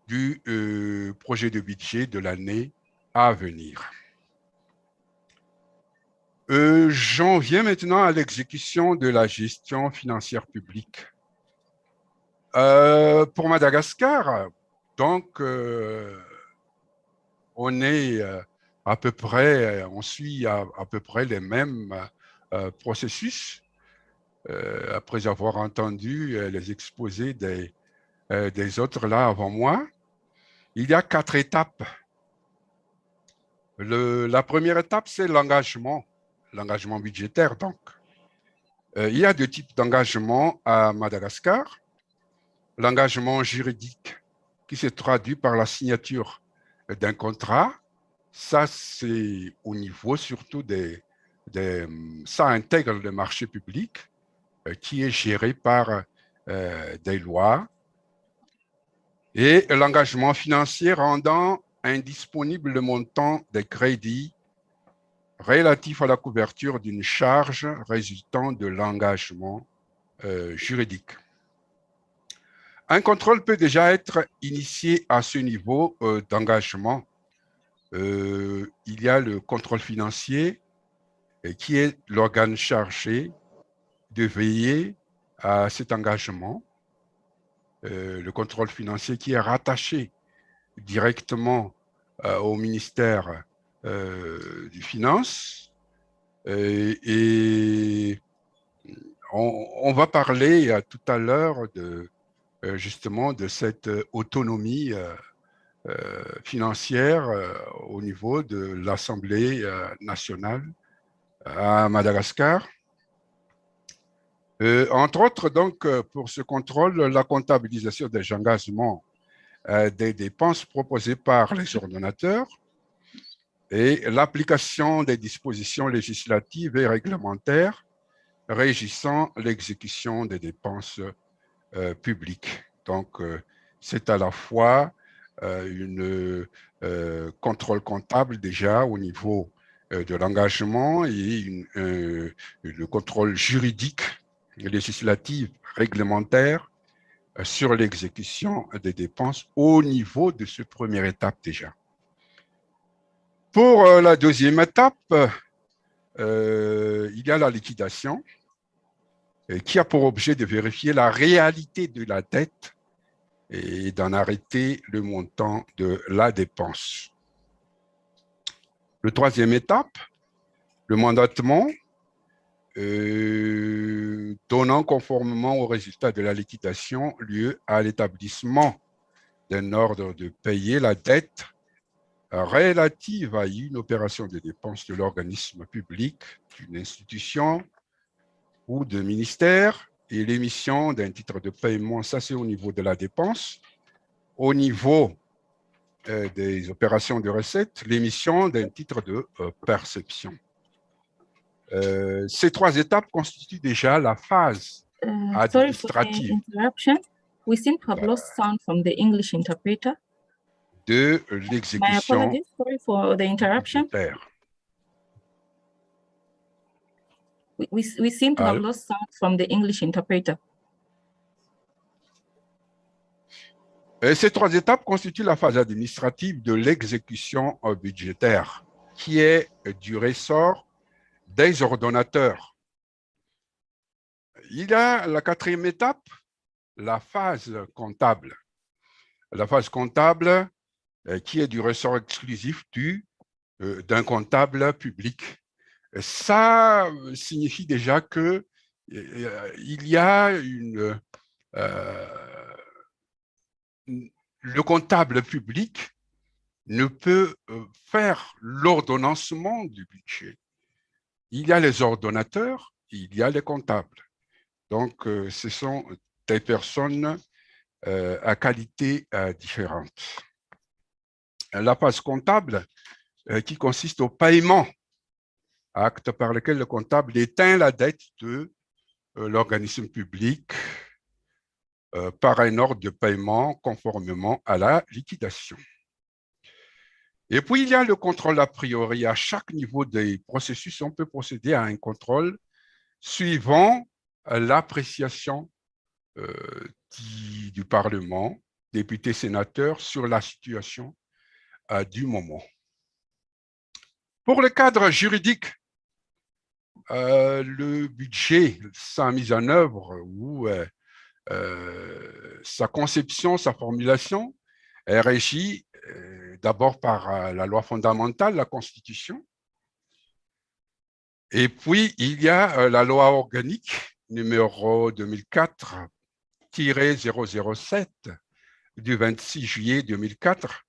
du projet de budget de l'année à venir. J'en viens maintenant à l'exécution de la gestion financière publique. Pour Madagascar, donc, on est à peu près, on suit à peu près les mêmes processus, après avoir entendu les exposés des autres là avant moi. Il y a 4 étapes. La première étape, c'est l'engagement budgétaire. Donc, il y a 2 types d'engagement à Madagascar. L'engagement juridique qui se traduit par la signature d'un contrat. Ça, c'est au niveau surtout ça intègre le marché public qui est géré par des lois. Et l'engagement financier rendant indisponible le montant des crédits relatifs à la couverture d'une charge résultant de l'engagement juridique. Un contrôle peut déjà être initié à ce niveau d'engagement. Il y a le contrôle financier qui est l'organe chargé de veiller à cet engagement. Le contrôle financier qui est rattaché directement au ministère des Finances. Et on va parler tout à l'heure justement de cette autonomie financière au niveau de l'Assemblée nationale à Madagascar. Entre autres, donc, pour ce contrôle, la comptabilisation des engagements des dépenses proposées par les ordonnateurs et l'application des dispositions législatives et réglementaires régissant l'exécution des dépenses publiques. Donc, c'est à la fois une contrôle comptable déjà au niveau de l'engagement et le contrôle juridique, législatif, réglementaire sur l'exécution des dépenses au niveau de cette première étape déjà. Pour la deuxième étape, il y a la liquidation qui a pour objet de vérifier la réalité de la dette et d'en arrêter le montant de la dépense. La troisième étape, le mandatement, donnant conformément au résultat de la liquidation lieu à l'établissement d'un ordre de payer la dette relative à une opération de dépense de l'organisme public, d'une institution ou de ministère, et l'émission d'un titre de paiement, ça c'est au niveau de la dépense. Au niveau des opérations de recettes, l'émission d'un titre de perception. Ces 3 étapes constituent déjà la phase administrative. Sorry for the interruption. We seem to have lost sound from the English interpreter. De My l'exécution apologies. Sorry for the interruption. budgétaire. We seem to have lost sound from the English interpreter. Ces 3 étapes constituent la phase administrative de l'exécution budgétaire, qui est du ressort des ordonnateurs. Il y a la 4e étape, la phase comptable. La phase comptable qui est du ressort exclusif d'un comptable public. Ça signifie déjà que il y a le comptable public ne peut faire l'ordonnancement du budget. Il y a les ordonnateurs, il y a les comptables. Donc, ce sont des personnes à qualité différente. La phase comptable qui consiste au paiement, acte par lequel le comptable éteint la dette de l'organisme public par un ordre de paiement conformément à la liquidation. Et puis, il y a le contrôle a priori. À chaque niveau des processus, on peut procéder à un contrôle suivant l'appréciation du Parlement, députés, sénateurs, sur la situation du moment. Pour le cadre juridique, le budget, sa mise en œuvre ou sa conception, sa formulation est régie d'abord par la loi fondamentale, la Constitution. Et puis, il y a la loi organique numéro 2004-007 du 26 juillet 2004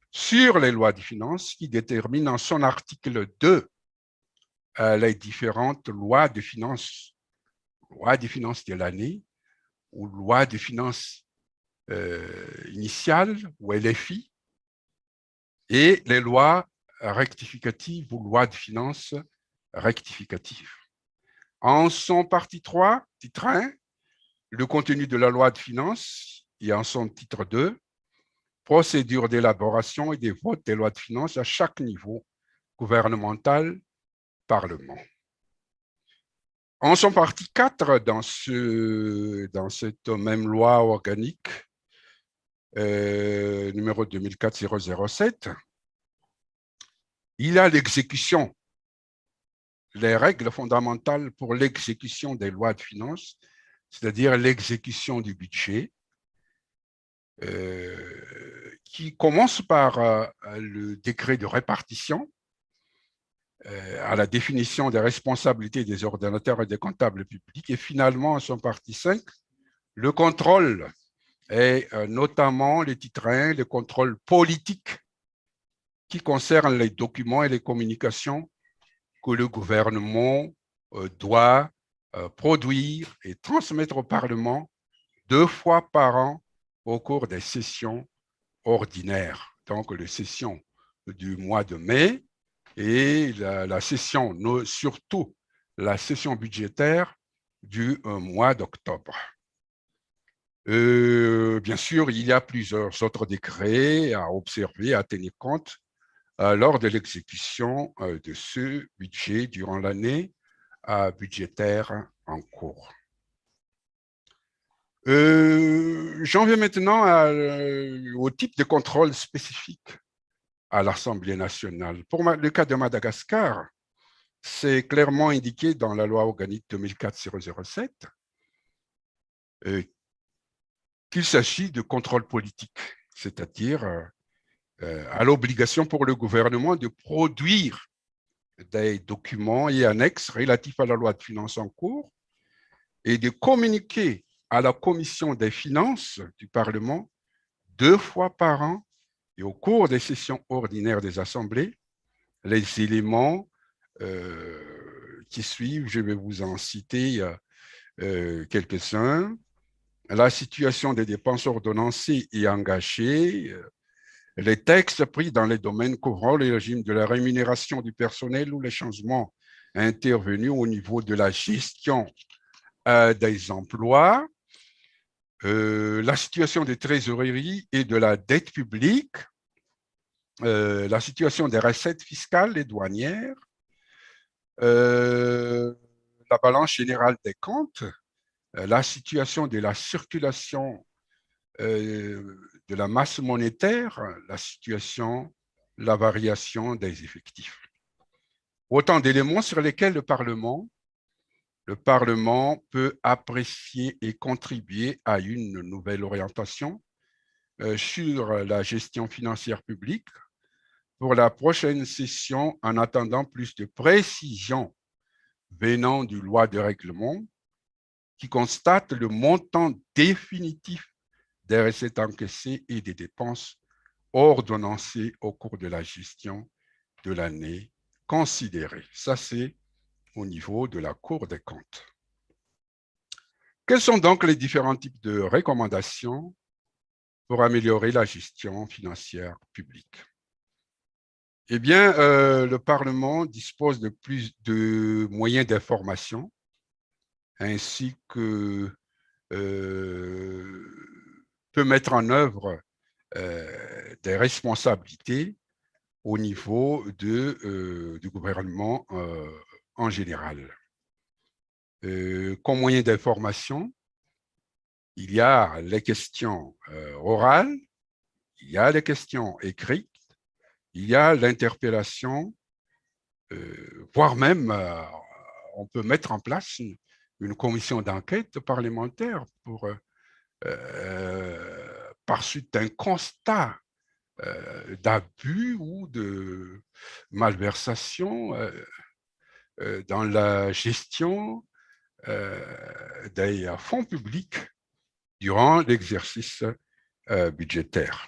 sur les lois de finances qui détermine en son article 2 les différentes lois de finances de l'année ou loi de finances initiale ou LFI et les lois rectificatives ou lois de finances rectificatives. En son partie 3, titre 1, le contenu de la loi de finances et en son titre 2, procédure d'élaboration et des votes des lois de finances à chaque niveau gouvernemental, Parlement. En son partie 4, dans cette même loi organique, numéro 2004-007, il y a l'exécution, les règles fondamentales pour l'exécution des lois de finances, c'est-à-dire l'exécution du budget, qui commence par le décret de répartition, à la définition des responsabilités des ordonnateurs et des comptables publics, et finalement, en son partie 5, le contrôle, et notamment les titres 1, le contrôle politique qui concerne les documents et les communications que le gouvernement doit produire et transmettre au Parlement 2 fois par an au cours des sessions ordinaires. Donc, les sessions du mois de mai et la session, surtout la session budgétaire du mois d'octobre. Bien sûr, il y a plusieurs autres décrets à observer, à tenir compte lors de l'exécution de ce budget durant l'année budgétaire en cours. J'en viens maintenant au type de contrôle spécifique à l'Assemblée nationale. Pour le cas de Madagascar, c'est clairement indiqué dans la loi organique 2004-007 qu'il s'agit de contrôle politique, c'est-à-dire à l'obligation pour le gouvernement de produire des documents et annexes relatifs à la loi de finances en cours et de communiquer à la commission des finances du Parlement 2 fois par an et au cours des sessions ordinaires des assemblées, les éléments qui suivent, je vais vous en citer quelques-uns. La situation des dépenses ordonnancées et engagées, les textes pris dans les domaines couvrant le régime de la rémunération du personnel ou les changements intervenus au niveau de la gestion des emplois, la situation des trésoreries et de la dette publique, la situation des recettes fiscales et douanières, la balance générale des comptes, la situation de la circulation de la masse monétaire, la situation, la variation des effectifs. Autant d'éléments sur lesquels le Parlement peut apprécier et contribuer à une nouvelle orientation sur la gestion financière publique pour la prochaine session, en attendant plus de précisions venant du loi de règlement qui constate le montant définitif des recettes encaissées et des dépenses ordonnancées au cours de la gestion de l'année considérée. Ça, c'est au niveau de la Cour des comptes. Quels sont donc les différents types de recommandations pour améliorer la gestion financière publique? Eh bien, le Parlement dispose de plus de moyens d'information, ainsi que peut mettre en œuvre des responsabilités au niveau du gouvernement en général. Comme moyen d'information, il y a les questions orales, il y a les questions écrites, il y a l'interpellation, voire même on peut mettre en place une commission d'enquête parlementaire pour, par suite d'un constat d'abus ou de malversation dans la gestion des fonds publics durant l'exercice budgétaire.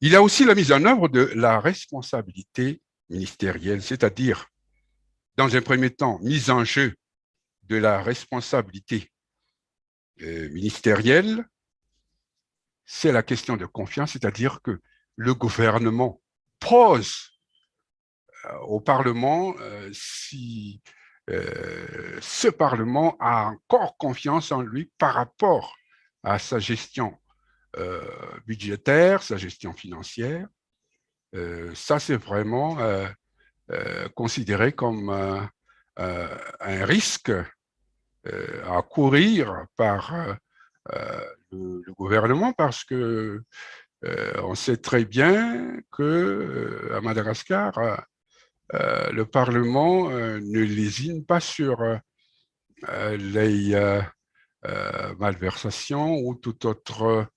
Il y a aussi la mise en œuvre de la responsabilité ministérielle, c'est-à-dire, dans un premier temps, mise en jeu de la responsabilité ministérielle. C'est la question de confiance, c'est-à-dire que le gouvernement pose au Parlement si ce Parlement a encore confiance en lui par rapport à sa gestion budgétaire, sa gestion financière. Ça, c'est vraiment considéré comme un risque à courir par le gouvernement, parce que on sait très bien que à Madagascar, le Parlement ne lésine pas sur les malversations ou toute autre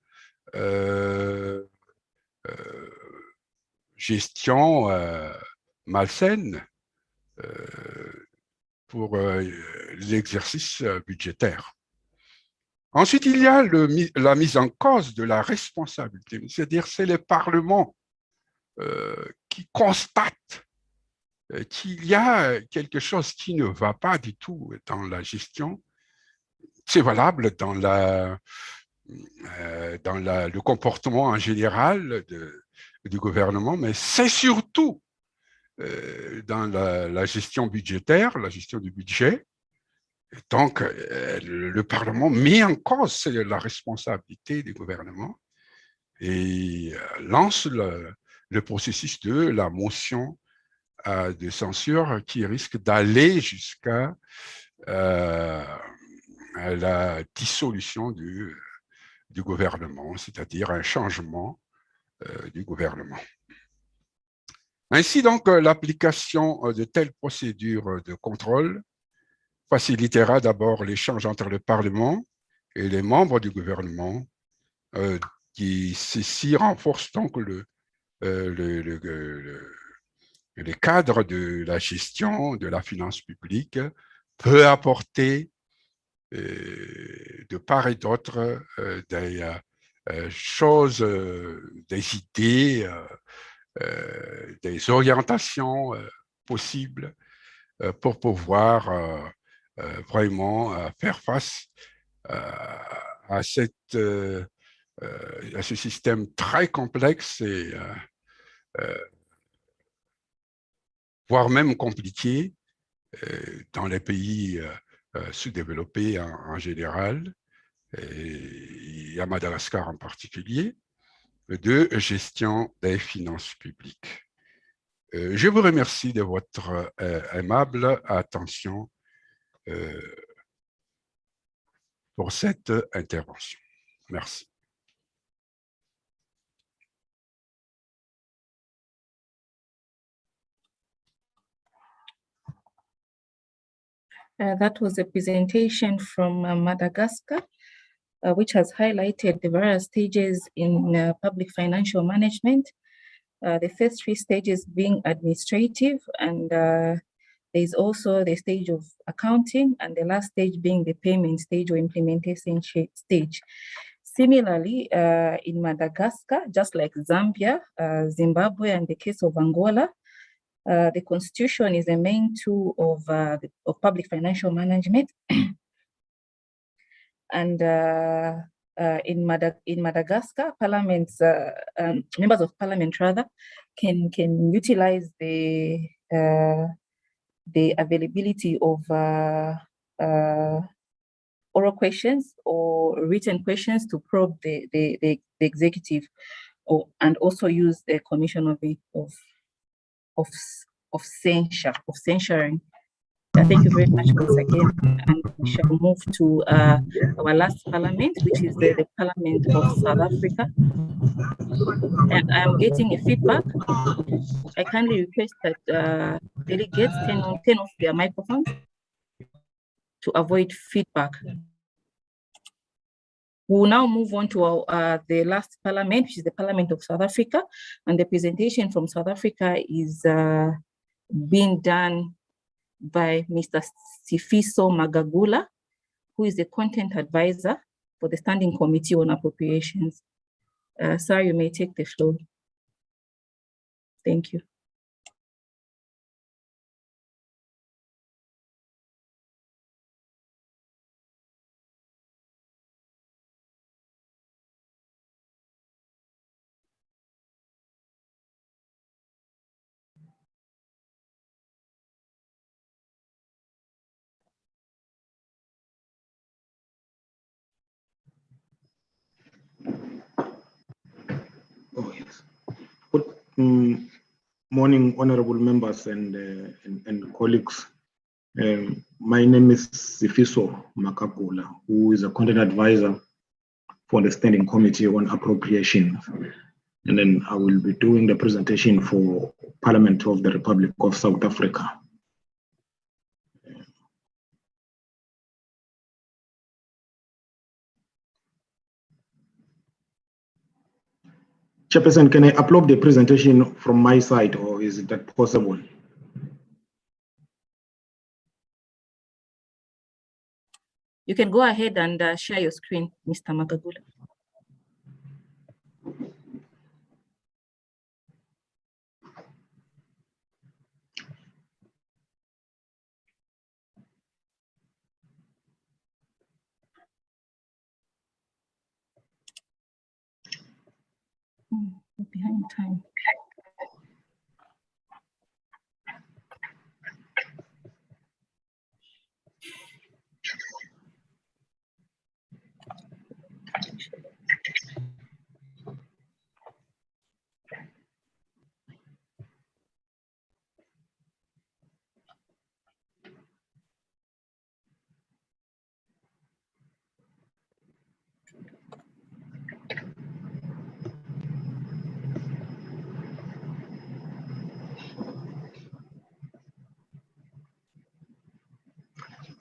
gestion malsaine pour l'exercice budgétaire. Ensuite, il y a la mise en cause de la responsabilité, c'est-à-dire c'est le Parlement qui constate qu'il y a quelque chose qui ne va pas du tout dans la gestion. C'est valable dans le comportement en général du gouvernement, mais c'est surtout dans la gestion budgétaire, la gestion du budget. Et donc, le Parlement met en cause la responsabilité du gouvernement et lance le processus de la motion de censure qui risque d'aller jusqu'à la dissolution du gouvernement, c'est-à-dire un changement du gouvernement. Ainsi donc, l'application de telles procédures de contrôle facilitera d'abord l'échange entre le Parlement et les membres du gouvernement, qui ceci renforce donc le cadre de la gestion de la finance publique, peut apporter de part et d'autre des choses, des idées, des orientations possibles pour pouvoir vraiment faire face à cette à ce système très complexe et voire même compliqué dans les pays sous-développés en général, et à Madagascar en particulier, de gestion des finances publiques. Je vous remercie de votre aimable attention pour cette intervention. Merci. That was a presentation from Madagascar, which has highlighted the various stages in public financial management. The first 3 stages being administrative, and there's also the stage of accounting, and the last stage being the payment stage or implementation stage. Similarly, in Madagascar, just like Zambia, Zimbabwe, and the case of Angola, the constitution is the main tool of public financial management. And in Madagascar, parliaments, members of parliament rather, can utilize the availability of oral questions or written questions to probe the executive, and also use the commission of censuring. Thank you very much once again, and we shall move to our last parliament, which is the Parliament of South Africa. And I'm getting a feedback. I kindly request that delegates turn off their microphones to avoid feedback. We'll now move on to the last parliament, which is the Parliament of South Africa, and the presentation from South Africa is being done by Mr. Sifiso Magagula, who is the content advisor for the Standing Committee on Appropriations. Sir, you may take the floor. Thank you. Oh, yes. Good morning, honorable members and colleagues. My name is Sifiso Makagula, who is a content advisor for the Standing Committee on Appropriations. And then I will be doing the presentation for Parliament of the Republic of South Africa. Chairperson, can I upload the presentation from my side, or is that possible? You can go ahead and share your screen, Mr. Magagula. We're behind time.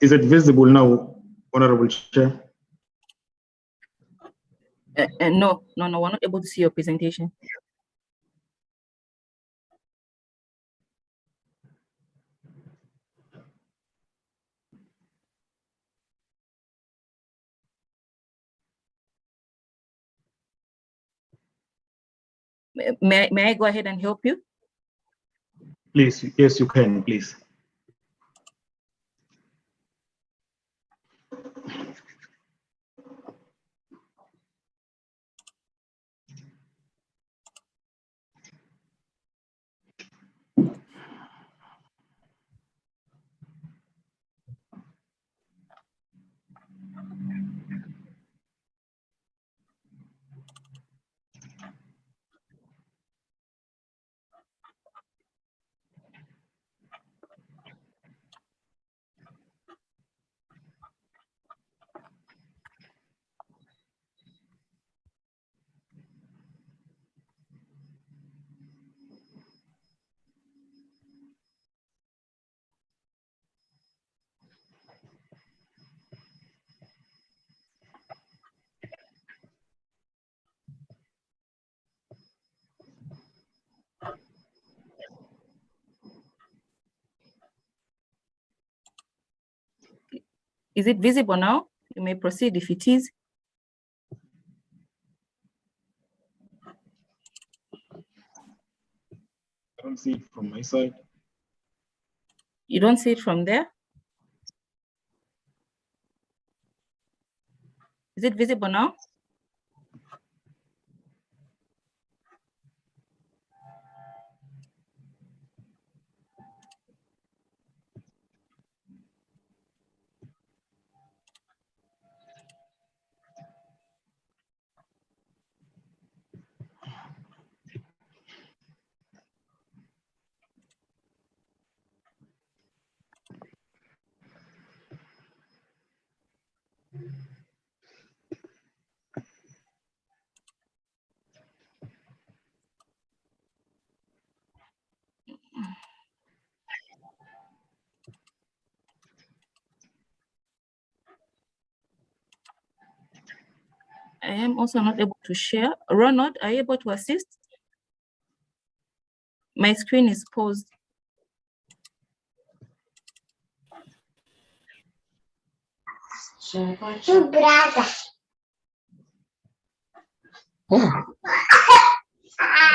Is it visible now, Honorable Chair? No, we're not able to see your presentation. May I go ahead and help you? Please, yes, you can, please. Is it visible now? You may proceed if it is. I don't see it from my side. You don't see it from there? Is it visible now? I am also not able to share. Ronald, are you able to assist? My screen is paused.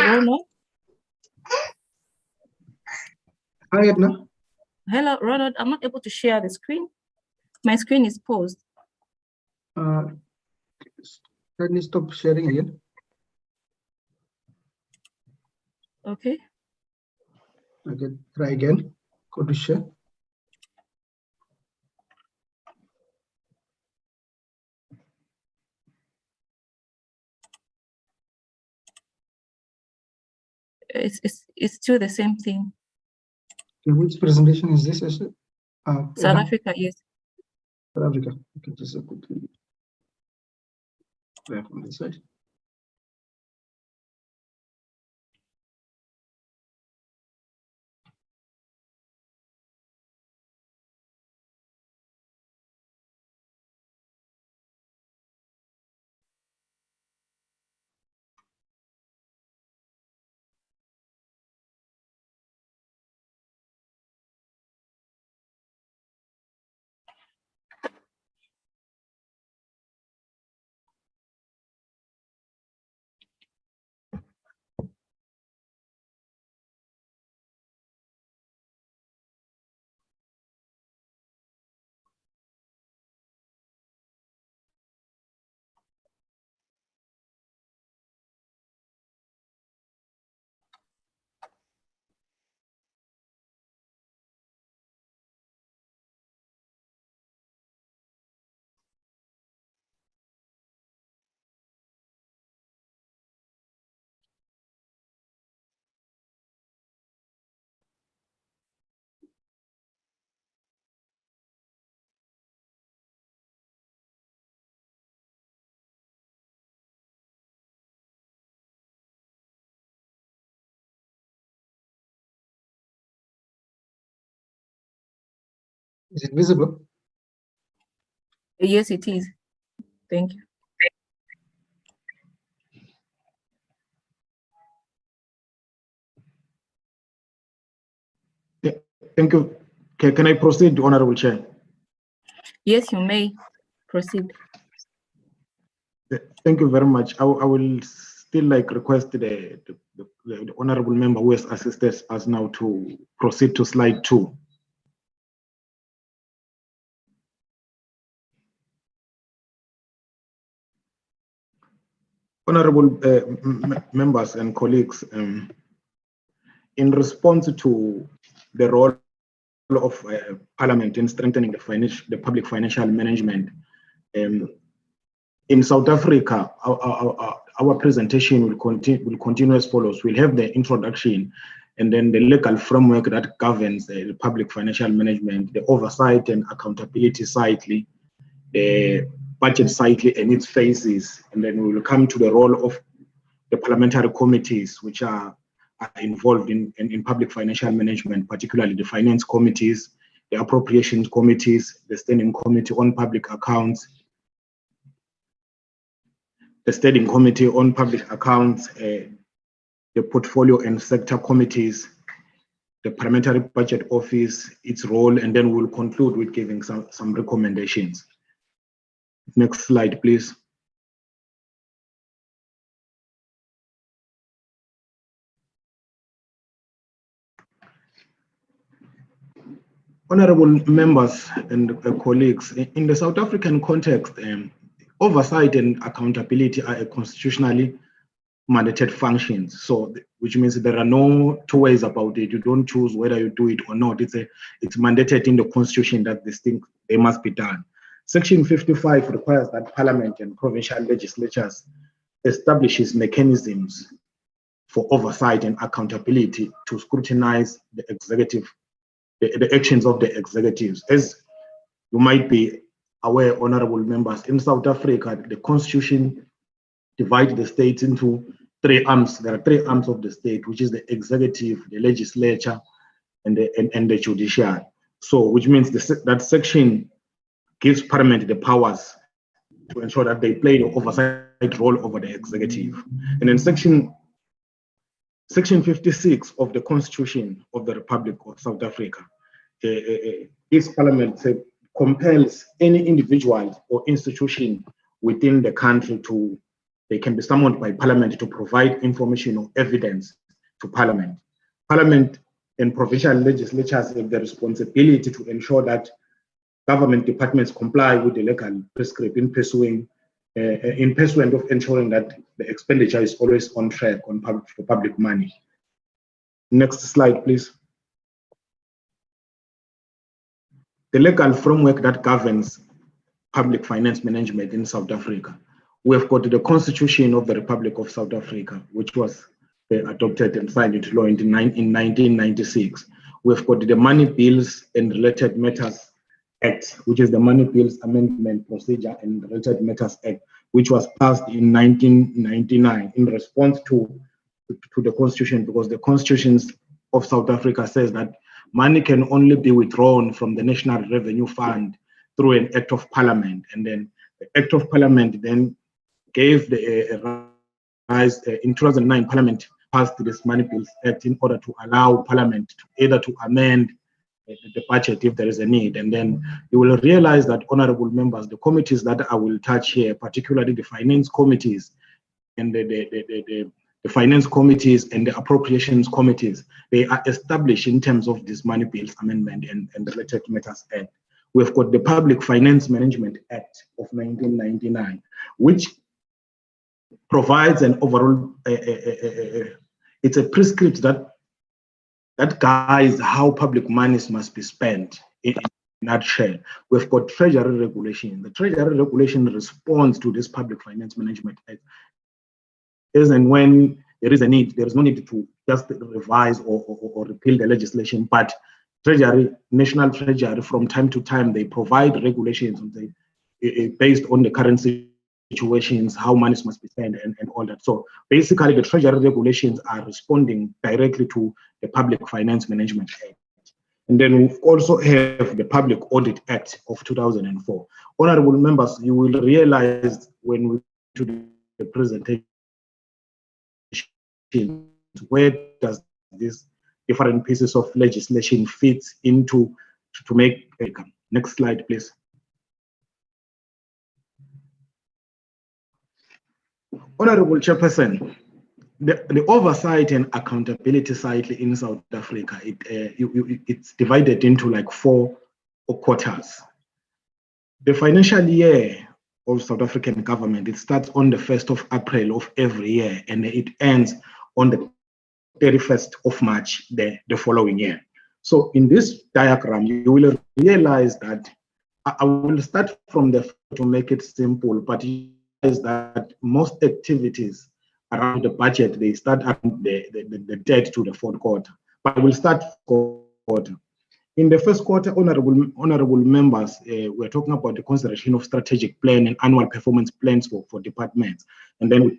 Ronald? Hi, Edna. Hello, Ronald. I'm not able to share the screen. My screen is paused. Let me stop sharing again. Okay. Okay, try again. Go to share. It's still the same thing. Okay, which presentation is this? South Africa, yes. South Africa. Okay, just a quickly. Grab from this side. Is it visible? Yes, it is. Thank you. Yeah, thank you. Okay, can I proceed, Honorable Chair? Yes, you may proceed. Thank you very much. I will still like request the honorable member who has assisted us now to proceed to slide 2. Honorable members and colleagues, in response to the role of Parliament in strengthening the public financial management, in South Africa, our presentation will continue as follows. We'll have the introduction and then the legal framework that governs the public financial management, the oversight and accountability cycle, the budget cycle and its phases, and then we will come to the role of the parliamentary committees which are involved in public financial management, particularly the finance committees, the appropriations committees, the standing committee on public accounts, the standing committee on public accounts, the portfolio and sector committees, the Parliamentary Budget Office, its role, and then we'll conclude with giving some recommendations. Next slide, please. Honorable members and colleagues, in the South African context, oversight and accountability are a constitutionally mandated functions. So, which means there are no two ways about it. You don't choose whether you do it or not. It's mandated in the Constitution that this thing, they must be done. Section 55 requires that Parliament and provincial legislatures establishes mechanisms for oversight and accountability to scrutinize the executive, the actions of the executives. As you might be aware, honorable members, in South Africa, the Constitution divides the state into three arms. There are three arms of the state, which is the executive, the legislature, and the judiciary. So, which means that section gives Parliament the powers to ensure that they play the oversight role over the executive. And then Section 56 of the Constitution of the Republic of South Africa, this Parliament compels any individual or institution within the country they can be summoned by Parliament to provide information or evidence to Parliament. Parliament and provincial legislatures have the responsibility to ensure that government departments comply with the legal prescript in pursuant of ensuring that the expenditure is always on track for public money. Next slide, please. The legal framework that governs public finance management in South Africa. We have got the Constitution of the Republic of South Africa, which was adopted and signed into law in 1996. We've got the Money Bills and Related Matters Act, which is the Money Bills Amendment Procedure and Related Matters Act, which was passed in 1999 in response to the Constitution, because the Constitution of South Africa says that money can only be withdrawn from the National Revenue Fund through an Act of Parliament. And then the Act of Parliament then gave the rise, in 2009, Parliament passed this Money Bills Act in order to allow Parliament either to amend the budget if there is a need. And then you will realize that, honorable members, the committees that I will touch here, particularly the finance committees and the finance committees and the appropriations committees, they are established in terms of this Money Bills Amendment and the Related Matters Act. We've got the Public Finance Management Act of 1999, which provides an overall, it's a prescript that guides how public monies must be spent in a nutshell. We've got Treasury Regulation. The Treasury Regulation responds to this Public Finance Management Act. As and when there is a need, there is no need to just revise or repeal the legislation, but National Treasury, from time to time, they provide regulations based on the current situations, how money must be spent and all that. So basically, the Treasury regulations are responding directly to the Public Finance Management Act. And then we also have the Public Audit Act of 2004. Honorable members, you will realize when we do the presentation, where does this different pieces of legislation fit into to make income. Next slide, please. Honorable Chairperson, the oversight and accountability side in South Africa, it's divided into like 4 quarters. The financial year of South African government, it starts on the 1st of April of every year, and it ends on the 31st of March the following year. So in this diagram, you will realize that I will start from to make it simple, but is that most activities around the budget, they start at the third to the 4th quarter. But I will start quarter. In the 1st quarter, honorable members, we're talking about the consideration of strategic plan and annual performance plans for departments. And then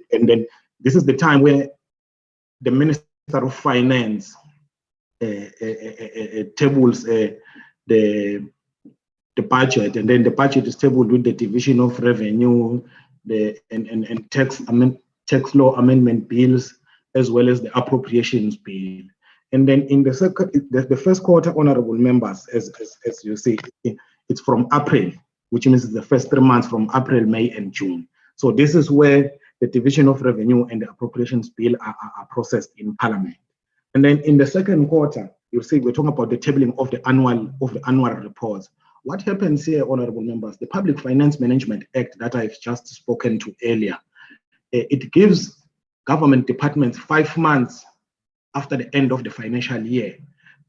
this is the time where the Minister of Finance tables the budget, and then the budget is tabled with the Division of Revenue, and tax law amendment bills, as well as the appropriations bill. And then in the first quarter, honorable members, as you see, it's from April, which means the first 3 months from April, May, and June. So this is where the Division of Revenue and the Appropriations Bill are processed in Parliament. And then in the second quarter, you'll see we're talking about the tabling of the annual reports. What happens here, honorable members, the Public Finance Management Act that I've just spoken to earlier, it gives government departments 5 months after the end of the financial year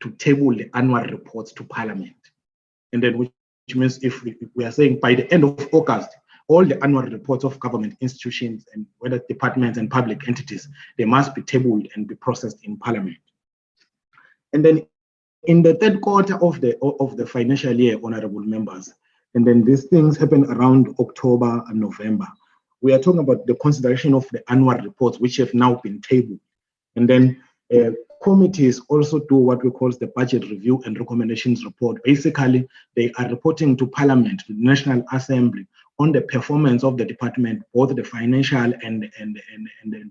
to table the annual reports to Parliament. And then which means if we are saying by the end of August, all the annual reports of government institutions and whether departments and public entities, they must be tabled and be processed in Parliament. And then in the third quarter of the financial year, honorable members, and then these things happen around October and November. We are talking about the consideration of the annual reports, which have now been tabled. And then committees also do what we call the budget review and recommendations report. Basically, they are reporting to Parliament, to the National Assembly, on the performance of the department, both the financial and the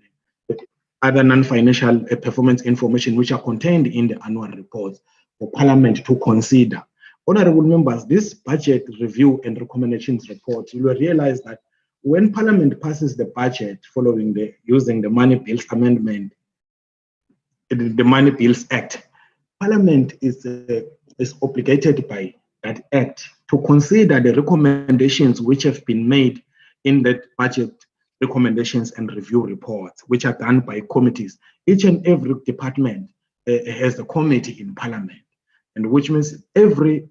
other non-financial performance information which are contained in the annual reports for Parliament to consider. Honorable members, this budget review and recommendations report, you will realize that when Parliament passes the budget following using the Money Bills Amendment, the Money Bills Act, Parliament is obligated by that act to consider the recommendations which have been made in that budget recommendations and review reports, which are done by committees. Each and every department has a committee in Parliament, and which means every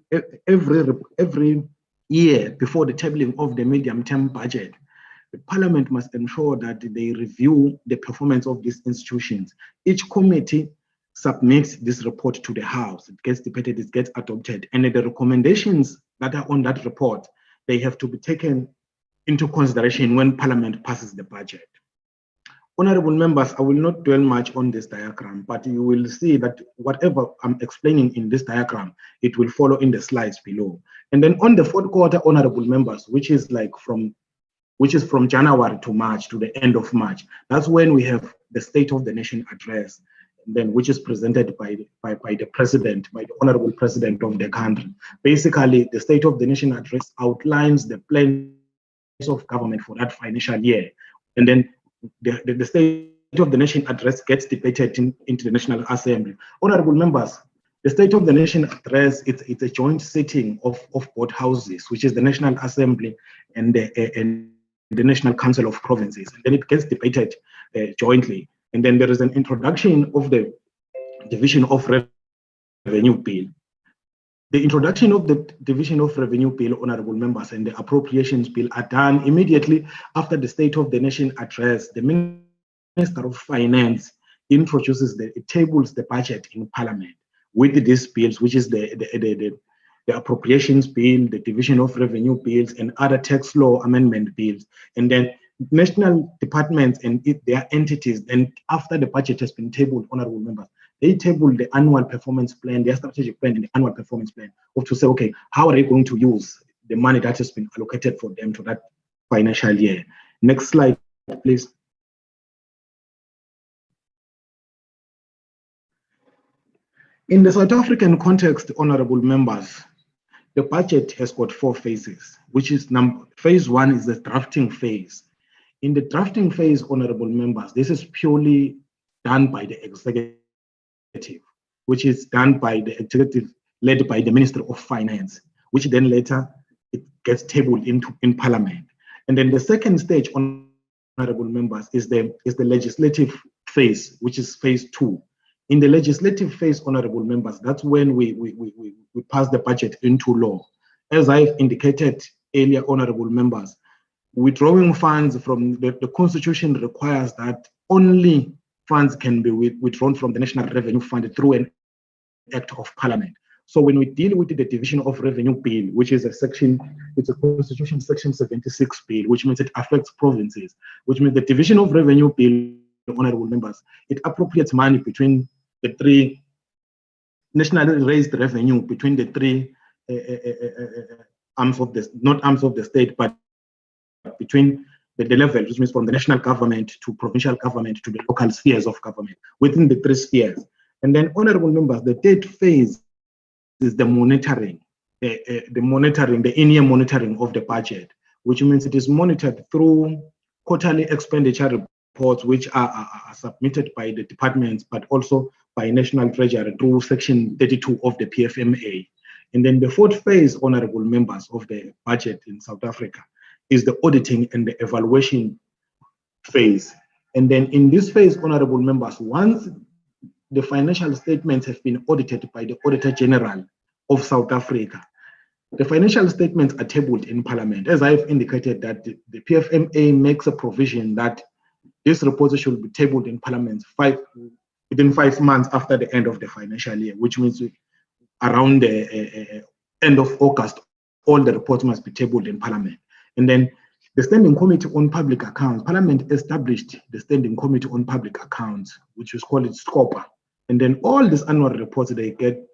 year before the tabling of the medium-term budget, the Parliament must ensure that they review the performance of these institutions. Each committee submits this report to the House. It gets debated, it gets adopted, and the recommendations that are on that report, they have to be taken into consideration when Parliament passes the budget. Honorable members, I will not dwell much on this diagram, but you will see that whatever I'm explaining in this diagram, it will follow in the slides below. And then on the fourth quarter, honorable members, which is from January to March, to the end of March, that's when we have the State of the Nation address, then which is presented by the president, by the honorable president of the country. Basically, the State of the Nation address outlines the plans of government for that financial year, and then the State of the Nation address gets debated into the National Assembly. Honorable members, the State of the Nation address, it's a joint sitting of both houses, which is the National Assembly and the National Council of Provinces, and then it gets debated jointly. And then there is an introduction of the Division of Revenue Bill. The introduction of the Division of Revenue Bill, honorable members, and the Appropriations Bill are done immediately after the State of the Nation address. The Minister of Finance introduces it tables the budget in Parliament with these bills, which is the Appropriations Bill, the Division of Revenue Bills, and other tax law amendment bills. And then national departments and their entities, and after the budget has been tabled, honorable members, they table the annual performance plan, their strategic plan, and the annual performance plan, or to say, okay, how are they going to use the money that has been allocated for them to that financial year? Next slide, please. In the South African context, honorable members, the budget has got 4 phases, which is phase 1 is the drafting phase. In the drafting phase, honorable members, this is purely done by the executive, which is done by the executive led by the Minister of Finance, which then later it gets tabled in Parliament. And then the second stage, honorable members, is the legislative phase, which is phase 2. In the legislative phase, honorable members, that's when we pass the budget into law. As I've indicated earlier, honorable members, withdrawing funds from the Constitution requires that only funds can be withdrawn from the National Revenue Fund through an Act of Parliament. So when we deal with the Division of Revenue Bill, which is it's a Constitution Section 76 bill, which means it affects provinces, which means the Division of Revenue Bill, honorable members, it appropriates money between the 3 nationally raised revenue, between the 3 arms of the, not arms of the state, but between the level, which means from the national government to provincial government to the local spheres of government, within the 3 spheres. And then, honorable members, the third phase is the monitoring, the in-year monitoring of the budget, which means it is monitored through quarterly expenditure reports, which are submitted by the departments, but also by National Treasury through Section 32 of the PFMA. And then the fourth phase, honorable members, of the budget in South Africa is the auditing and the evaluation phase. And then in this phase, honorable members, once the financial statements have been audited by the Auditor General of South Africa, the financial statements are tabled in Parliament. As I've indicated, that the PFMA makes a provision that this report should be tabled in Parliament within 5 months after the end of the financial year, which means around the end of August, all the reports must be tabled in Parliament. And then the Standing Committee on Public Accounts, Parliament established the Standing Committee on Public Accounts, which was called SCOPA. And then all these annual reports, they get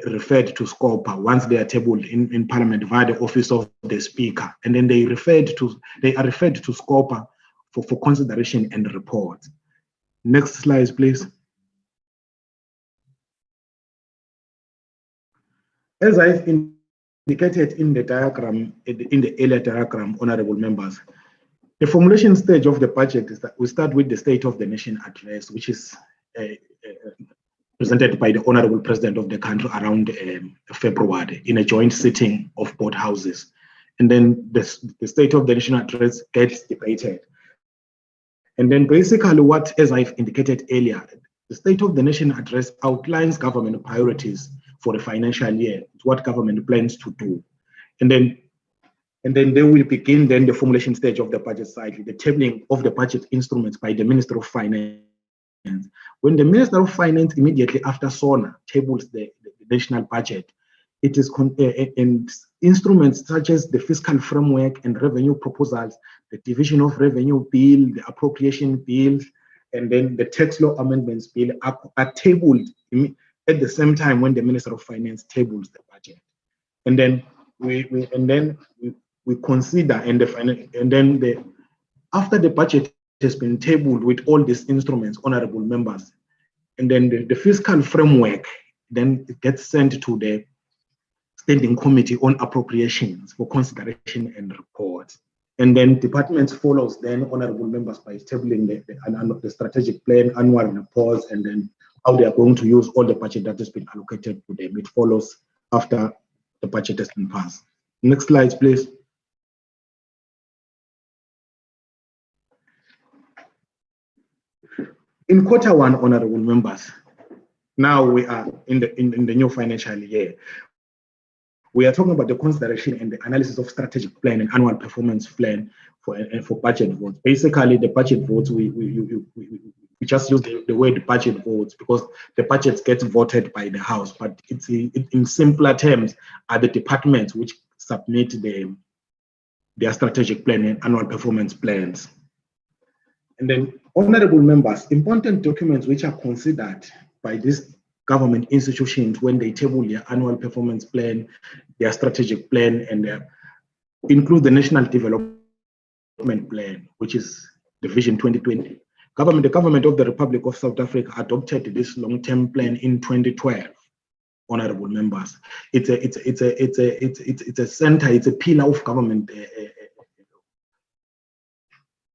referred to SCOPA once they are tabled in Parliament via the Office of the Speaker. And then they are referred to SCOPA for consideration and report. Next slide, please. As I've indicated in the diagram, in the earlier diagram, honorable members, the formulation stage of the budget is that we start with the State of the Nation address, which is presented by the Honorable President of the country around February in a joint sitting of both houses. And then the State of the Nation address gets debated. And then basically what, as I've indicated earlier, the State of the Nation address outlines government priorities for the financial year, what government plans to do. And then they will begin then the formulation stage of the budget cycle, the tabling of the budget instruments by the Minister of Finance. When the Minister of Finance immediately after SONA tables the national budget, it is in instruments such as the fiscal framework and revenue proposals, the division of revenue bill, the appropriation bills, and then the tax law amendments bill are tabled at the same time when the Minister of Finance tables the budget. And then we consider after the budget has been tabled with all these instruments, honorable members, and then the fiscal framework, then it gets sent to the Standing Committee on Appropriations for consideration and report. And then departments follows then, honorable members, by tabling the strategic plan, annual reports, and then how they are going to use all the budget that has been allocated to them. It follows after the budget has been passed. Next slide, please. In Q1, honorable members, now we are in the new financial year. We are talking about the consideration and the analysis of strategic plan and annual performance plan for budget votes. Basically, the budget votes, we just use the word budget votes because the budget gets voted by the House, but in simpler terms are the departments which submit their strategic plan and annual performance plans. And then, honorable members, important documents which are considered by these government institutions when they table their annual performance plan, their strategic plan, and include the National Development Plan, which is the Vision 2020. The government of the Republic of South Africa adopted this long-term plan in 2012. Honorable members, it's a center, it's a pillar of government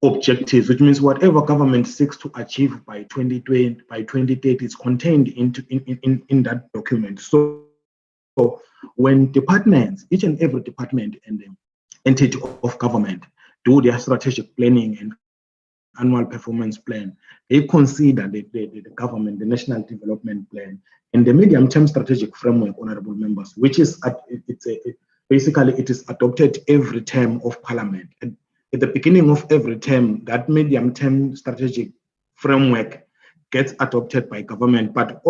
objectives, which means whatever government seeks to achieve by 2020, by 2030 is contained in that document. So when departments, each and every department and entity of government do their strategic planning and annual performance plan, they consider the government, the National Development Plan, and the medium-term strategic framework, honorable members, which is basically it is adopted every term of Parliament. And at the beginning of every term, that medium-term strategic framework gets adopted by government. But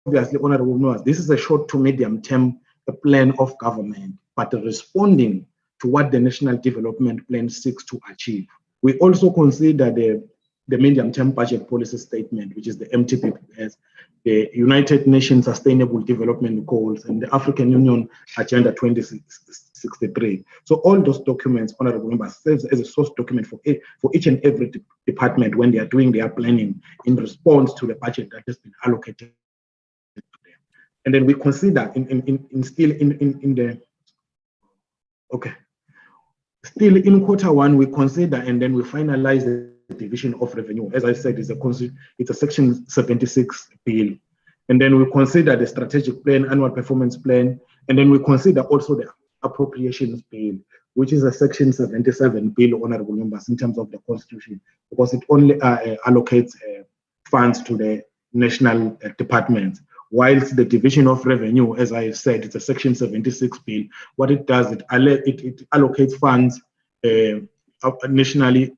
obviously, honorable members, this is a short to medium-term plan of government, but responding to what the National Development Plan seeks to achieve. We also consider the medium-term budget policy statement, which is the MTPPS, the United Nations Sustainable Development Goals, and the African Union Agenda 2063. So all those documents, honorable members, serves as a source document for each and every department when they are doing their planning in response to the budget that has been allocated And then we consider still in quarter one, we consider and then we finalize the division of revenue. As I said, it's a section 76 bill. And then we consider the strategic plan, annual performance plan, and then we consider also the appropriations bill, which is a section 77 bill, honorable members, in terms of the constitution, because it only allocates funds to the national departments. Whilst the division of revenue, as I said, it's a section 76 bill. What it does, it allocates funds, nationally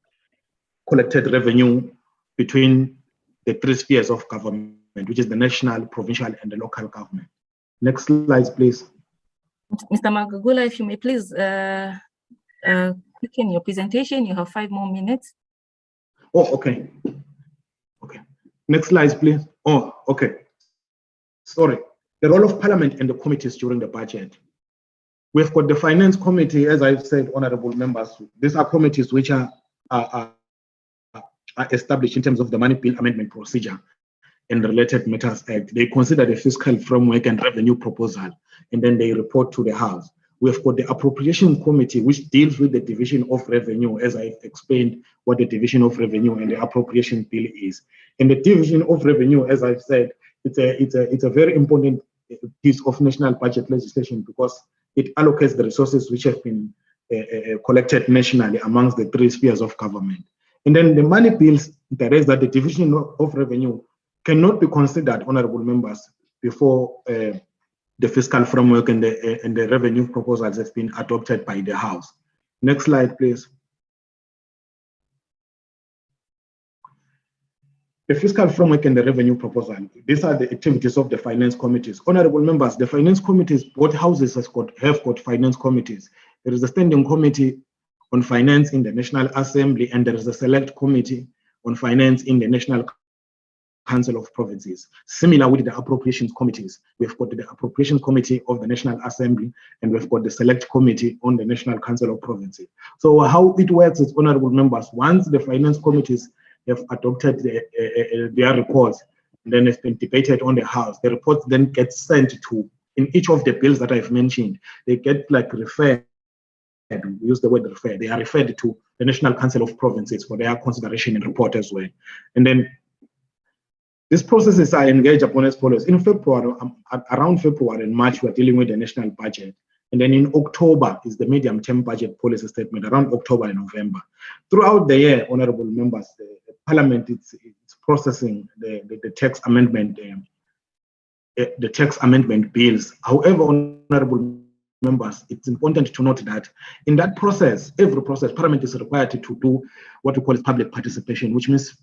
collected revenue between the three spheres of government, which is the national, provincial, and the local government. Next slide, please. Mr. Magagula, if you may please quicken your presentation. You have 5 more minutes. Oh, okay. Okay. Next slide, please. Oh, okay. Sorry. The role of Parliament and the committees during the budget. We've got the Finance Committee, as I've said, honorable members. These are committees which are established in terms of the Money Bill Amendment Procedure and Related Matters Act. They consider the fiscal framework and revenue proposal, and then they report to the House. We've got the Appropriation Committee, which deals with the division of revenue, as I've explained what the division of revenue and the appropriation bill is. And the division of revenue, as I've said, it's a very important piece of national budget legislation because it allocates the resources which have been collected nationally amongst the three spheres of government. And then the money bills, there is that the division of revenue cannot be considered, honorable members, before the fiscal framework and the revenue proposals have been adopted by the House. Next slide, please. The fiscal framework and the revenue proposal, these are the activities of the finance committees. Honorable members, the finance committees, both houses have got finance committees. There is a standing committee on finance in the National Assembly, and there is a select committee on finance in the National Council of Provinces. Similar with the appropriations committees, we've got the appropriation committee of the National Assembly, and we've got the select committee on the National Council of Provinces. So how it works is, honorable members, once the finance committees have adopted their reports, and then it's been debated on the House, the reports then get sent to, in each of the bills that I've mentioned, they get like referred, we use the word refer, they are referred to the National Council of Provinces for their consideration and report as well. And then these processes are engaged upon as follows. In February, around February and March, we're dealing with the national budget. And then in October is the medium-term budget policy statement, around October and November. Throughout the year, honorable members, the Parliament it's processing the tax amendment, the tax amendment bills. However, honorable members, it's important to note that in that process, every process, Parliament is required to do what we call public participation, which means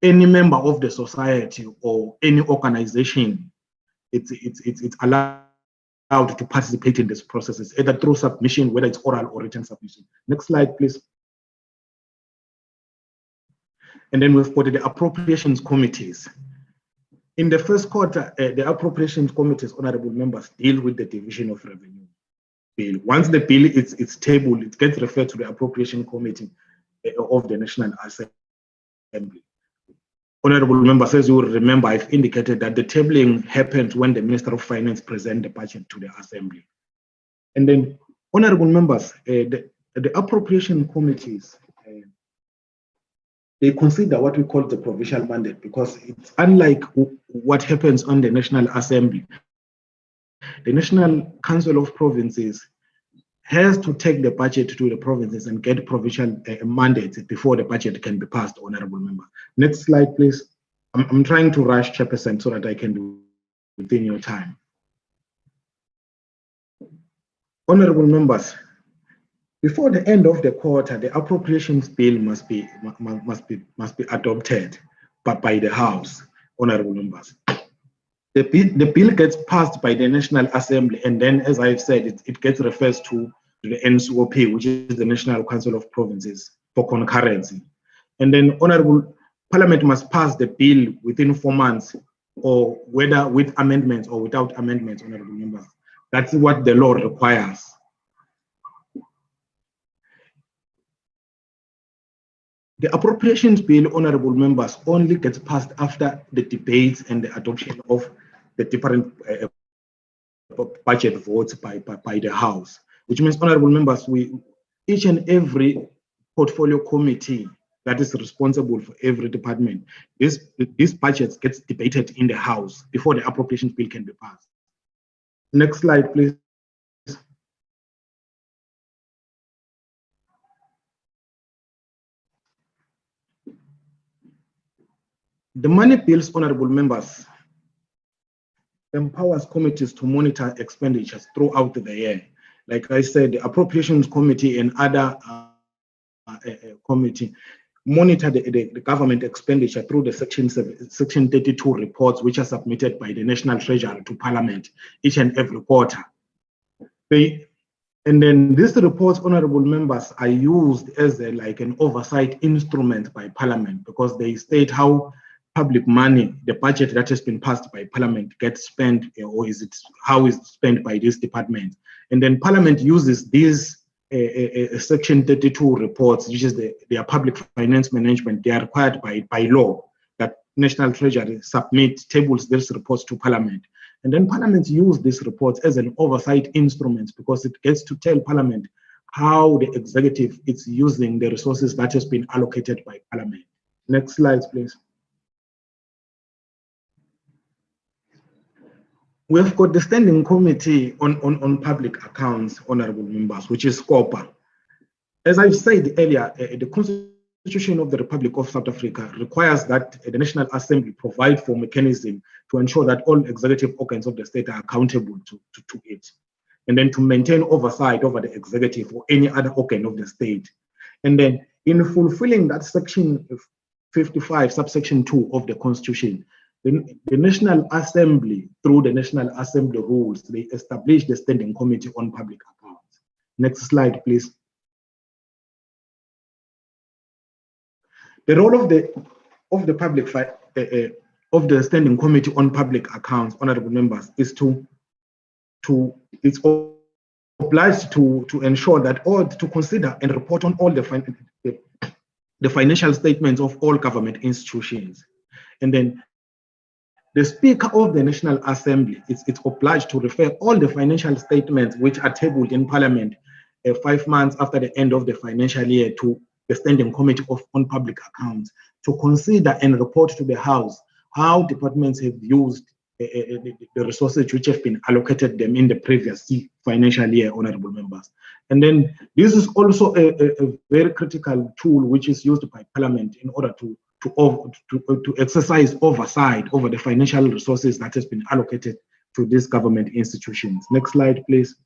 any member of the society or any organization, it's allowed to participate in these processes, either through submission, whether it's oral or written submission. Next slide, please. And then we've got the appropriations committees. In the first quarter, the appropriations committees, honorable members, deal with the division of revenue bill. Once the bill is tabled, it gets referred to the appropriation committee of the National Assembly. Honorable members, as you will remember, I've indicated that the tabling happens when the Minister of Finance presents the budget to the Assembly. And then, honorable members, the appropriation committees, they consider what we call the provincial mandate, because it's unlike what happens on the National Assembly. The National Council of Provinces has to take the budget to the provinces and get provincial mandates before the budget can be passed, honorable member. Next slide, please. I'm trying to rush, Chairperson, so that I can do within your time. Honorable members, before the end of the quarter, the appropriations bill must be adopted by the House, honorable members. The bill gets passed by the National Assembly, and then, as I've said, it gets referred to the NCOP, which is the National Council of Provinces, for concurrency. And then, honorable Parliament must pass the bill within 4 months, or whether with amendments or without amendments, honorable members. That's what the law requires. The appropriations bill, honorable members, only gets passed after the debates and the adoption of the different budget votes by the House, which means, honorable members, each and every portfolio committee that is responsible for every department, this budget gets debated in the House before the appropriations bill can be passed. Next slide, please. The money bills, honorable members, empowers committees to monitor expenditures throughout the year. Like I said, the Appropriations Committee and other committee monitor the government expenditure through the Section 32 reports, which are submitted by the National Treasury to Parliament each and every quarter. And then these reports, honorable members, are used as like an oversight instrument by Parliament, because they state how public money, the budget that has been passed by Parliament, gets spent, or how is it spent by this department. And then Parliament uses these Section 32 reports, which is their public finance management. They are required by law that National Treasury tables these reports to Parliament. And then Parliament use these reports as an oversight instrument, because it gets to tell Parliament how the executive is using the resources that has been allocated by Parliament. Next slide, please. We've got the Standing Committee on Public Accounts, honorable members, which is SCOPA. As I've said earlier, the Constitution of the Republic of South Africa requires that the National Assembly provide for mechanism to ensure that all executive organs of the state are accountable to it, and then to maintain oversight over the executive or any other organ of the state. And then in fulfilling that Section 55, subsection 2 of the Constitution, the National Assembly, through the National Assembly rules, they established the Standing Committee on Public Accounts. Next slide, please. The role of the Standing Committee on Public Accounts, honorable members, is it's obliged to ensure that, or to consider and report on all the financial statements of all government institutions. And then the Speaker of the National Assembly is obliged to refer all the financial statements which are tabled in Parliament 5 months after the end of the financial year to the Standing Committee on Public Accounts to consider and report to the House how departments have used the resources which have been allocated them in the previous financial year, honorable members. And then this is also a very critical tool which is used by Parliament in order to exercise oversight over the financial resources that has been allocated to these government institutions. Next slide, please.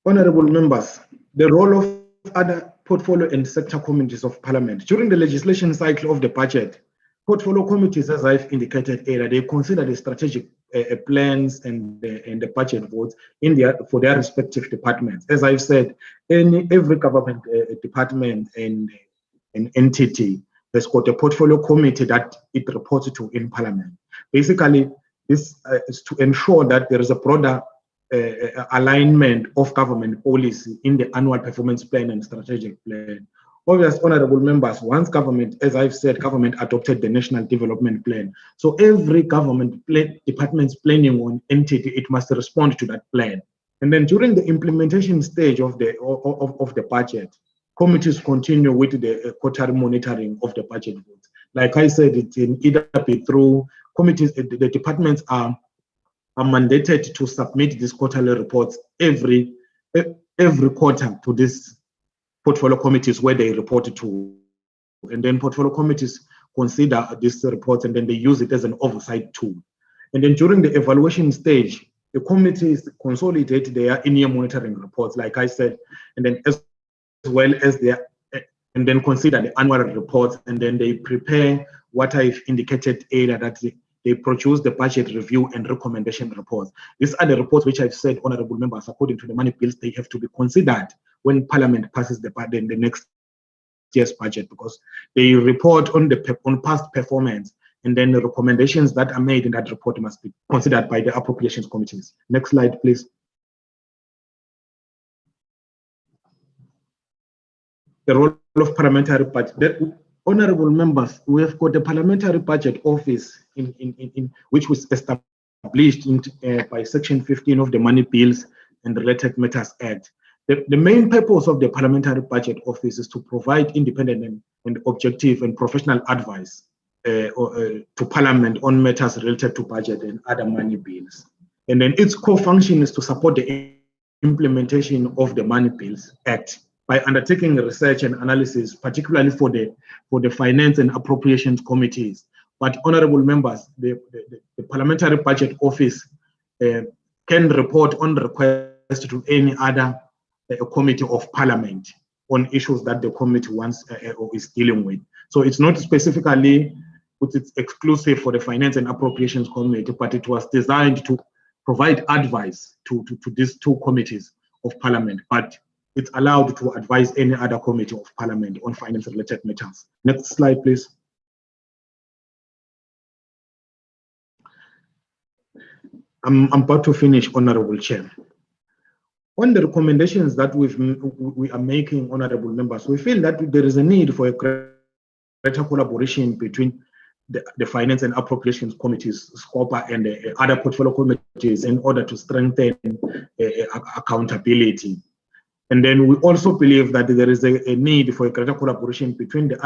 Honorable members, the role of other portfolio and sector committees of Parliament. During the legislation cycle of the budget, portfolio committees, as I've indicated earlier, they consider the strategic plans and the budget votes for their respective departments. As I've said, every government department and an entity has got a portfolio committee that it reports to in Parliament. Basically, this is to ensure that there is a broader alignment of government policy in the annual performance plan and strategic plan. Obviously, honorable members, once government, as I've said, government adopted the National Development Plan. So every government department's planning on entity, it must respond to that plan. And then during the implementation stage of the budget, committees continue with the quarterly monitoring of the budget votes. Like I said, it can either be through committees, the departments are mandated to submit these quarterly reports every quarter to this portfolio committees where they report to, and then portfolio committees consider these reports and then they use it as an oversight tool. And then during the evaluation stage, the committees consolidate their in-year monitoring reports, like I said, and then as well as and then consider the annual reports, and then they prepare what I've indicated earlier, that they produce the budget review and recommendation reports. These are the reports which I've said, honorable members, according to the money bills, they have to be considered when Parliament passes the next year's budget, because they report on past performance, and then the recommendations that are made in that report must be considered by the appropriations committees. Next slide, please. The role of parliamentary budget. Honorable members, we have got a parliamentary budget office in which was established by Section 15 of the Money Bills and Related Matters Act. The main purpose of the parliamentary budget office is to provide independent and objective and professional advice to Parliament on matters related to budget and other money bills. And then its core function is to support the implementation of the Money Bills Act by undertaking research and analysis, particularly for the Finance and Appropriations Committees. But honorable members, the Parliamentary Budget Office can report on request to any other committee of Parliament on issues that the committee wants or is dealing with. So it's not specifically, it's exclusive for the Finance and Appropriations Committee, but it was designed to provide advice to these two committees of Parliament, but it's allowed to advise any other committee of Parliament on finance-related matters. Next slide, please. I'm about to finish, Honorable Chair. On the recommendations that we are making, Honorable members, we feel that there is a need for a greater collaboration between the Finance and Appropriations Committees, SCOPA, and other portfolio committees in order to strengthen accountability. And then we also believe that there is a need for a greater collaboration between the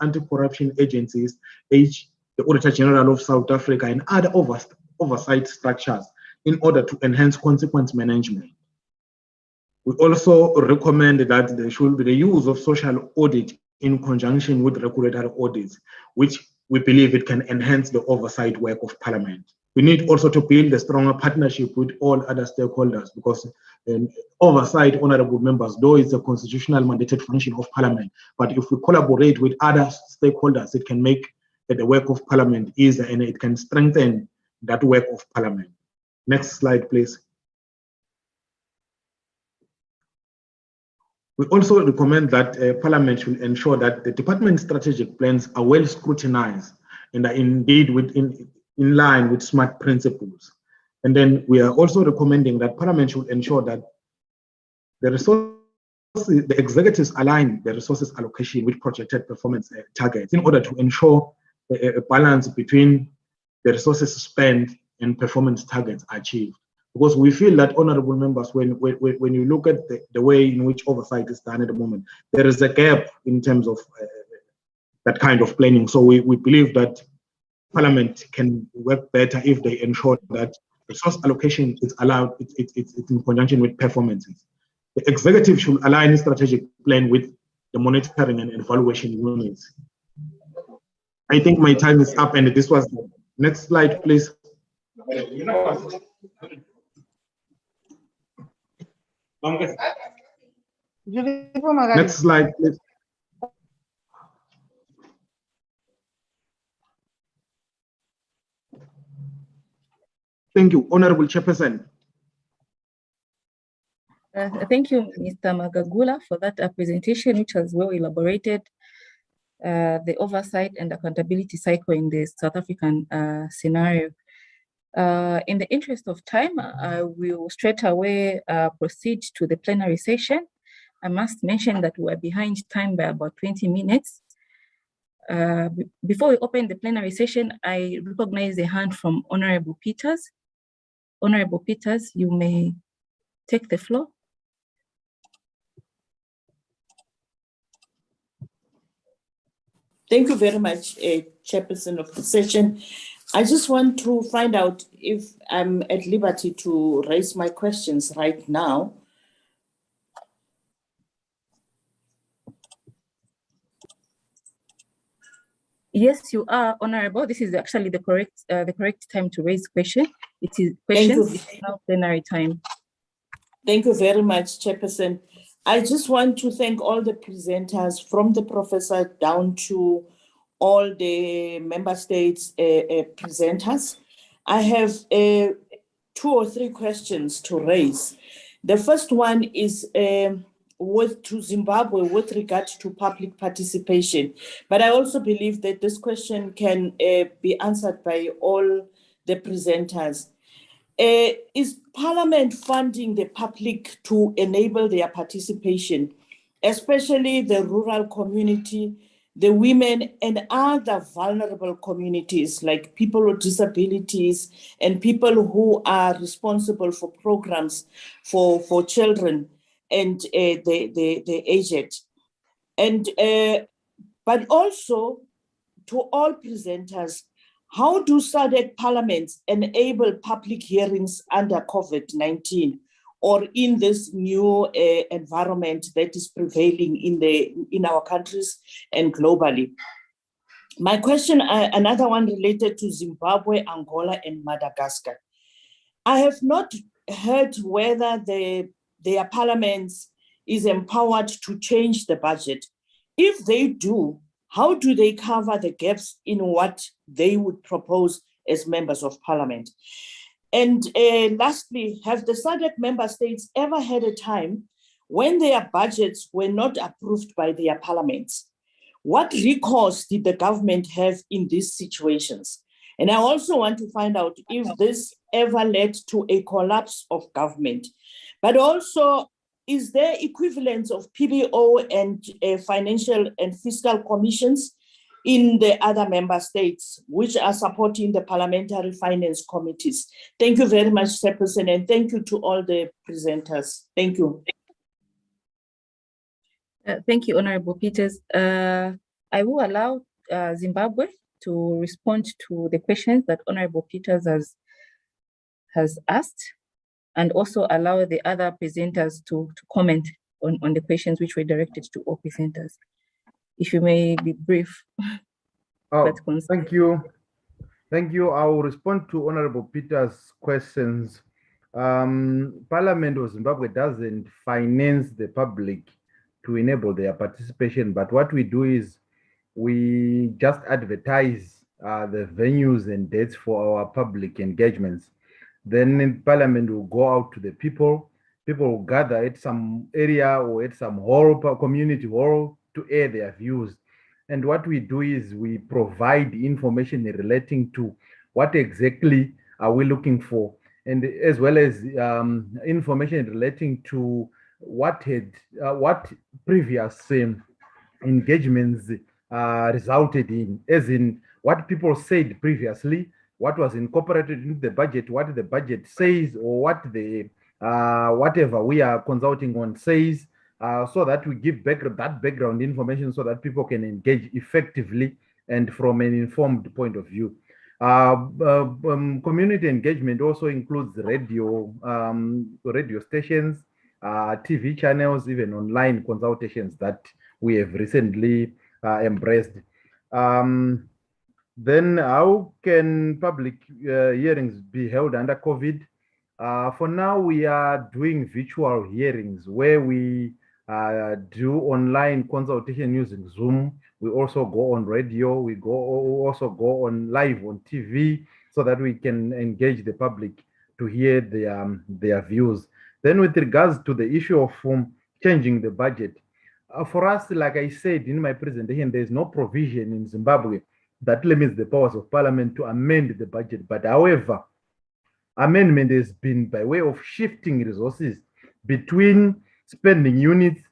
anti-corruption agencies, the Auditor General of South Africa, and other oversight structures in order to enhance consequence management. We also recommend that there should be the use of social audit in conjunction with regulatory audits, which we believe it can enhance the oversight work of Parliament. We need also to build a stronger partnership with all other stakeholders, because oversight, honorable members, though it's a constitutional mandated function of Parliament, but if we collaborate with other stakeholders, it can make the work of Parliament easier and it can strengthen that work of Parliament. Next slide, please. We also recommend that Parliament should ensure that the department strategic plans are well scrutinized and are indeed in line with SMART principles. And then we are also recommending that Parliament should ensure that the executives align the resources allocation with projected performance targets in order to ensure a balance between the resources spent and performance targets achieved. Because we feel that, honorable members, when you look at the way in which oversight is done at the moment, there is a gap in terms of that kind of planning. So we believe that Parliament can work better if they ensure that resource allocation is allowed, it's in conjunction with performances. The executive should align its strategic plan with the monitoring and evaluation units. I think my time is up, and this was the next slide, please. Next slide, please. Thank you, Honorable Chairperson. Thank you, Mr. Magagula, for that presentation, which was well elaborated, the oversight and accountability cycle in the South African scenario. In the interest of time, I will straight away proceed to the plenary session. I must mention that we're behind time by about 20 minutes. Before we open the plenary session, I recognize a hand from Honorable Peters. Honorable Peters, you may take the floor. Thank you very much, Chairperson of the session. I just want to find out if I'm at liberty to raise my questions right now. Yes, you are, Honorable. This is actually the correct time to raise question. It is questions. It's now plenary time. Thank you very much, Chairperson. I just want to thank all the presenters, from the professor down to all the member states presenters. I have 2 or 3 questions to raise. The first one is to Zimbabwe with regard to public participation. But I also believe that this question can be answered by all the presenters. Is Parliament funding the public to enable their participation, especially the rural community, the women and other vulnerable communities like people with disabilities and people who are responsible for programs for children and the aged. And but also to all presenters, how do SADC parliaments enable public hearings under COVID-19 or in this new environment that is prevailing in our countries and globally? My question, another one related to Zimbabwe, Angola, and Madagascar. I have not heard whether their parliaments is empowered to change the budget. If they do, how do they cover the gaps in what they would propose as members of parliament? And lastly, have the SADC member states ever had a time when their budgets were not approved by their parliaments? What recourse did the government have in these situations? And I also want to find out if this ever led to a collapse of government, but also, is there equivalence of PBO and financial and fiscal commissions in the other member states which are supporting the parliamentary finance committees? Thank you very much, Chairperson, and thank you to all the presenters. Thank you. Thank you, Honorable Peters. I will allow Zimbabwe to respond to the questions that Honorable Peters has asked, and also allow the other presenters to comment on the questions which were directed to all presenters. If you may be brief. Oh, thank you. Thank you. I will respond to Honorable Peters' questions. Parliament of Zimbabwe doesn't finance the public to enable their participation, but what we do is we just advertise the venues and dates for our public engagements. Then in Parliament will go out to the people. People will gather at some area or at some hall, community hall, to air their views. And what we do is we provide information relating to what exactly are we looking for, and as well as information relating to what previous engagements resulted in, as in what people said previously, what was incorporated into the budget, what the budget says, or what the whatever we are consulting on says, so that we give that background information so that people can engage effectively and from an informed point of view. Community engagement also includes radio stations, TV channels, even online consultations that we have recently embraced. Then how can public hearings be held under COVID? For now, we are doing virtual hearings where we do online consultation using Zoom. We also go on radio. We also go on live on TV so that we can engage the public to hear their views. Then with regards to the issue of changing the budget, for us, like I said in my presentation, there is no provision in Zimbabwe that limits the powers of parliament to amend the budget. But however, amendment has been by way of shifting resources between spending units,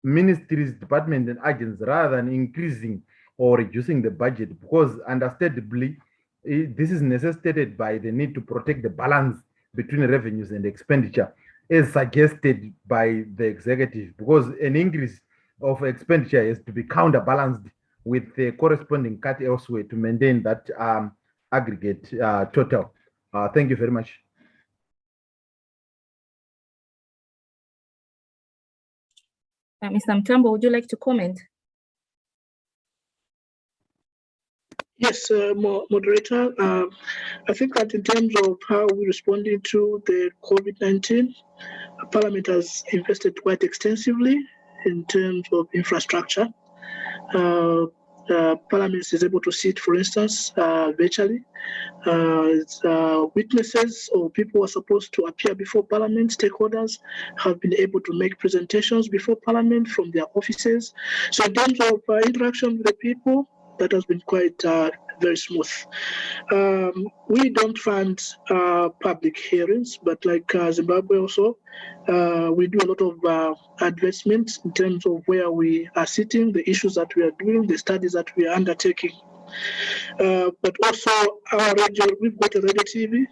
ministries, departments, and agents rather than increasing or reducing the budget, because understandably, this is necessitated by the need to protect the balance between revenues and expenditure, as suggested by the executive, because an increase of expenditure has to be counterbalanced with the corresponding cut elsewhere to maintain that aggregate total. Thank you very much. Mr. Mtambo, would you like to comment? Yes, moderator. I think that in terms of how we responded to the COVID-19, Parliament has invested quite extensively in terms of infrastructure. Parliament is able to sit, for instance, virtually. Witnesses or people who are supposed to appear before Parliament, stakeholders, have been able to make presentations before Parliament from their offices. So in terms of interaction with the people, that has been quite very smooth. We don't fund public hearings, but like Zimbabwe also, we do a lot of advancements in terms of where we are sitting, the issues that we are doing, the studies that we are undertaking. But also our radio, we've got a radio TV,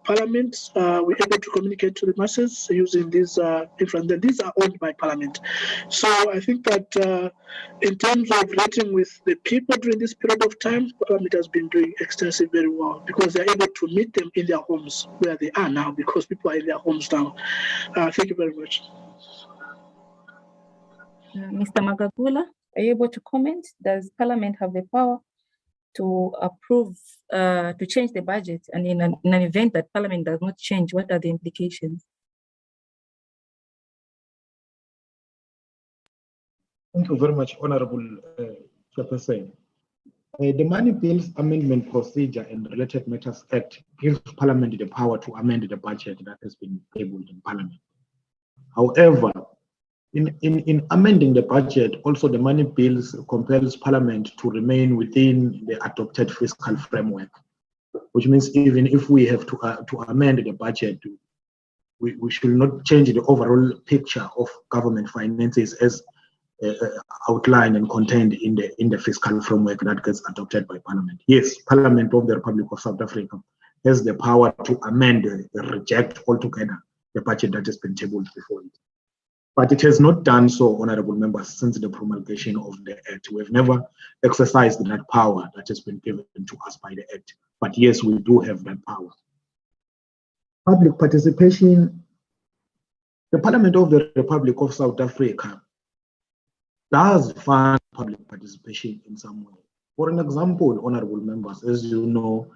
Parliament. We're able to communicate to the masses using these different. These are owned by Parliament. So I think that in terms of relating with the people during this period of time, Parliament has been doing extensive very well because they're able to meet them in their homes where they are now because people are in their homes now. Thank you very much. Mr. Magagula, are you able to comment? Does Parliament have the power to approve, to change the budget? And in an event that Parliament does not change, what are the implications? Thank you very much, Honorable Chairperson. The Money Bills Amendment Procedure and Related Matters Act gives Parliament the power to amend the budget that has been tabled in Parliament. However, in amending the budget, also the money bills compels Parliament to remain within the adopted fiscal framework, which means even if we have to amend the budget, we should not change the overall picture of government finances as outlined and contained in the fiscal framework that gets adopted by Parliament. Yes, Parliament of the Republic of South Africa has the power to amend, reject altogether the budget that has been tabled before it. But it has not done so, honorable members, since the promulgation of the Act. We have never exercised that power that has been given to us by the Act. But yes, we do have that power. Public participation. The Parliament of the Republic of South Africa does fund public participation in some way. For an example, honorable members, as you know,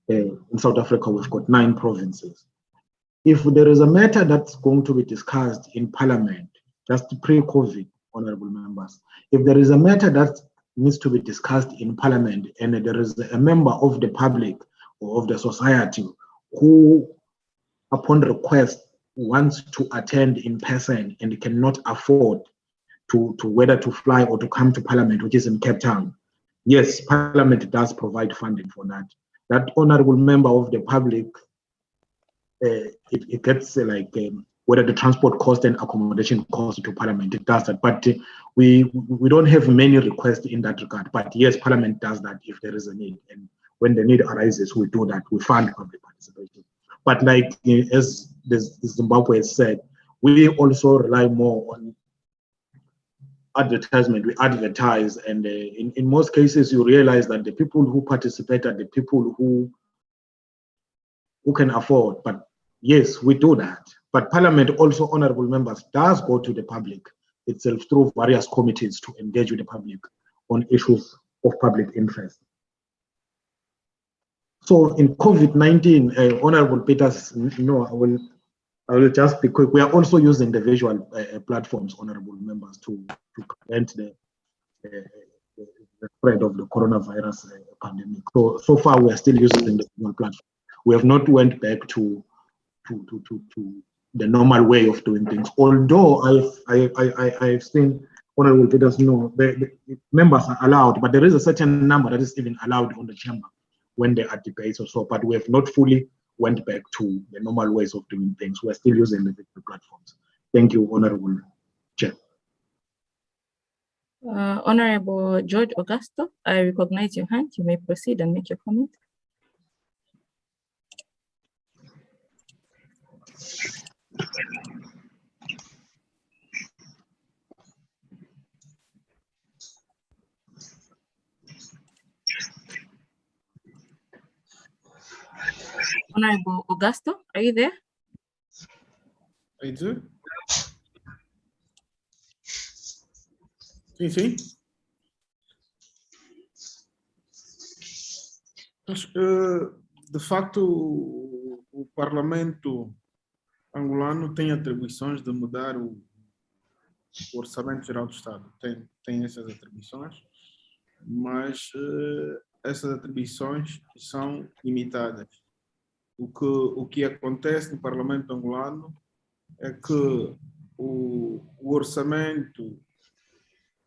in South Africa, we've got 9 provinces. If there is a matter that's going to be discussed in Parliament, just pre-COVID, honorable members, if there is a matter that needs to be discussed in Parliament and there is a member of the public or of the society who, upon request, wants to attend in person and cannot afford to whether to fly or to come to Parliament, which is in Cape Town, yes, Parliament does provide funding for that. That honorable member of the public, it gets whether the transport cost and accommodation cost to Parliament, it does that. But we don't have many requests in that regard. But yes, Parliament does that if there is a need. And when the need arises, we do that. We fund public participation. But like as the Zimbabwe has said, we also rely more on advertisement. We advertise, and in most cases, you realize that the people who participate are the people who can afford. But yes, we do that. But Parliament also, honorable members, does go to the public itself through various committees to engage with the public on issues of public interest. So in COVID-19, Honorable Peters, I will just be quick. We are also using the visual platforms, honorable members, to prevent the spread of the coronavirus pandemic. So far, we are still using the visual platform. We have not went back to the normal way of doing things. Although I've seen honorable Peters, the members are allowed, but there is a certain number that is even allowed on the chamber when there are debates or so. But we have not fully went back to the normal ways of doing things. We're still using the platforms. Thank you, Honorable Chair. Honorable George Augusto, I recognize your hand. You may proceed and make your comment. Honorable Augusto, are you there? I do. Sim. Mas, de facto, o Parlamento angolano tem atribuições de mudar o Orçamento Geral do Estado. Tem essas atribuições, mas essas atribuições são limitadas. O que acontece no Parlamento angolano é que o orçamento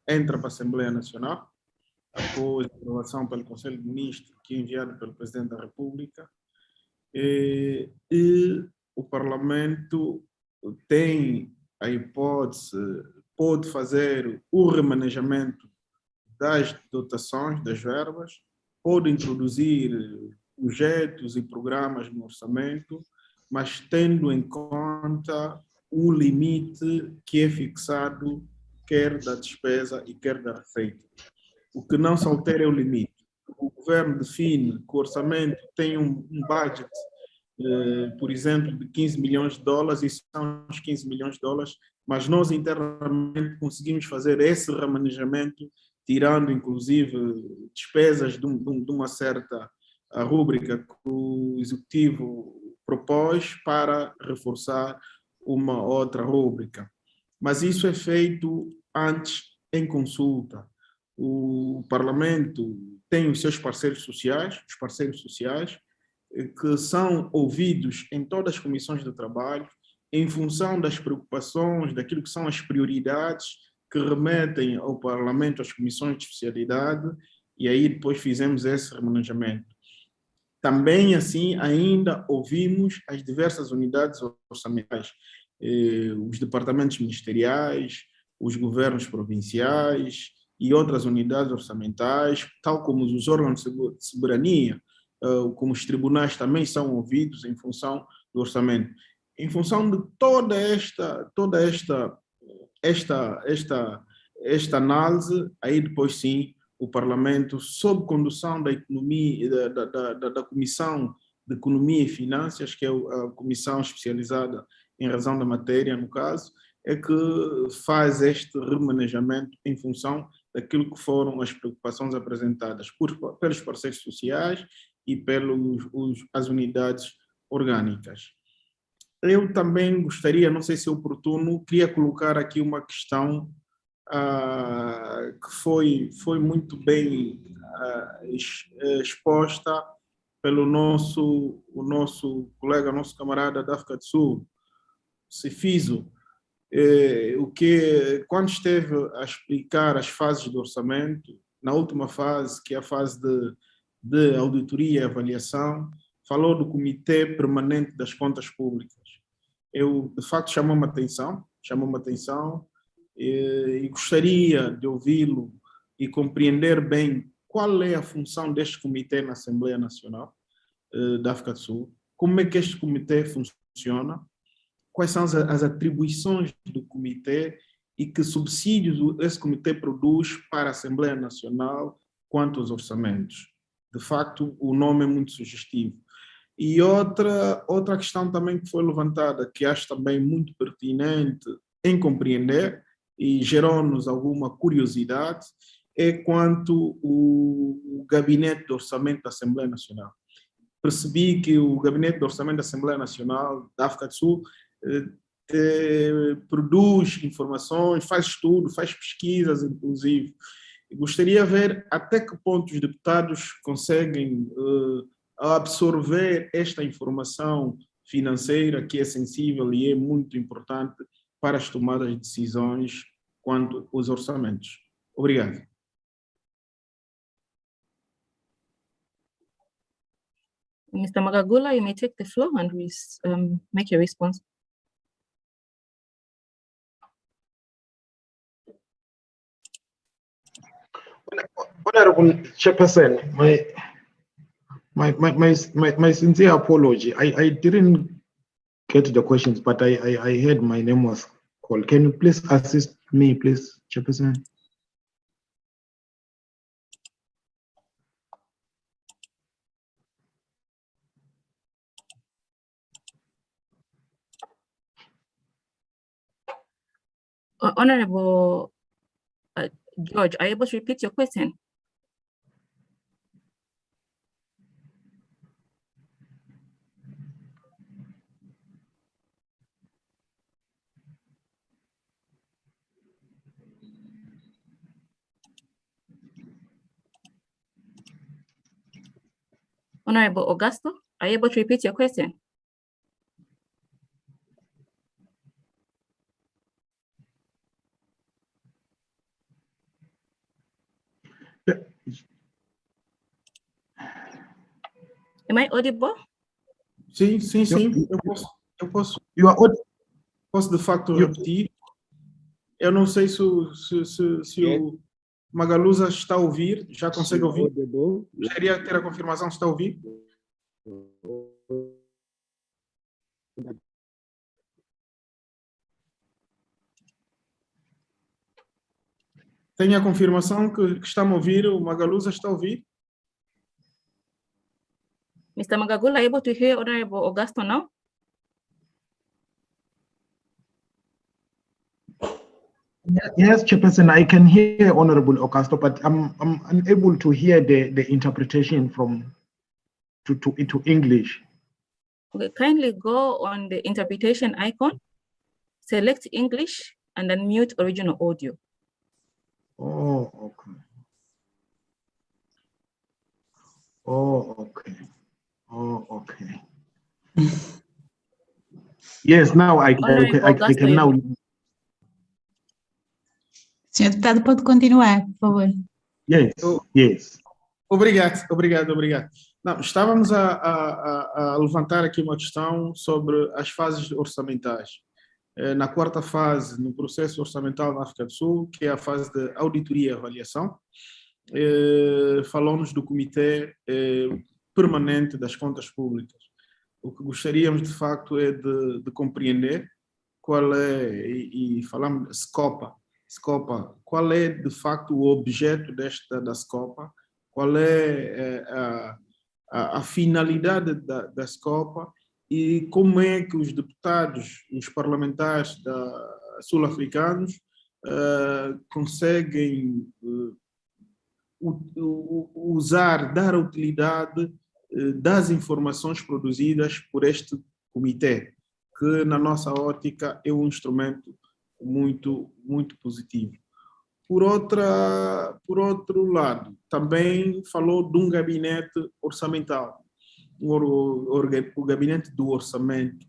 entra para a Assembleia Nacional após a aprovação pelo Conselho de Ministros, que é enviado pelo Presidente da República, e o Parlamento tem a hipótese, pode fazer o remanejamento das dotações, das verbas, pode introduzir projetos e programas no orçamento, mas tendo em conta o limite que é fixado quer da despesa e quer da receita. O que não se altera é o limite. O governo define que o orçamento tem um budget, por exemplo, de 15 milhões de dólares, e são os 15 milhões de dólares, mas nós internamente conseguimos fazer esse remanejamento, tirando inclusive despesas de uma certa rúbrica que o Executivo propôs para reforçar uma outra rúbrica. Mas isso é feito antes em consulta. O Parlamento tem os seus parceiros sociais, que são ouvidos em todas as comissões de trabalho, em função das preocupações, daquilo que são as prioridades que remetem ao Parlamento, às comissões de especialidade, e aí depois fizemos esse remanejamento. Também, assim, ainda ouvimos as diversas unidades orçamentais, os departamentos ministeriais, os governos provinciais e outras unidades orçamentais, tal como os órgãos de soberania, como os tribunais também são ouvidos em função do orçamento. Em função de toda esta análise, aí depois sim, o Parlamento, sob condução da economia, da Comissão de Economia e Finanças, que é a comissão especializada em razão da matéria, no caso, é que faz este remanejamento em função daquilo que foram as preocupações apresentadas pelos parceiros sociais e pelas unidades orgânicas. Eu também gostaria, não sei se é oportuno, queria colocar aqui uma questão que foi muito bem exposta pelo nosso colega, nosso camarada da África do Sul, Cifiso, quando esteve a explicar as fases do orçamento, na última fase, que é a fase de auditoria e avaliação, falou do Comitê Permanente das Contas Públicas. De facto, chamou-me atenção, e gostaria de ouvi-lo e compreender bem qual é a função deste comitê na Assembleia Nacional da África do Sul, como é que este comitê funciona, quais são as atribuições do comitê e que subsídios esse comitê produz para a Assembleia Nacional quanto aos orçamentos. De facto, o nome é muito sugestivo. E outra questão também que foi levantada, que acho também muito pertinente em compreender e gerou-nos alguma curiosidade, é quanto o Gabinete de Orçamento da Assembleia Nacional. Percebi que o Gabinete de Orçamento da Assembleia Nacional da África do Sul produz informações, faz estudo, faz pesquisas, inclusive. Gostaria de ver até que ponto os deputados conseguem absorver esta informação financeira que é sensível e é muito importante para as tomadas de decisões quanto aos orçamentos. Obrigado. Mr. Magagula, you may take the floor and make your response. Honorable Chairperson, my sincere apology. I didn't get the questions, but I heard my name was called. Can you please assist me, please, Chairperson? Honorable George, are you able to repeat your question? Honorable Augusto, are you able to repeat your question? Am I audible? Sim. Eu posso. Posso de facto repetir. Eu não sei se o Magalusa está a ouvir. Já consegue ouvir? Gostaria de ter a confirmação se está a ouvir. Tenho a confirmação que está-me a ouvir. O Magalusa está a ouvir? Mr. Magagula, able to hear Honorable Augusto now? Yes, Chairperson, I can hear Honorable Augusto, but I'm unable to hear the interpretation to English. Okay, kindly go on the interpretation icon, select English, and then mute original audio. Oh, okay. Oh, okay. Oh, okay. Yes, now I can now. Senhor deputado, pode continuar, por favor. Yes. Obrigado. Não, estávamos a levantar aqui uma questão sobre as fases orçamentais. Na quarta fase, no processo orçamental na África do Sul, que é a fase de auditoria e avaliação, falamos do Comitê Permanente das Contas Públicas. O que gostaríamos, de facto, é de compreender qual é, e falamos de SCOPA, qual é, de facto, o objeto da SCOPA, qual é a finalidade da SCOPA e como é que os deputados, os parlamentares sul-africanos conseguem dar utilidade das informações produzidas por este comitê, que na nossa ótica é um instrumento muito positivo. Por outro lado, também falou de um gabinete orçamental, o gabinete do orçamento.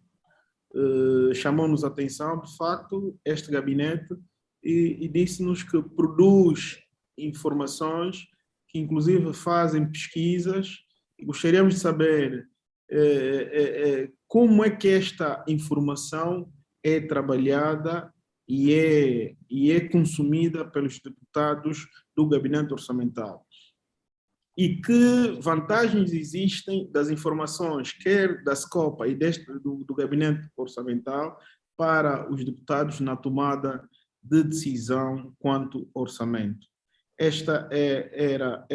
Chamou-nos a atenção, de facto, este gabinete e disse-nos que produz informações, que inclusive fazem pesquisas. Gostaríamos de saber como é que esta informação é trabalhada e é consumida pelos deputados do gabinete orçamental. E que vantagens existem das informações, quer da SCOPA e do gabinete orçamental, para os deputados na tomada de decisão quanto orçamento. Esta era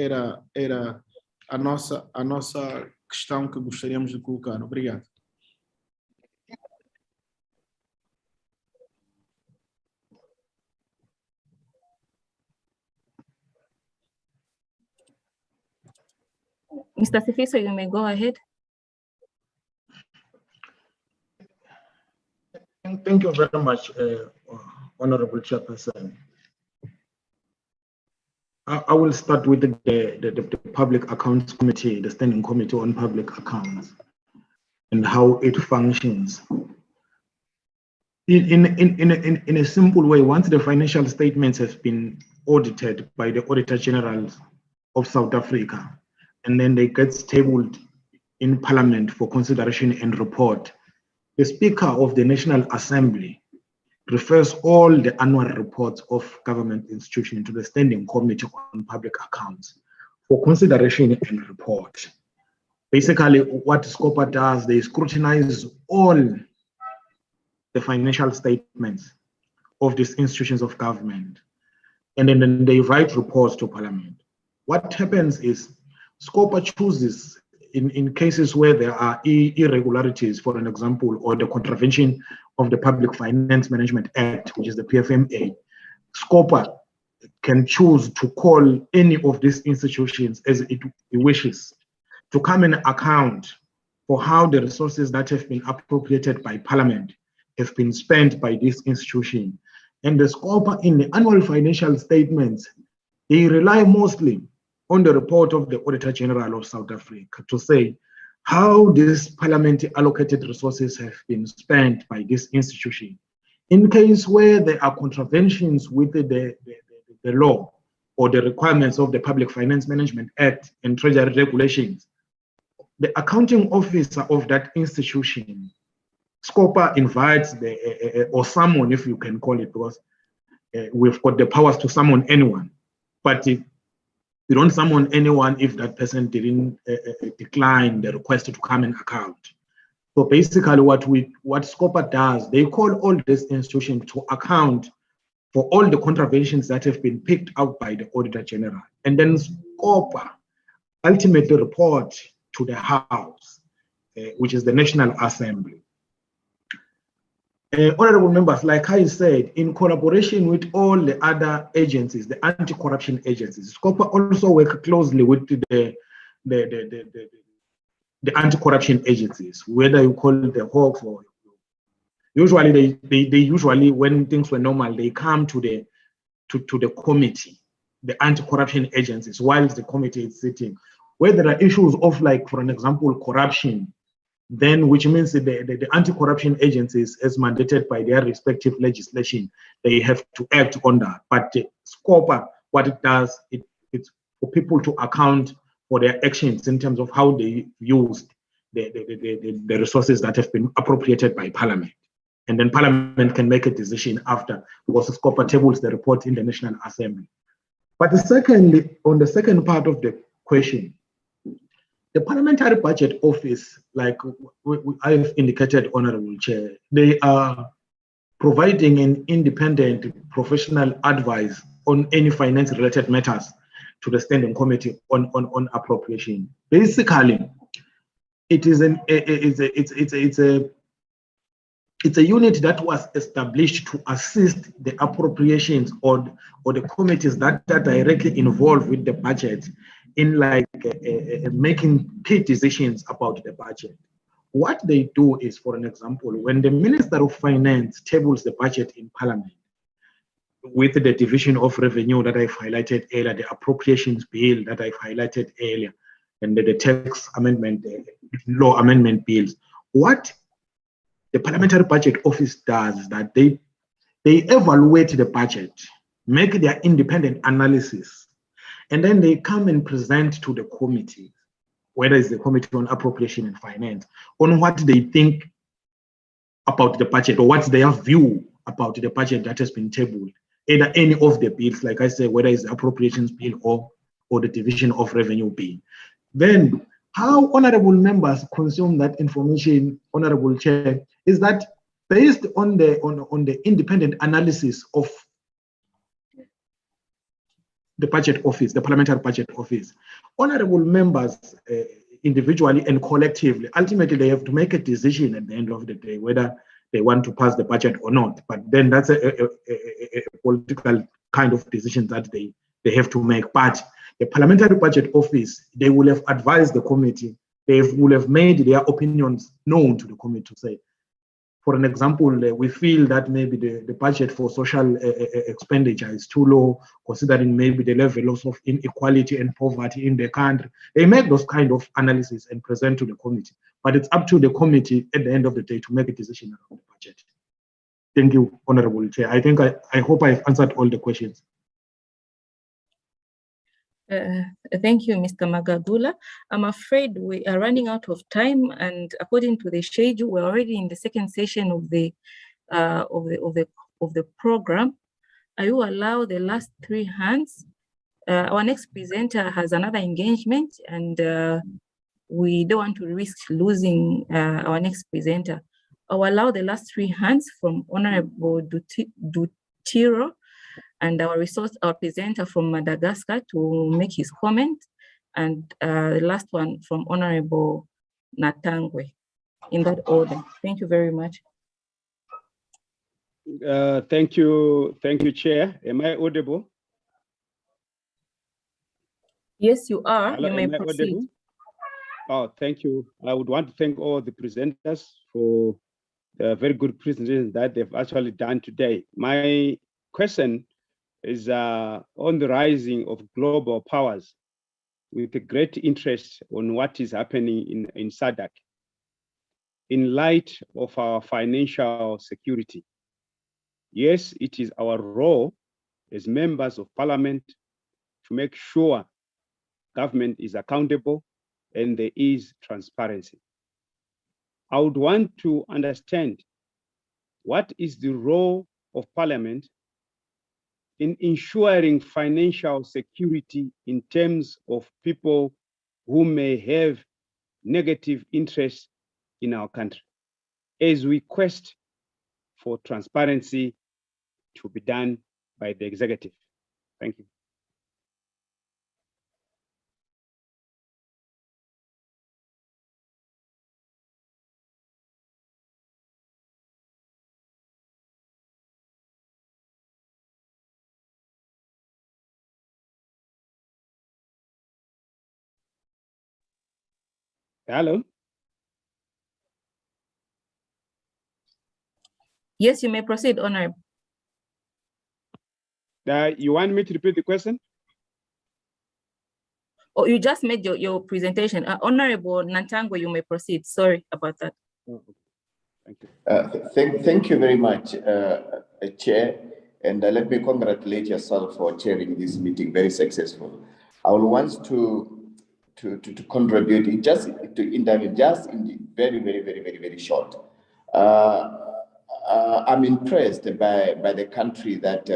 a nossa questão que gostaríamos de colocar. Obrigado. Mr. Sifiso, you may go ahead. Thank you very much, Honorable Chairperson. I will start with the Public Accounts Committee, the Standing Committee on Public Accounts, and how it functions. In a simple way, once the financial statements have been audited by the Auditor General of South Africa, and then they get tabled in Parliament for consideration and report, the Speaker of the National Assembly refers all the annual reports of government institutions to the Standing Committee on Public Accounts for consideration and report. Basically, what SCOPA does, they scrutinize all the financial statements of these institutions of government, and then they write reports to Parliament. What happens is SCOPA chooses, in cases where there are irregularities, for an example, or the contravention of the Public Finance Management Act, which is the PFMA, SCOPA can choose to call any of these institutions as it wishes to come and account for how the resources that have been appropriated by Parliament have been spent by this institution. And the SCOPA in the annual financial statements, they rely mostly on the report of the Auditor General of South Africa to say how these parliamentary allocated resources have been spent by this institution. In case where there are contraventions with the law or the requirements of the Public Finance Management Act and Treasury regulations, the accounting officer of that institution, SCOPA invites or someone, if you can call it, because we've got the powers to summon anyone. But if you don't summon anyone if that person didn't decline the request to come and account. So basically what SCOPA does, they call all these institutions to account for all the contraventions that have been picked out by the Auditor General. And then SCOPA ultimately report to the House, which is the National Assembly. Honorable members, like I said, in collaboration with all the other agencies, the anti-corruption agencies, SCOPA also work closely with the anti-corruption agencies, whether you call it the Hawks or usually they usually, when things were normal, they come to the committee, the anti-corruption agencies, while the committee is sitting. Where there are issues of, like, for an example, corruption, then which means the anti-corruption agencies, as mandated by their respective legislation, they have to act on that. But SCOPA, what it does, it's for people to account for their actions in terms of how they used the resources that have been appropriated by Parliament. And then Parliament can make a decision after, because SCOPA tables the report in the National Assembly. But secondly, on the second part of the question, the Parliamentary Budget Office, like I've indicated, Honorable Chair, they are providing an independent professional advice on any finance-related matters to the Standing Committee on Appropriation. Basically, it is it's a unit that was established to assist the appropriations or the committees that are directly involved with the budget in, like, making key decisions about the budget. What they do is, for an example, when the Minister of Finance tables the budget in Parliament with the Division of Revenue that I've highlighted earlier, the Appropriations Bill that I've highlighted earlier, and the tax amendment, law amendment bills, what the Parliamentary Budget Office does is that they evaluate the budget, make their independent analysis, and then they come and present to the committee, whether it's the Committee on Appropriation and Finance, on what they think about the budget or what's their view about the budget that has been tabled, either any of the bills, like I said, whether it's the Appropriations Bill or the Division of Revenue Bill. Then how honorable members consume that information, Honorable Chair, is that based on the independent analysis of the Budget Office, the Parliamentary Budget Office, honorable members individually and collectively, ultimately they have to make a decision at the end of the day whether they want to pass the budget or not. But then that's a political kind of decision that they have to make. But the Parliamentary Budget Office, they will have advised the committee, they will have made their opinions known to the committee to say, for an example, we feel that maybe the budget for social expenditure is too low, considering maybe the levels of inequality and poverty in the country. They make those kind of analysis and present to the committee. But it's up to the committee at the end of the day to make a decision around the budget. Thank you, Honorable Chair. I think I hope I've answered all the questions. Thank you, Mr. Magagula. I'm afraid we are running out of time, and according to the schedule, we're already in the second session of the program. I will allow the last three hands. Our next presenter has another engagement, and we don't want to risk losing our next presenter. I will allow the last three hands from Honorable Dutiro and our presenter from Madagascar to make his comment, and the last one from Honorable Natangwe, in that order. Thank you very much. Thank you, Chair. Am I audible? Yes, you are. Hello, you may proceed. Audible? Oh, thank you. I would want to thank all the presenters for the very good presentation that they've actually done today. My question is on the rising of global powers, with a great interest on what is happening in SADC. In light of our financial security, yes, it is our role as members of Parliament to make sure government is accountable and there is transparency. I would want to understand what is the role of Parliament in ensuring financial security in terms of people who may have negative interests in our country, as we quest for transparency to be done by the executive. Thank you. Hello? Yes, you may proceed, Honorable. You want me to repeat the question? Oh, you just made your presentation. Honorable Nantango, you may proceed. Sorry about that. Thank you. Thank you very much, Chair. And let me congratulate yourself for chairing this meeting, very successful. I will want to contribute, just to intervene, just in very short. I'm impressed by the country that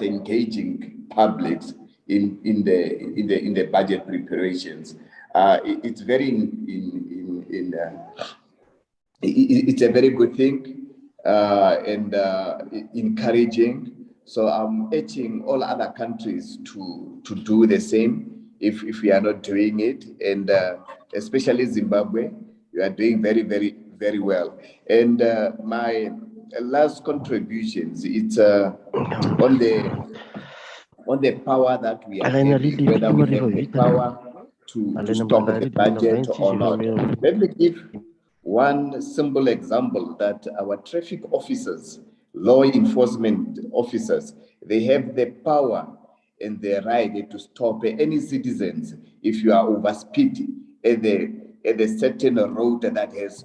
engaging publics in the budget preparations. It's very it's a very good thing and encouraging. So I'm urging all other countries to do the same if we are not doing it, and especially Zimbabwe, you are doing very well. And my last contributions, it's on the power that we are having, whether we have the power to stop the budget or not. Let me give one simple example, that our traffic officers, law enforcement officers, they have the power and the right to stop any citizens if you are overspeeding at a certain road that has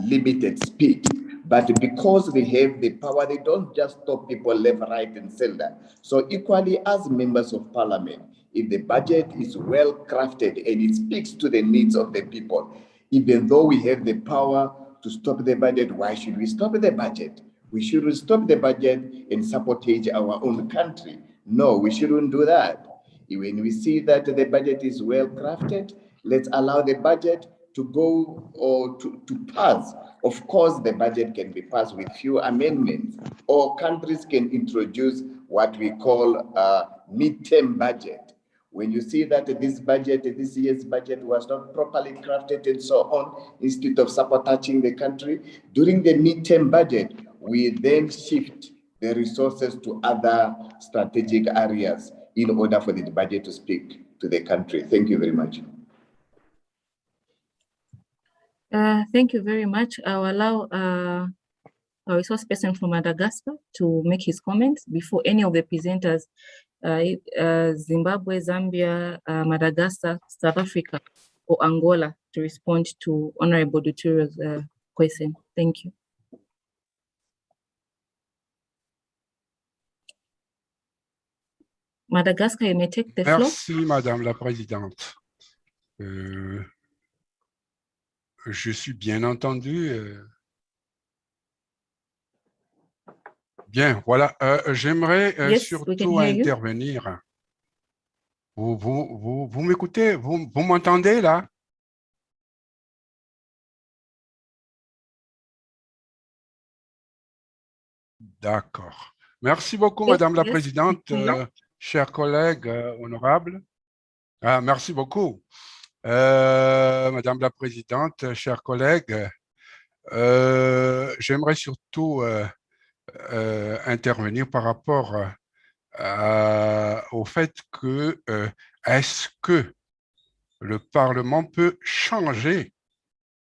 limited speed. But because they have the power, they don't just stop people left, right, and center. So equally, as members of parliament, if the budget is well crafted and it speaks to the needs of the people, even though we have the power to stop the budget, why should we stop the budget? We shouldn't stop the budget and sabotage our own country. No, we shouldn't do that. When we see that the budget is well crafted, let's allow the budget to go or to pass. Of course, the budget can be passed with few amendments, or countries can introduce what we call a midterm budget. When you see that this year's budget was not properly crafted and so on, instead of sabotaging the country, during the midterm budget, we then shift the resources to other strategic areas in order for the budget to speak to the country. Thank you very much. Thank you very much. I'll allow a resource person from Madagascar to make his comments before any of the presenters, Zimbabwe, Zambia, Madagascar, South Africa, or Angola, to respond to Honorable Duturo's question. Thank you. Madagascar, you may take the floor. Merci, Madame la Présidente. Je suis bien entendu. Bien, voilà. J'aimerais surtout intervenir. Vous m'écoutez? Vous m'entendez là? D'accord. Merci beaucoup, Madame la Présidente, chers collègues honorables. Merci beaucoup. Madame la Présidente, chers collègues, j'aimerais surtout intervenir par rapport au fait que est-ce que le Parlement peut changer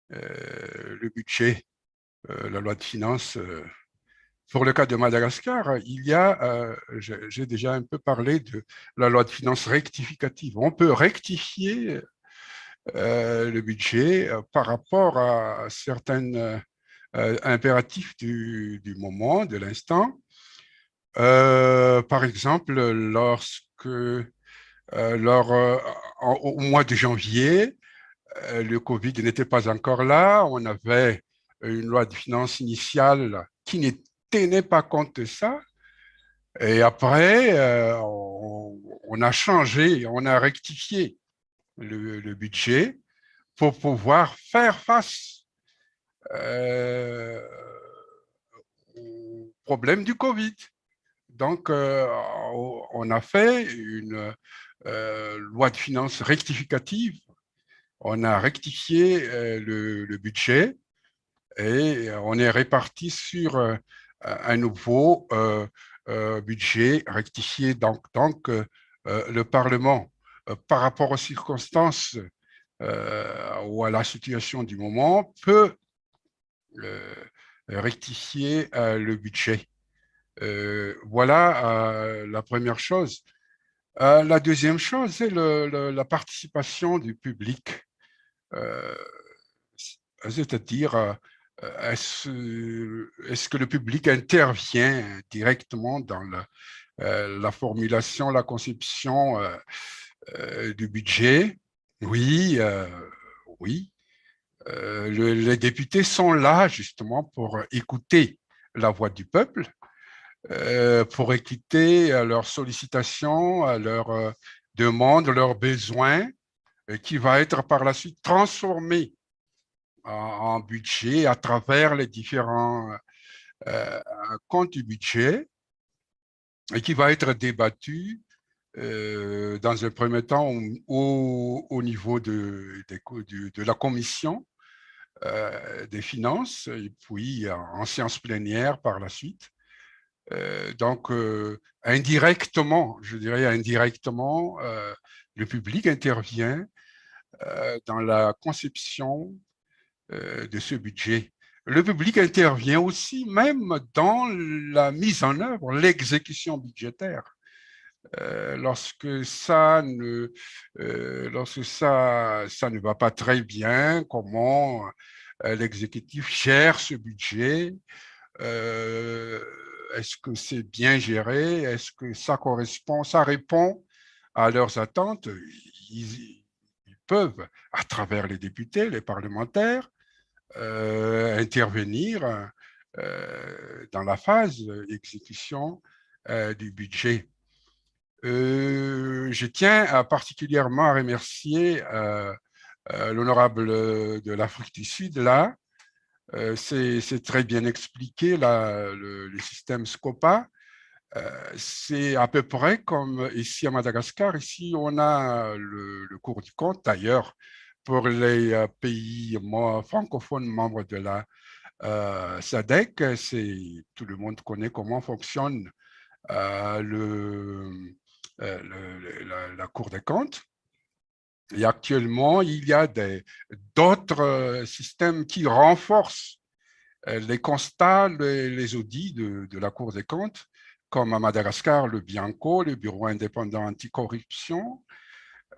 le budget, la loi de finances. Pour le cas de Madagascar, il y a, j'ai déjà un peu parlé de la loi de finances rectificative. On peut rectifier le budget par rapport à certains impératifs du moment, de l'instant. Par exemple, lorsque Au mois de janvier, le Covid n'était pas encore là. On avait une loi de finances initiale qui ne tenait pas compte de ça. Et après, on a changé, on a rectifié le budget pour pouvoir faire face au problème du Covid. Donc, on a fait une loi de finances rectificative. On a rectifié le budget et on est réparti sur un nouveau budget rectifié. Donc le Parlement, par rapport aux circonstances ou à la situation du moment, peut rectifier le budget. Voilà la première chose. La deuxième chose, c'est la participation du public. C'est-à-dire, est-ce que le public intervient directement dans la formulation, la conception du budget? Oui, oui. Les députés sont là justement pour écouter la voix du peuple, pour écouter leurs sollicitations, leurs demandes, leurs besoins, qui va être par la suite transformé en budget à travers les différents comptes du budget et qui va être débattu dans un premier temps au niveau de la commission des finances et puis en séance plénière par la suite. Donc, indirectement, je dirais indirectement, le public intervient dans la conception de ce budget. Le public intervient aussi même dans la mise en œuvre, l'exécution budgétaire. Lorsque ça ne va pas très bien, comment l'exécutif gère ce budget, est-ce que c'est bien géré, est-ce que ça correspond, ça répond à leurs attentes. Ils peuvent, à travers les députés, les parlementaires, intervenir dans la phase d'exécution du budget. Je tiens particulièrement à remercier l'honorable de l'Afrique du Sud, là. C'est très bien expliqué, là, le système SCOPA. C'est à peu près comme ici à Madagascar. Ici, on a le Cour du compte. D'ailleurs, pour les pays francophones membres de la SADC, tout le monde connaît comment fonctionne la Cour des comptes. Et actuellement, il y a d'autres systèmes qui renforcent les constats, les audits de la Cour des comptes, comme à Madagascar, le BIANCO, le Bureau indépendant anticorruption.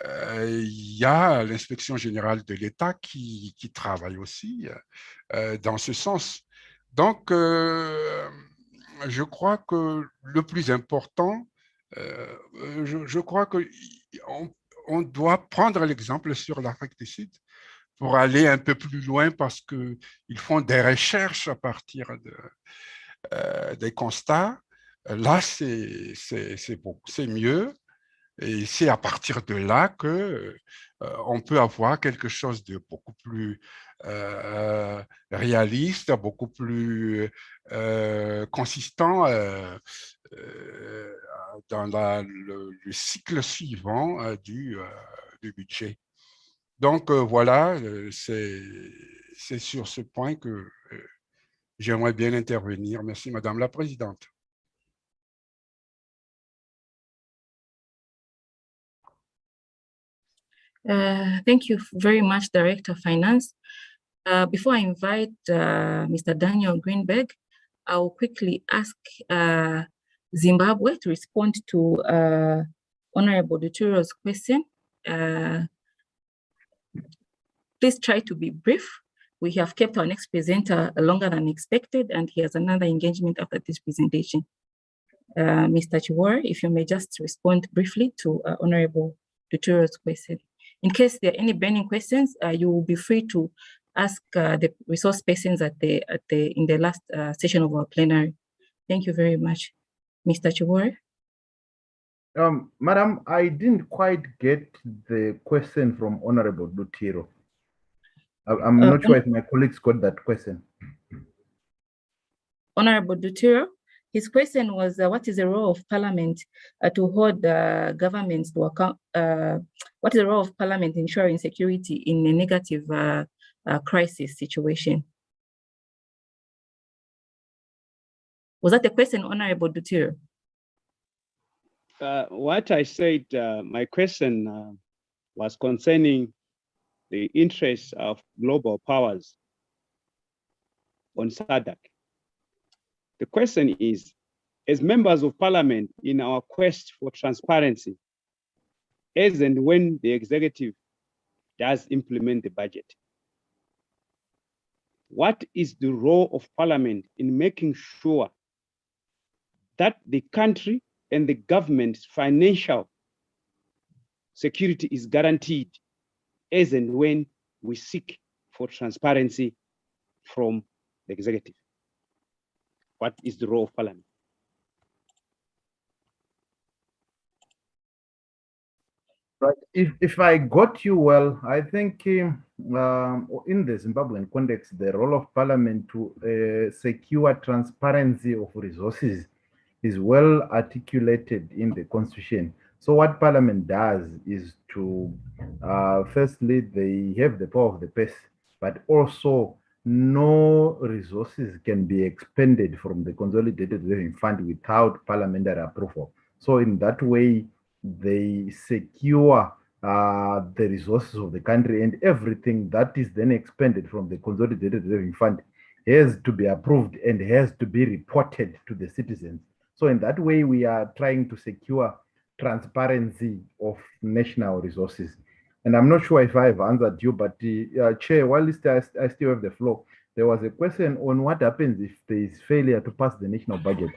Il y a l'inspection générale de l'État qui travaille aussi dans ce sens. Donc, je crois que le plus important, je crois qu'on doit prendre l'exemple sur l'Afrique du Sud pour aller un peu plus loin parce qu'ils font des recherches à partir des constats. Là, c'est mieux. Et c'est à partir de là qu'on peut avoir quelque chose de beaucoup plus réaliste, beaucoup plus consistant dans le cycle suivant du budget. Donc, voilà, c'est sur ce point que j'aimerais bien intervenir. Merci, Madame la Présidente. Thank you very much, Director of Finance. Before I invite Mr. Daniel Greenberg, I will quickly ask Zimbabwe to respond to Honorable Duturo's question. Please try to be brief. We have kept our next presenter longer than expected, and he has another engagement after this presentation. Mr. Chiwore, if you may just respond briefly to Honorable Duturo's question. In case there are any burning questions, you will be free to ask the resource persons in the last session of our plenary. Thank you very much. Mr. Chibore? Madam, I didn't quite get the question from Honorable Dutiro. I'm not sure if my colleagues got that question. Honorable Dutiro, his question was, what is the role of Parliament to hold governments to account? What is the role of Parliament ensuring security in a negative crisis situation? Was that the question, Honorable Dutiro? What I said, my question was concerning the interests of global powers on SADC. The question is, as members of Parliament, in our quest for transparency, as and when the executive does implement the budget, what is the role of Parliament in making sure that the country and the government's financial security is guaranteed as and when we seek for transparency from the executive? What is the role of Parliament? Right. If I got you well, I think in the Zimbabwean context, the role of Parliament to secure transparency of resources is well articulated in the Constitution. So what Parliament does is to, firstly, they have the power of the purse, but also no resources can be expended from the Consolidated Revenue Fund without parliamentary approval. So in that way, they secure the resources of the country, and everything that is then expended from the Consolidated Revenue Fund has to be approved and has to be reported to the citizens. So in that way, we are trying to secure transparency of national resources. And I'm not sure if I've answered you, but Chair, while I still have the floor, there was a question on what happens if there is failure to pass the national budget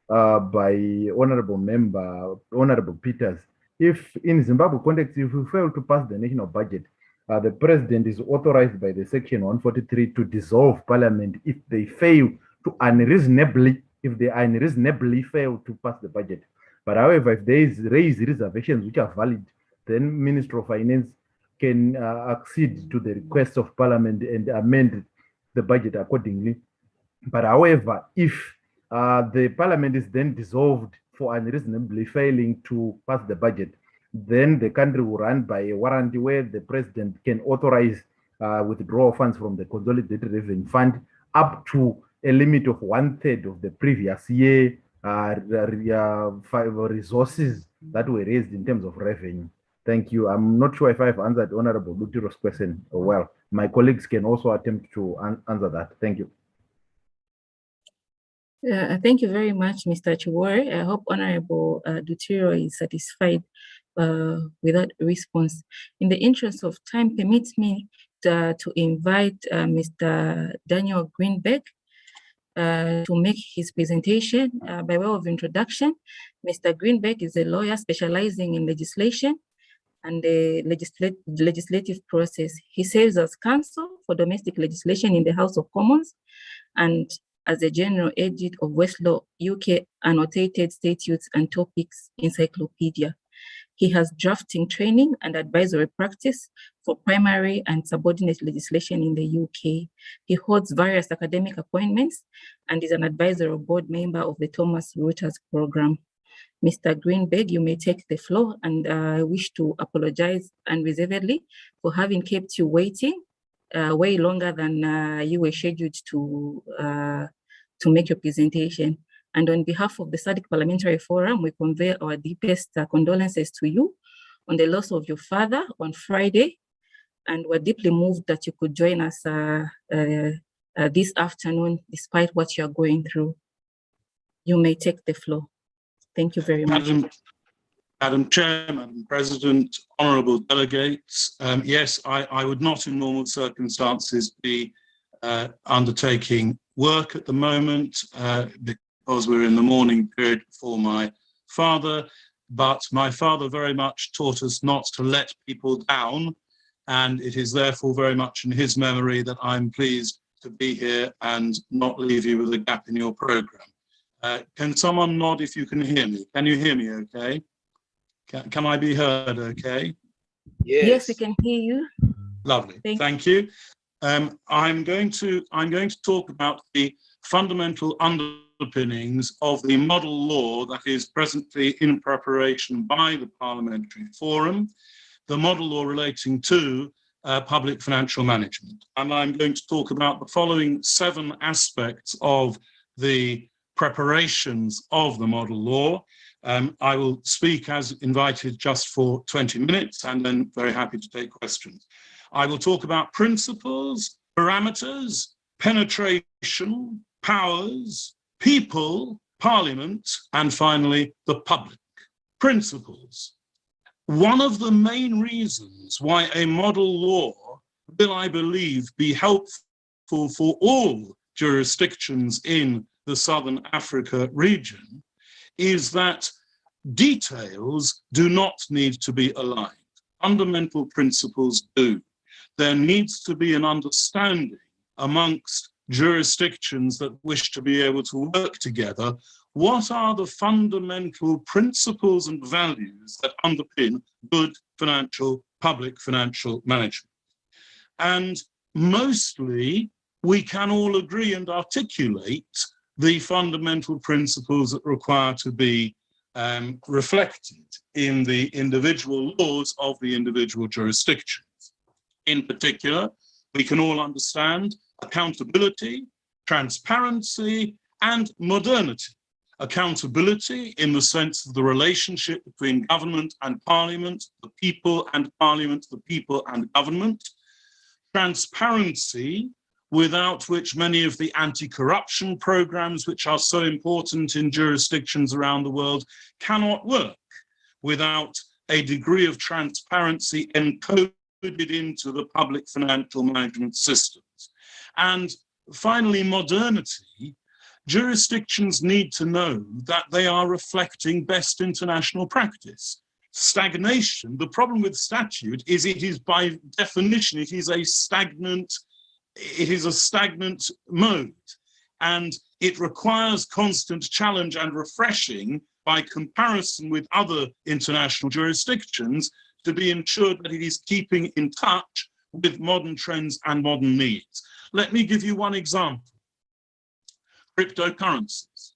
by Honorable Member, Honorable Peters. If in Zimbabwe context, if we fail to pass the national budget, the President is authorized by the Section 143 to dissolve Parliament if they fail to unreasonably fail to pass the budget. But however, if they raise reservations which are valid, then Minister of Finance can accede to the request of Parliament and amend the budget accordingly. But however, if the Parliament is then dissolved for unreasonably failing to pass the budget, then the country will run by a warranty where the President can authorize withdrawal funds from the Consolidated Revenue Fund up to a limit of 1/3 of the previous year resources that were raised in terms of revenue. Thank you. I'm not sure if I've answered Honorable Dutiro's question well. My colleagues can also attempt to answer that. Thank you. Thank you very much, Mr. Chibore. I hope Honorable Dutiro is satisfied with that response. In the interest of time, permit me to invite Mr. Daniel Greenberg to make his presentation. By way of introduction, Mr. Greenberg is a lawyer specializing in legislation and the legislative process. He serves as counsel for domestic legislation in the House of Commons and as a general editor of Westlaw UK Annotated Statutes and Topics Encyclopedia. He has drafting training and advisory practice for primary and subordinate legislation in the UK. He holds various academic appointments and is an advisory board member of the Thomas Reuters program. Mr. Greenberg, you may take the floor, and I wish to apologize unreservedly for having kept you waiting way longer than you were scheduled to make your presentation. And on behalf of the SADC Parliamentary Forum, we convey our deepest condolences to you on the loss of your father on Friday. And we're deeply moved that you could join us this afternoon, despite what you're going through. You may take the floor. Thank you very much. Madam Chair, Madam President, honourable delegates, yes, I would not in normal circumstances be undertaking work at the moment because we're in the mourning period for my father. but my father very much taught us not to let people down, and it is therefore very much in his memory that I'm pleased to be here and not leave you with a gap in your program. Can someone nod if you can hear me? Can you hear me okay? Can I be heard okay? Yes, we can hear you. Lovely, thank you. I'm going to talk about the fundamental underpinnings of the model law that is presently in preparation by the Parliamentary Forum, the model law relating to public financial management. And I'm going to talk about the following 7 aspects of the preparations of the model law. I will speak as invited just for 20 minutes and then very happy to take questions. I will talk about principles, parameters, penetration, powers, people, parliament, and finally, the public. Principles. One of the main reasons why a model law will, I believe, be helpful for all jurisdictions in the Southern Africa region is that details do not need to be aligned. Fundamental principles do. There needs to be an understanding amongst jurisdictions that wish to be able to work together. What are the fundamental principles and values that underpin good public financial management? And mostly we can all agree and articulate the fundamental principles that require to be reflected in the individual laws of the individual jurisdictions. In particular, we can all understand accountability, transparency, and modernity. Accountability in the sense of the relationship between government and parliament, the people and parliament, the people and government. Transparency, without which many of the anti-corruption programs, which are so important in jurisdictions around the world, cannot work without a degree of transparency encoded into the public financial management systems. And finally, modernity. Jurisdictions need to know that they are reflecting best international practice. Stagnation, the problem with statute is it is by definition, it is a stagnant mode, and it requires constant challenge and refreshing by comparison with other international jurisdictions to be ensured that it is keeping in touch with modern trends and modern needs. Let me give you one example. Cryptocurrencies.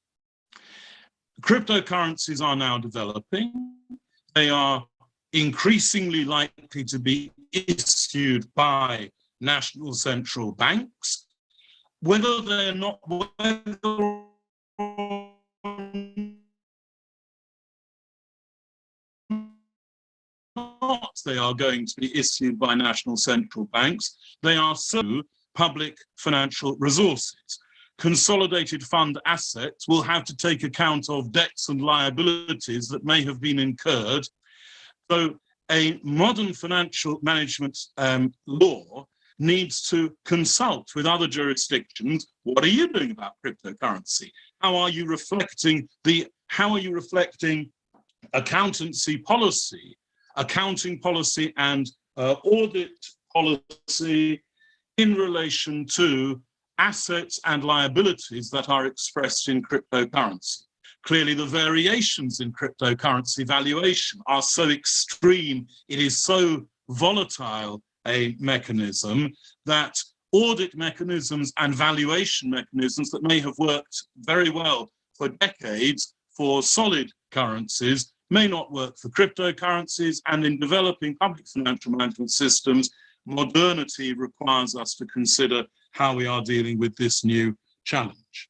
Cryptocurrencies are now developing. They are increasingly likely to be issued by national central banks. Whether they're not, they are going to be issued by national central banks, they are so public financial resources. Consolidated fund assets will have to take account of debts and liabilities that may have been incurred. So a modern financial management law needs to consult with other jurisdictions. What are you doing about cryptocurrency? How are you reflecting accountancy policy, accounting policy, and audit policy in relation to assets and liabilities that are expressed in cryptocurrency? Clearly, the variations in cryptocurrency valuation are so extreme, it is so volatile a mechanism that audit mechanisms and valuation mechanisms that may have worked very well for decades for solid currencies may not work for cryptocurrencies. And in developing public financial management systems, modernity requires us to consider how we are dealing with this new challenge.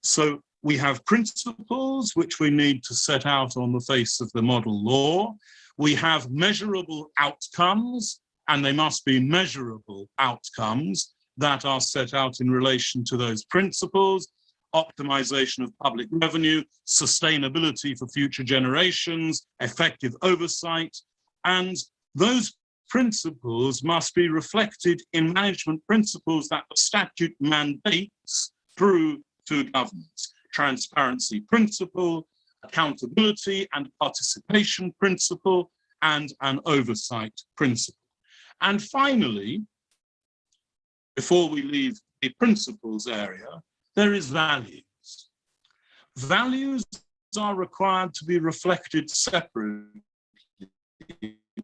So we have principles which we need to set out on the face of the model law. We have measurable outcomes, and they must be measurable outcomes that are set out in relation to those principles: optimization of public revenue, sustainability for future generations, effective oversight. And those principles must be reflected in management principles that the statute mandates through to governance. Transparency principle, accountability and participation principle, and an oversight principle. And finally, before we leave the principles area, there is values. Values are required to be reflected separately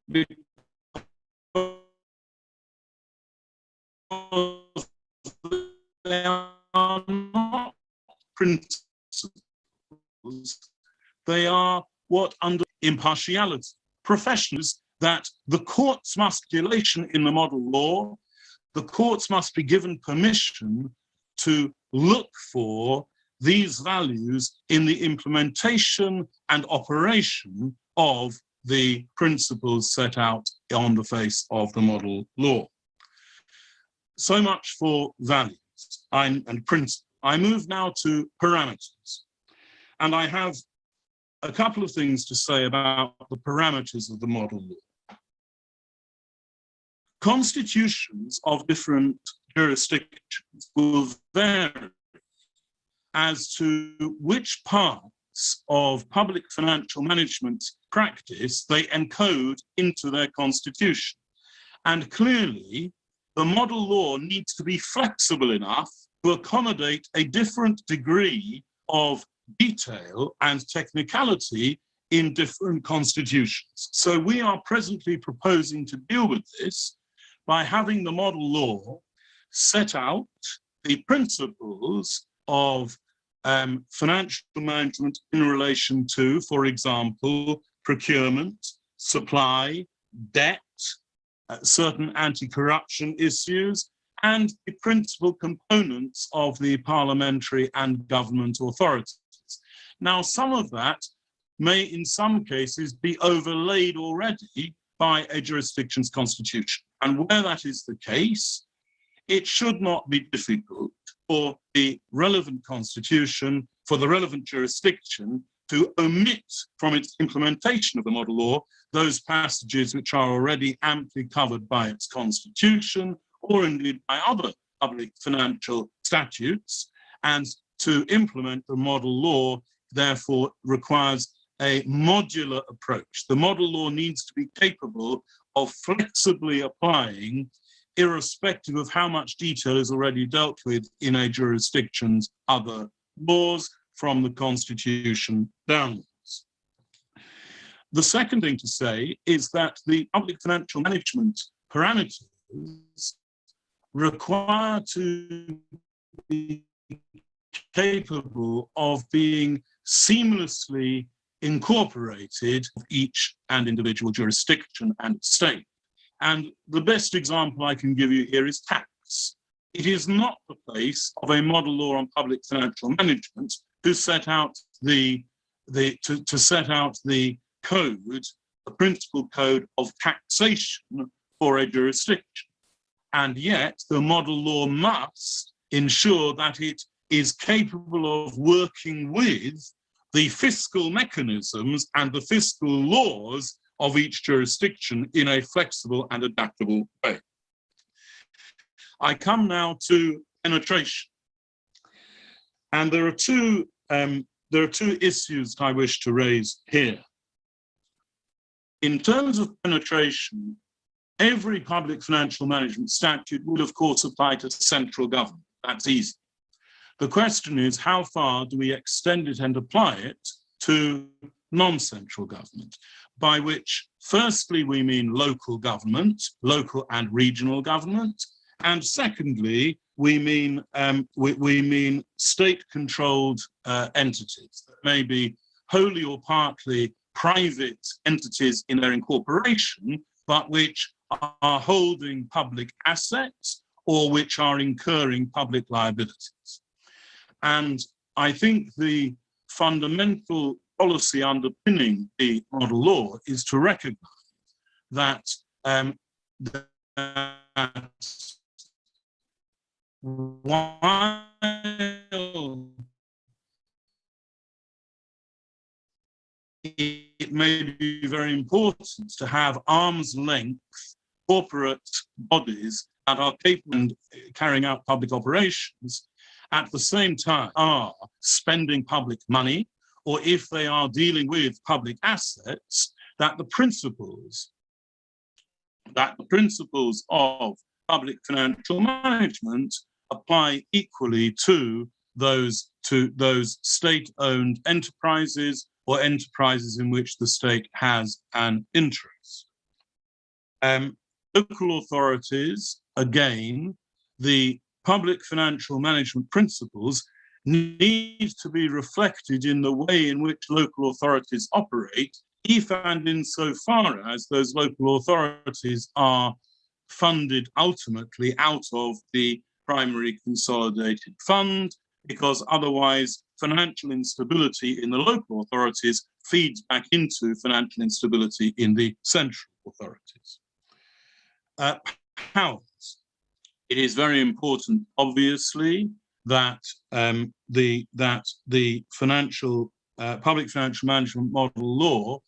because they are not principles. They are what under impartiality. Professionals that the courts must regulation in the model law, the courts must be given permission to look for these values in the implementation and operation of the principles set out on the face of the model law. So much for values and principles. I move now to parameters. And I have a couple of things to say about the parameters of the model law. Constitutions of different jurisdictions will vary as to which parts of public financial management practice they encode into their constitution. And clearly, the model law needs to be flexible enough to accommodate a different degree of detail and technicality in different constitutions. So we are presently proposing to deal with this by having the model law set out the principles of financial management in relation to, for example, procurement, supply, debt, certain anti-corruption issues, and the principal components of the parliamentary and government authorities. Now, some of that may, in some cases, be overlaid already by a jurisdiction's constitution. And where that is the case, it should not be difficult for the relevant constitution, for the relevant jurisdiction, to omit from its implementation of the model law those passages which are already amply covered by its constitution or indeed by other public financial statutes. And to implement the model law, therefore, requires a modular approach. The model law needs to be capable of flexibly applying, irrespective of how much detail is already dealt with in a jurisdiction's other laws, from the Constitution downwards. The second thing to say is that the public financial management parameters require to be capable of being seamlessly incorporated of each and individual jurisdiction and state. And the best example I can give you here is tax. It is not the place of a model law on public financial management to set out the code, the principal code of taxation for a jurisdiction. And yet the model law must ensure that it is capable of working with the fiscal mechanisms and the fiscal laws of each jurisdiction in a flexible and adaptable way. I come now to penetration. And there are two issues I wish to raise here. In terms of penetration, every public financial management statute would, of course, apply to central government. That's easy. The question is, how far do we extend it and apply it to non-central government? By which, firstly, we mean local government, local and regional government, and secondly, we mean state-controlled entities that may be wholly or partly private entities in their incorporation, but which are holding public assets or which are incurring public liabilities. And I think the fundamental policy underpinning the model law is to recognize that, while it may be very important to have arm's length corporate bodies that are capable of carrying out public operations, at the same time are spending public money or if they are dealing with public assets, that the principles of public financial management apply equally to those state-owned enterprises or enterprises in which the state has an interest. Local authorities, again, the public financial management principles need to be reflected in the way in which local authorities operate, if and insofar as those local authorities are funded ultimately out of the primary consolidated fund, because otherwise financial instability in the local authorities feeds back into financial instability in the central authorities. Powers. It is very important, obviously, that the public financial management model law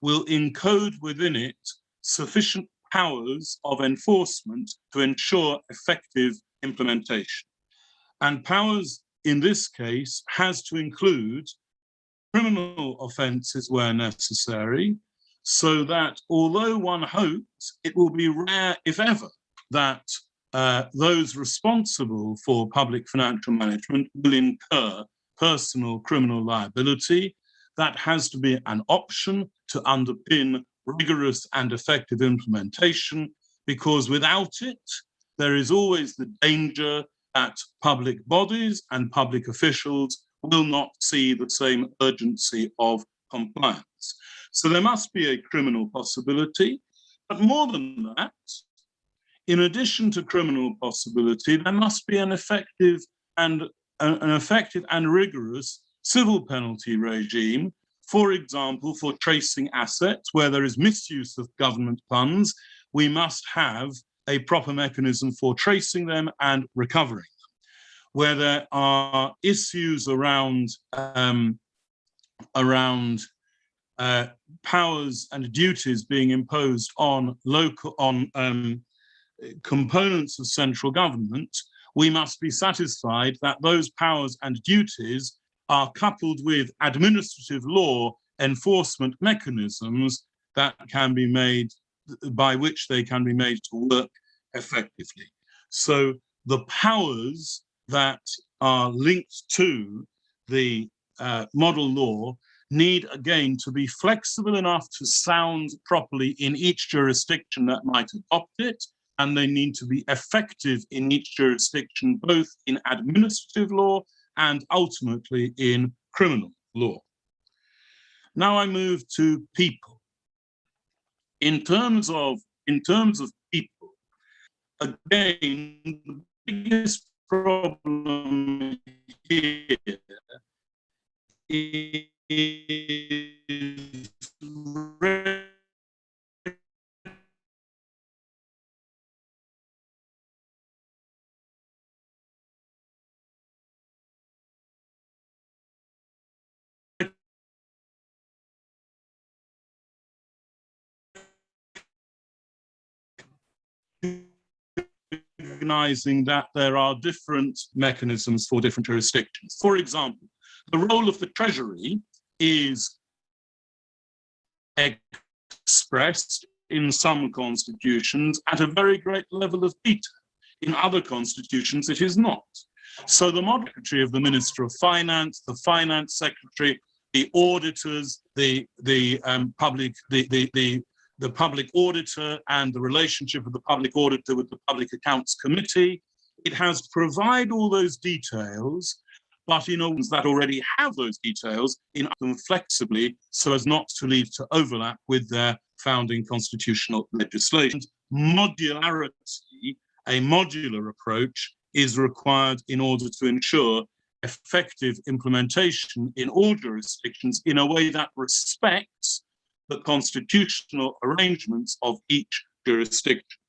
will encode within it sufficient powers of enforcement to ensure effective implementation. And powers in this case has to include criminal offences where necessary, so that although one hopes it will be rare, if ever, that those responsible for public financial management will incur personal criminal liability, that has to be an option to underpin rigorous and effective implementation, because without it, there is always the danger that public bodies and public officials will not see the same urgency of compliance. So there must be a criminal possibility, but more than that, in addition to criminal possibility, there must be an effective and rigorous civil penalty regime. For example, for tracing assets where there is misuse of government funds, we must have a proper mechanism for tracing them and recovering them. Where there are issues around powers and duties being imposed on components of central government, we must be satisfied that those powers and duties are coupled with administrative law enforcement mechanisms that can be made, by which they can be made to work effectively. So the powers that are linked to the model law need again to be flexible enough to sound properly in each jurisdiction that might adopt it, and they need to be effective in each jurisdiction, both in administrative law and ultimately in criminal law. Now I move to people. In terms of people, again, the biggest problem here is recognizing that there are different mechanisms for different jurisdictions. For example, the role of the Treasury is expressed in some constitutions at a very great level of detail. In other constitutions, it is not. So the model secretary of the Minister of Finance, the Finance Secretary, the auditors, the public auditor and the relationship of the public auditor with the Public Accounts Committee. It has provided all those details, but in organs that already have those details, in them flexibly so as not to lead to overlap with their founding constitutional legislation. Modularity, a modular approach, is required in order to ensure effective implementation in all jurisdictions in a way that respects the constitutional arrangements of each jurisdiction.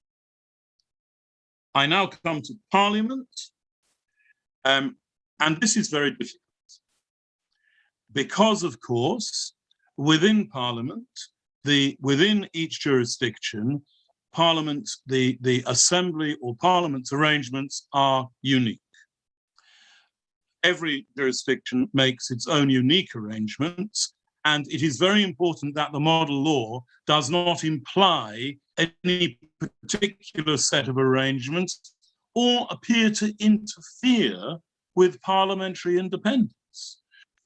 I now come to Parliament, and this is very difficult because, of course, within Parliament, within each jurisdiction, Parliament, the Assembly or Parliament's arrangements are unique. every jurisdiction makes its own unique arrangements. And it is very important that the model law does not imply any particular set of arrangements or appear to interfere with parliamentary independence.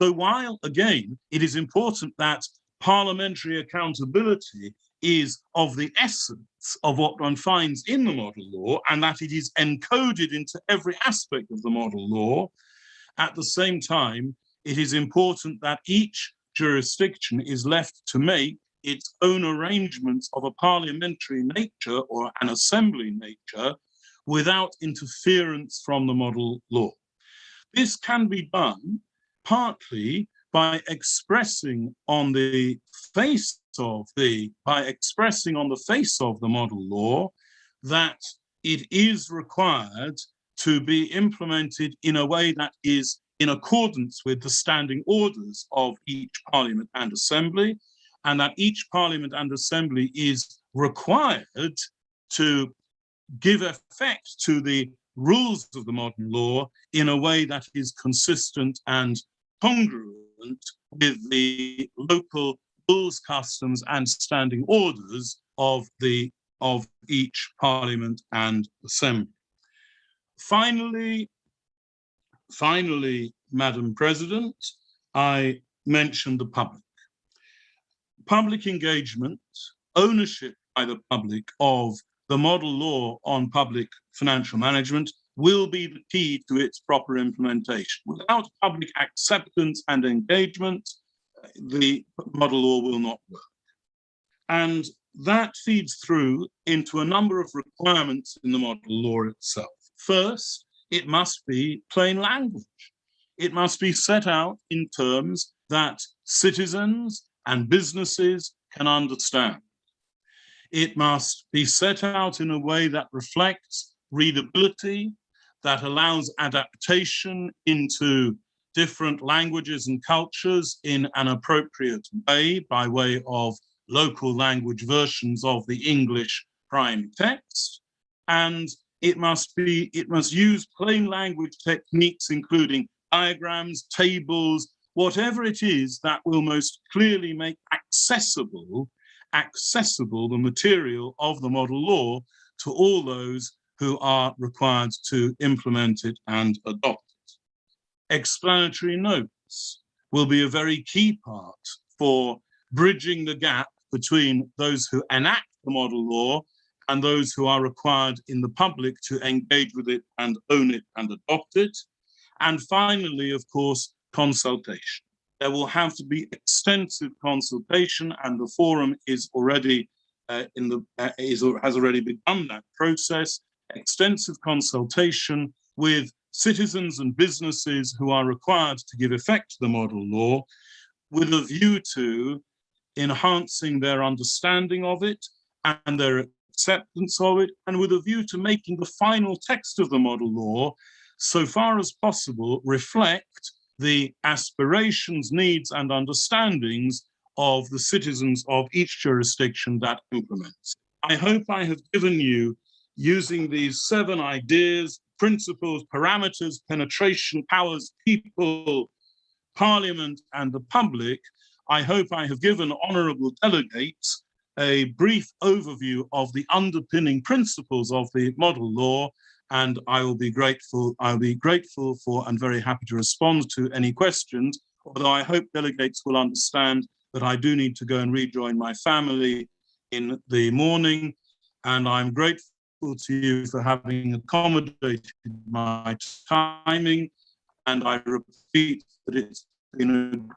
So while, again, it is important that parliamentary accountability is of the essence of what one finds in the model law and that it is encoded into every aspect of the model law, at the same time, it is important that each jurisdiction is left to make its own arrangements of a parliamentary nature or an assembly nature without interference from the model law. This can be done partly by expressing on the face of the model law that it is required to be implemented in a way that is in accordance with the standing orders of each Parliament and Assembly, and that each Parliament and Assembly is required to give effect to the rules of the modern law in a way that is consistent and congruent with the local rules, customs, and standing orders of each Parliament and Assembly. Finally, Madam President, I mentioned the public. Public engagement, ownership by the public of the model law on public financial management will be the key to its proper implementation. Without public acceptance and engagement, the model law will not work. And that feeds through into a number of requirements in the model law itself. First, it must be plain language. It must be set out in terms that citizens and businesses can understand. It must be set out in a way that reflects readability, that allows adaptation into different languages and cultures in an appropriate way by way of local language versions of the English prime text. And it must use plain language techniques, including diagrams, tables, whatever it is that will most clearly make accessible the material of the model law to all those who are required to implement it and adopt it. Explanatory notes will be a very key part for bridging the gap between those who enact the model law and those who are required in the public to engage with it and own it and adopt it. And finally, of course, consultation. There will have to be extensive consultation, and the forum is already has already begun that process. Extensive consultation with citizens and businesses who are required to give effect to the model law, with a view to enhancing their understanding of it and their acceptance of it, and with a view to making the final text of the model law, so far as possible, reflect the aspirations, needs, and understandings of the citizens of each jurisdiction that implements. I hope I have given you, using these 7 ideas, principles, parameters, penetration, powers, people, Parliament, and the public, I hope I have given honourable delegates a brief overview of the underpinning principles of the model law, and I'll be grateful for and very happy to respond to any questions, although I hope delegates will understand that I do need to go and rejoin my family in the morning, and I'm grateful to you for having accommodated my timing, and I repeat that it's been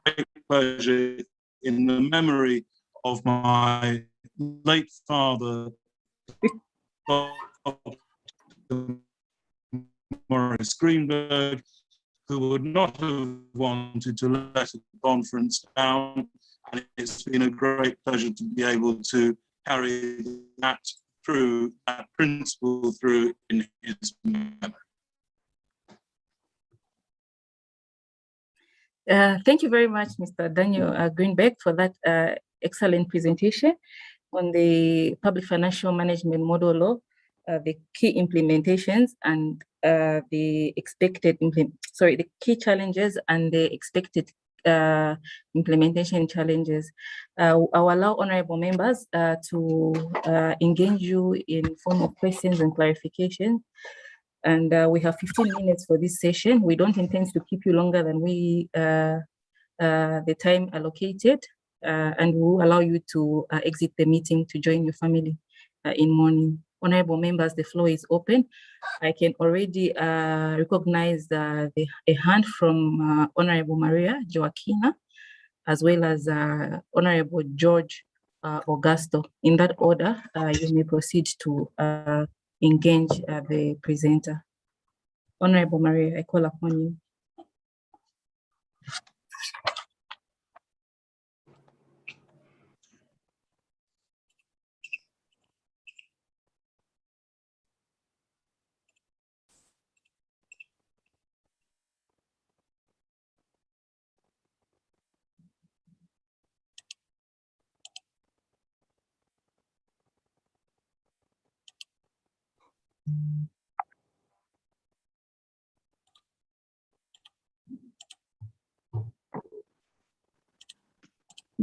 a great pleasure in the memory of my late father, Morris Greenberg, who would not have wanted to let the conference down, and it's been a great pleasure to be able to carry that principle through in his memory. Thank you very much, Mr. Daniel Greenberg, for that excellent presentation on the public financial management model law, the key implementations and the expected the key challenges and the expected implementation challenges. I'll allow honorable members to engage you in form of questions and clarification. And we have 15 minutes for this session. We don't intend to keep you longer than the time allocated, and we'll allow you to exit the meeting to join your family in morning. Honorable members, the floor is open. I can already recognize a hand from Honorable Maria Joaquina, as well as Honorable George Augusto. In that order, you may proceed to engage the presenter. Honorable Maria, I call upon you.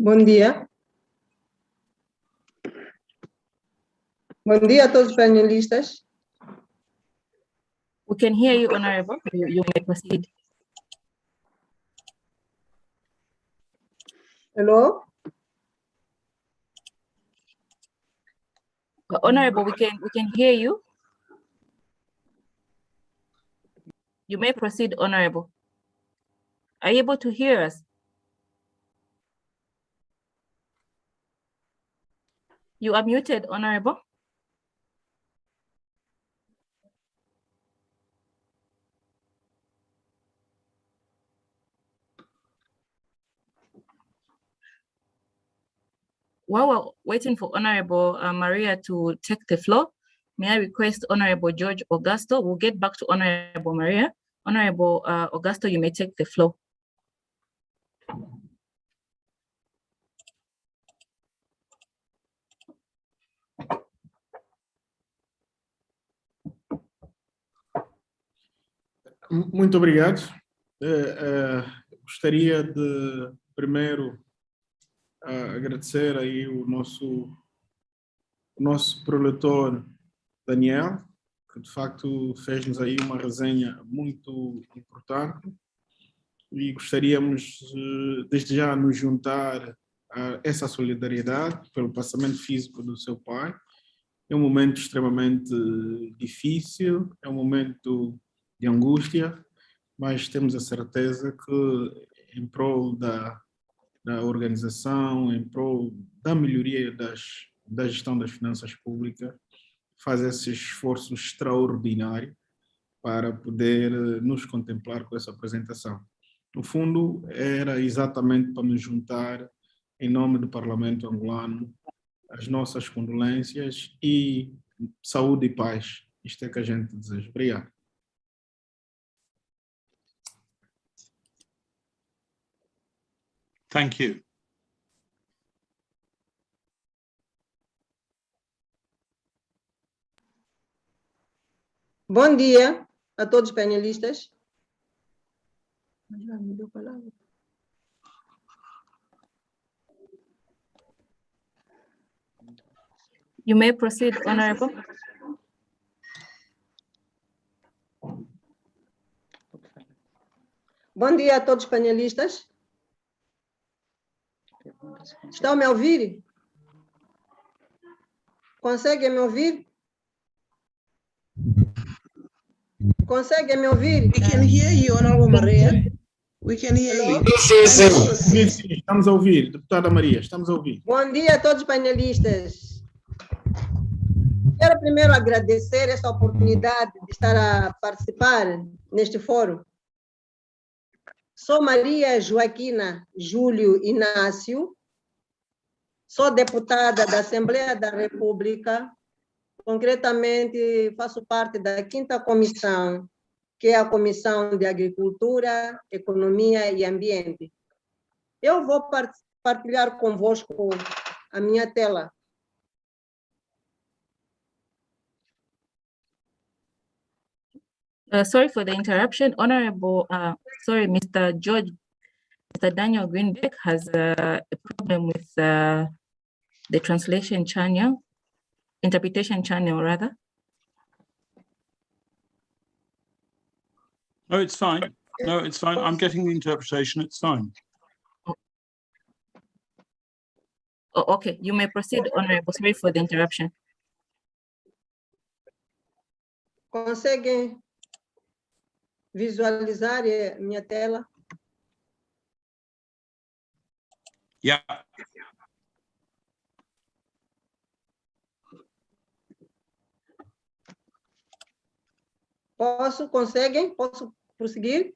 Bom dia. Bom dia a todos os panelistas. We can hear you, Honorable. You may proceed. Hello? Honorable, we can hear you. You may proceed, Honorable. Are you able to hear us? You are muted, Honorable. While we're waiting for Honorable Maria to take the floor, may I request Honorable George Augusto? We'll get back to Honorable Maria. Honorable Augusto, you may take the floor. Muito obrigado. Gostaria de primeiro agradecer aí o nosso preletor Daniel, que de facto fez-nos aí uma resenha muito importante, e gostaríamos desde já nos juntar a essa solidariedade pelo passamento físico do seu pai. É um momento extremamente difícil, é um momento de angústia, mas temos a certeza que em prol da organização, em prol da melhoria da gestão das finanças públicas, faz esse esforço extraordinário para poder nos contemplar com essa apresentação. No fundo, era exatamente para nos juntar, em nome do Parlamento angolano, as nossas condolências e saúde e paz. Isto é que a gente deseja. Obrigado. Thank you. Bom dia a todos os panelistas. You may proceed, Honorable. Bom dia a todos os panelistas. Estão me a ouvir? Conseguem me ouvir? Conseguem me ouvir? We can hear you, Honorable Maria. We can hear you. Sim, estamos a ouvir, deputada Maria, estamos a ouvir. Bom dia a todos os panelistas. Quero primeiro agradecer esta oportunidade de estar a participar neste fórum. Sou Maria Joaquina Júlio Inácio, sou deputada da Assembleia da República, concretamente faço parte da 5ª Comissão, que é a Comissão de Agricultura, Economia e Ambiente. Eu vou partilhar convosco a minha tela. Sorry for the interruption. Honorable, Mr. Daniel Greenbeck has a problem with the translation channel, interpretation channel rather. No, it's fine. No, it's fine. I'm getting the interpretation. It's fine. Oh, okay, you may proceed, Honorable. Sorry for the interruption. Conseguem visualizar minha tela? Yeah. Conseguem? Posso prosseguir?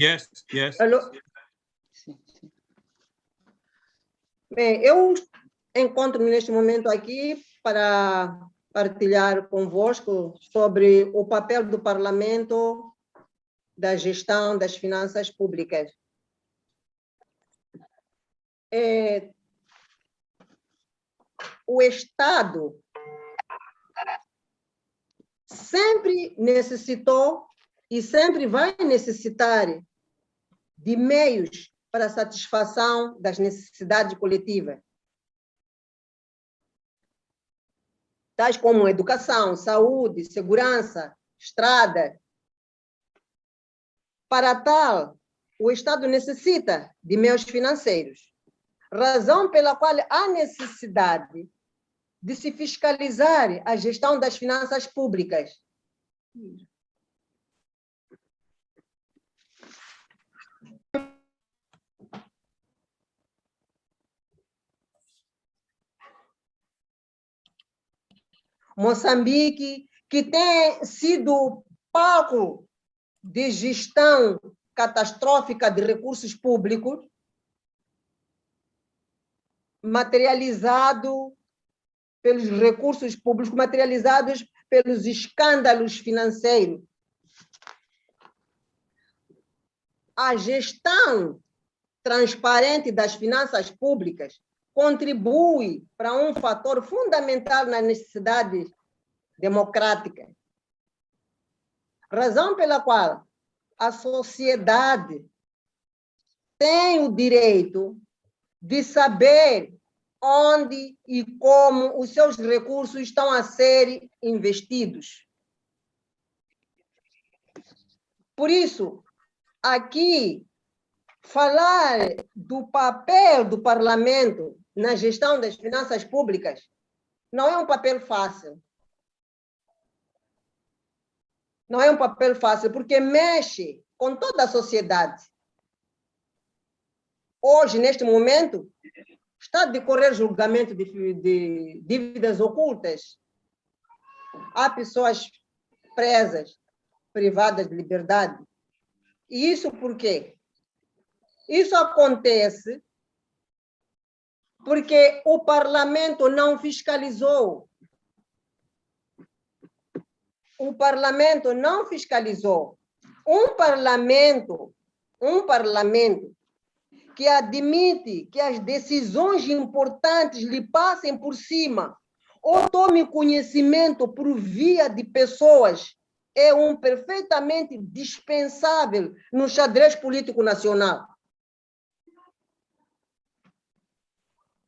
Yes, yes. Alô? Bem, eu encontro-me neste momento aqui para partilhar convosco sobre o papel do Parlamento da gestão das finanças públicas. O Estado sempre necessitou e sempre vai necessitar de meios para a satisfação das necessidades coletivas, tais como educação, saúde, segurança, estrada. Para tal, o Estado necessita de meios financeiros, razão pela qual há necessidade de se fiscalizar a gestão das finanças públicas. Moçambique, que tem sido palco de gestão catastrófica de recursos públicos, materializado pelos recursos públicos, materializados pelos escândalos financeiros. A gestão transparente das finanças públicas contribui para um fator fundamental na necessidade democrática, razão pela qual a sociedade tem o direito de saber onde e como os seus recursos estão a ser investidos. Por isso, aqui, falar do papel do Parlamento na gestão das finanças públicas não é um papel fácil. Não é um papel fácil, porque mexe com toda a sociedade. Hoje, neste momento, está a decorrer julgamento de dívidas ocultas. Há pessoas presas, privadas de liberdade. E isso por quê? Isso acontece porque o Parlamento não fiscalizou. O Parlamento não fiscalizou. Um parlamento que admite que as decisões importantes lhe passem por cima ou tome conhecimento por via de pessoas é um perfeitamente dispensável no xadrez político nacional.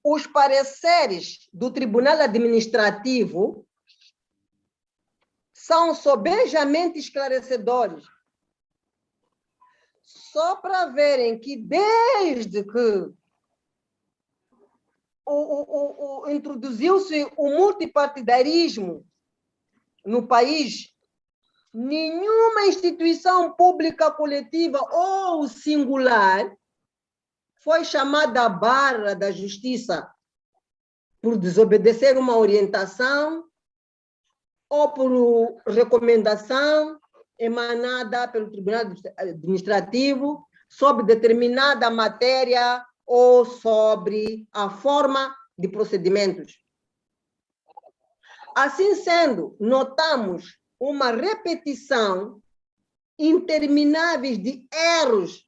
Os pareceres do Tribunal Administrativo são sobejamente esclarecedores. Só para verem que desde que introduziu-se o multipartidarismo no país, nenhuma instituição pública coletiva ou singular foi chamada à barra da justiça por desobedecer uma orientação ou por recomendação emanada pelo Tribunal Administrativo sobre determinada matéria ou sobre a forma de procedimentos. Assim sendo, notamos uma repetição interminável de erros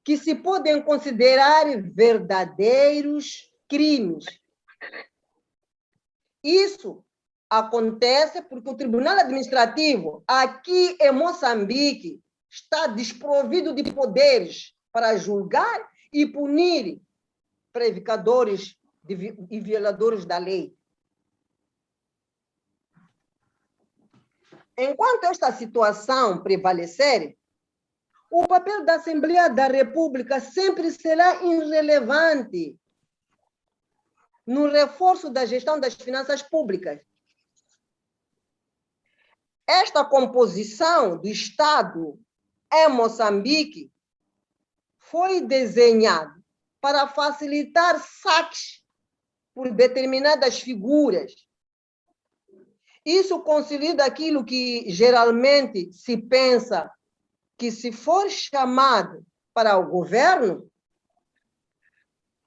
que se podem considerar verdadeiros crimes. Isso acontece porque o Tribunal Administrativo aqui em Moçambique está desprovido de poderes para julgar e punir prevaricadores e violadores da lei. Enquanto esta situação prevalecer, o papel da Assembleia da República sempre será irrelevante no reforço da gestão das finanças públicas. Esta composição do Estado em Moçambique foi desenhada para facilitar saques por determinadas figuras. Isso consolida aquilo que geralmente se pensa que, se for chamado para o governo,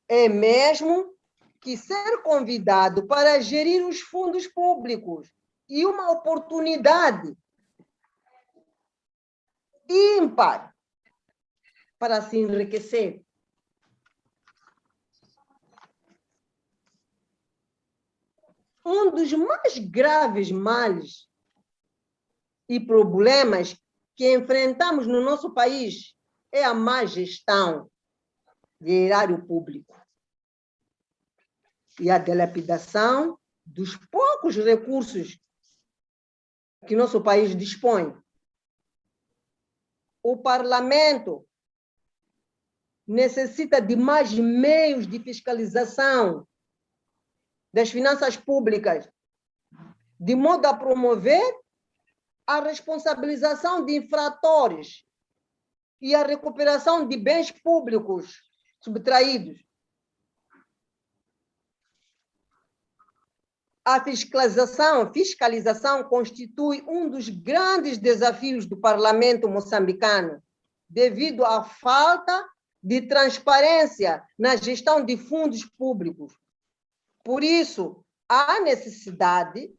é mesmo que ser convidado para gerir os fundos públicos e uma oportunidade ímpar para se enriquecer. Um dos mais graves males e problemas que enfrentamos no nosso país é a má gestão do erário público e a dilapidação dos poucos recursos que nosso país dispõe. O parlamento necessita de mais meios de fiscalização das finanças públicas, de modo a promover a responsabilização de infratores e a recuperação de bens públicos subtraídos. A fiscalização constitui um dos grandes desafios do parlamento moçambicano, devido à falta de transparência na gestão de fundos públicos. Por isso, há necessidade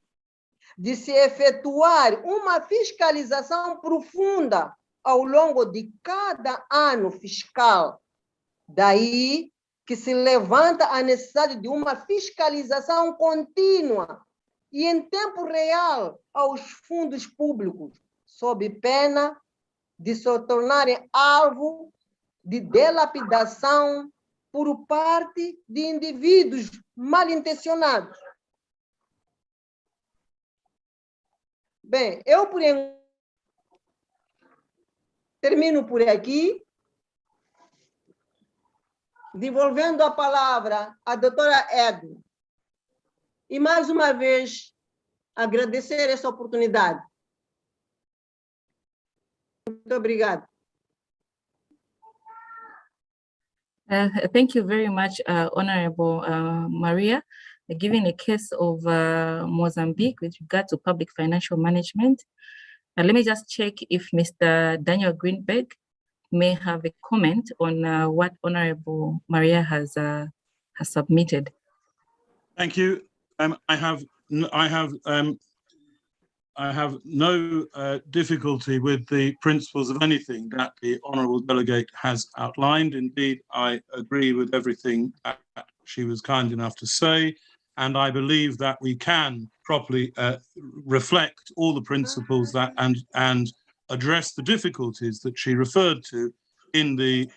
de se efetuar uma fiscalização profunda ao longo de cada ano fiscal. Daí que se levanta a necessidade de uma fiscalização contínua e em tempo real aos fundos públicos, sob pena de se tornarem alvo de dilapidação por parte de indivíduos mal intencionados. Bem, eu termino por aqui, devolvendo a palavra à doutora Edna. E, mais uma vez, agradecer essa oportunidade. Muito obrigada. Thank you very much, Honorable Maria. Given a case of Mozambique with regard to public financial management, let me just check if Mr. Daniel Greenberg may have a comment on what Honorable Maria has submitted. Thank you. I have no difficulty with the principles of anything that the Honourable Delegate has outlined. Indeed, I agree with everything that she was kind enough to say, and I believe that we can properly reflect all the principles that and address the difficulties that she referred to in the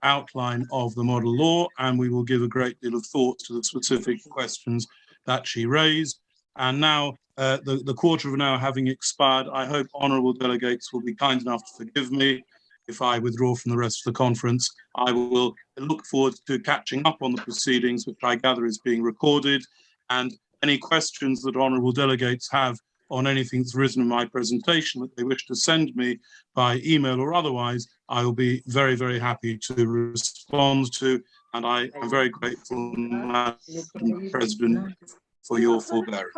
outline of the model law, and we will give a great deal of thought to the specific questions that she raised. And now, the quarter of an hour having expired, I hope honourable delegates will be kind enough to forgive me if I withdraw from the rest of the conference. I will look forward to catching up on the proceedings, which I gather is being recorded, and any questions that honourable delegates have on anything that's written in my presentation that they wish to send me by email or otherwise, I will be very, very happy to respond to, and I am very grateful, Madam President, for your forbearance.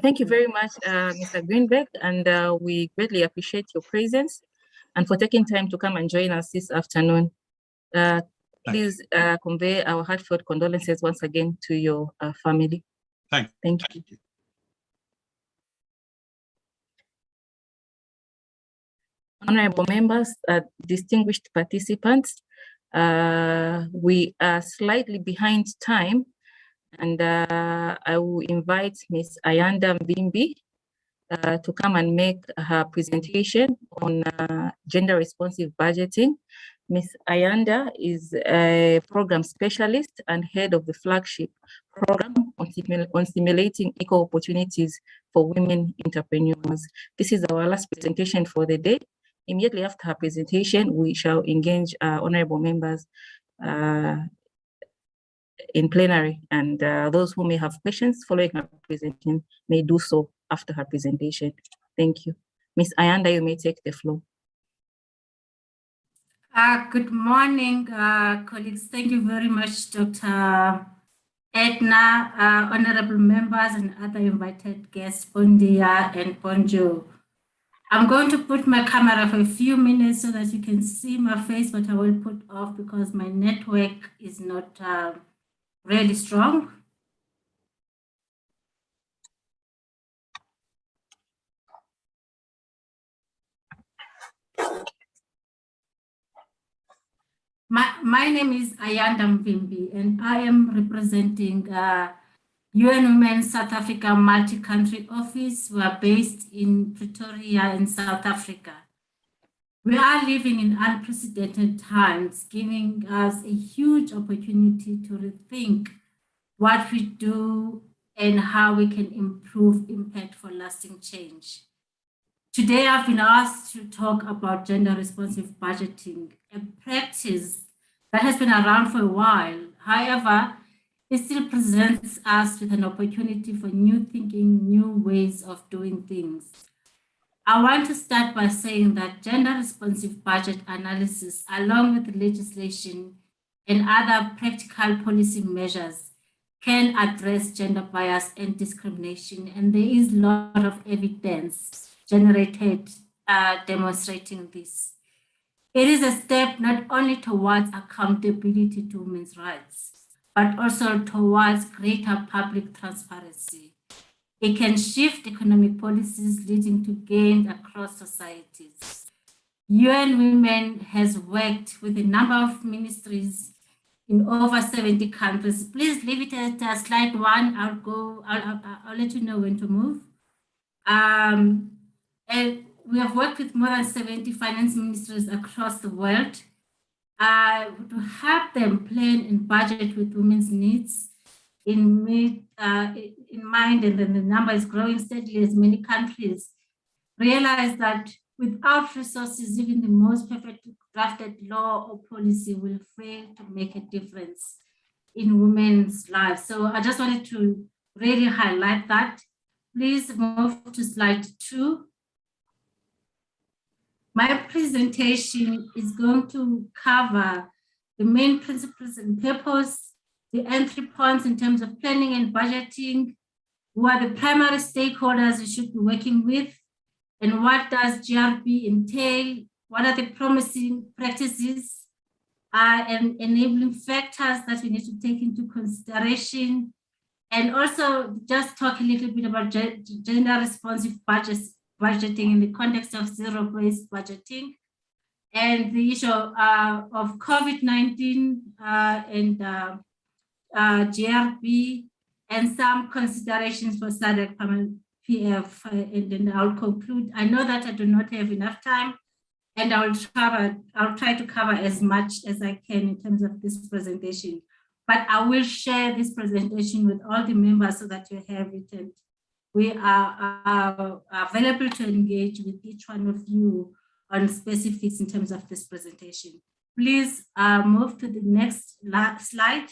Thank you very much, Mr. Greenberg, and we greatly appreciate your presence and for taking time to come and join us this afternoon. Please convey our heartfelt condolences once again to your family. Thank you. Honorable members, distinguished participants, we are slightly behind time, And I will invite Ms. Ayanda Mvimbi to come and make her presentation on gender responsive budgeting. Ms. Ayanda is a program specialist and head of the flagship program on stimulating equal opportunities for women entrepreneurs. This is our last presentation for the day. Immediately after her presentation, we shall engage honorable members in plenary, and those who may have questions following her presentation may do so after her presentation. Thank you. Ms. Ayanda, you may take the floor. Good morning, colleagues. Thank you very much, Dr. Edna, honorable members and other invited guests, Bondia and Bonjo. I'm going to put my camera for a few minutes so that you can see my face, but I will put off because my network is not really strong. My name is Ayanda Mvimbi, and I am representing UN Women South Africa Multi-Country Office. We are based in Pretoria in South Africa. We are living in unprecedented times, giving us a huge opportunity to rethink what we do and how we can improve impact for lasting change. Today, I've been asked to talk about gender responsive budgeting, a practice that has been around for a while. However, it still presents us with an opportunity for new thinking, new ways of doing things. I want to start by saying that gender responsive budget analysis, along with legislation and other practical policy measures, can address gender bias and discrimination, and there is a lot of evidence generated demonstrating this. It is a step not only towards accountability to women's rights, but also towards greater public transparency. It can shift economic policies leading to gains across societies. UN Women has worked with a number of ministries in over 70 countries. Please leave it at slide 1. I'll let you know when to move. And we have worked with more than 70 finance ministries across the world to help them plan and budget with women's needs in mind, and then the number is growing steadily as many countries realize that without resources, even the most perfectly drafted law or policy will fail to make a difference in women's lives. So I just wanted to really highlight that. Please move to slide 2. My presentation is going to cover the main principles and purpose, the entry points in terms of planning and budgeting, who are the primary stakeholders you should be working with, and what does GRB entail, what are the promising practices and enabling factors that we need to take into consideration, and also just talk a little bit about gender responsive budgeting in the context of zero-based budgeting, and the issue of COVID-19 and GRB, and some considerations for SADC PF, and then I'll conclude. I know that I do not have enough time, and I'll try to cover as much as I can in terms of this presentation, but I will share this presentation with all the members so that you have it, and we are available to engage with each one of you on specifics in terms of this presentation. Please move to the next slide.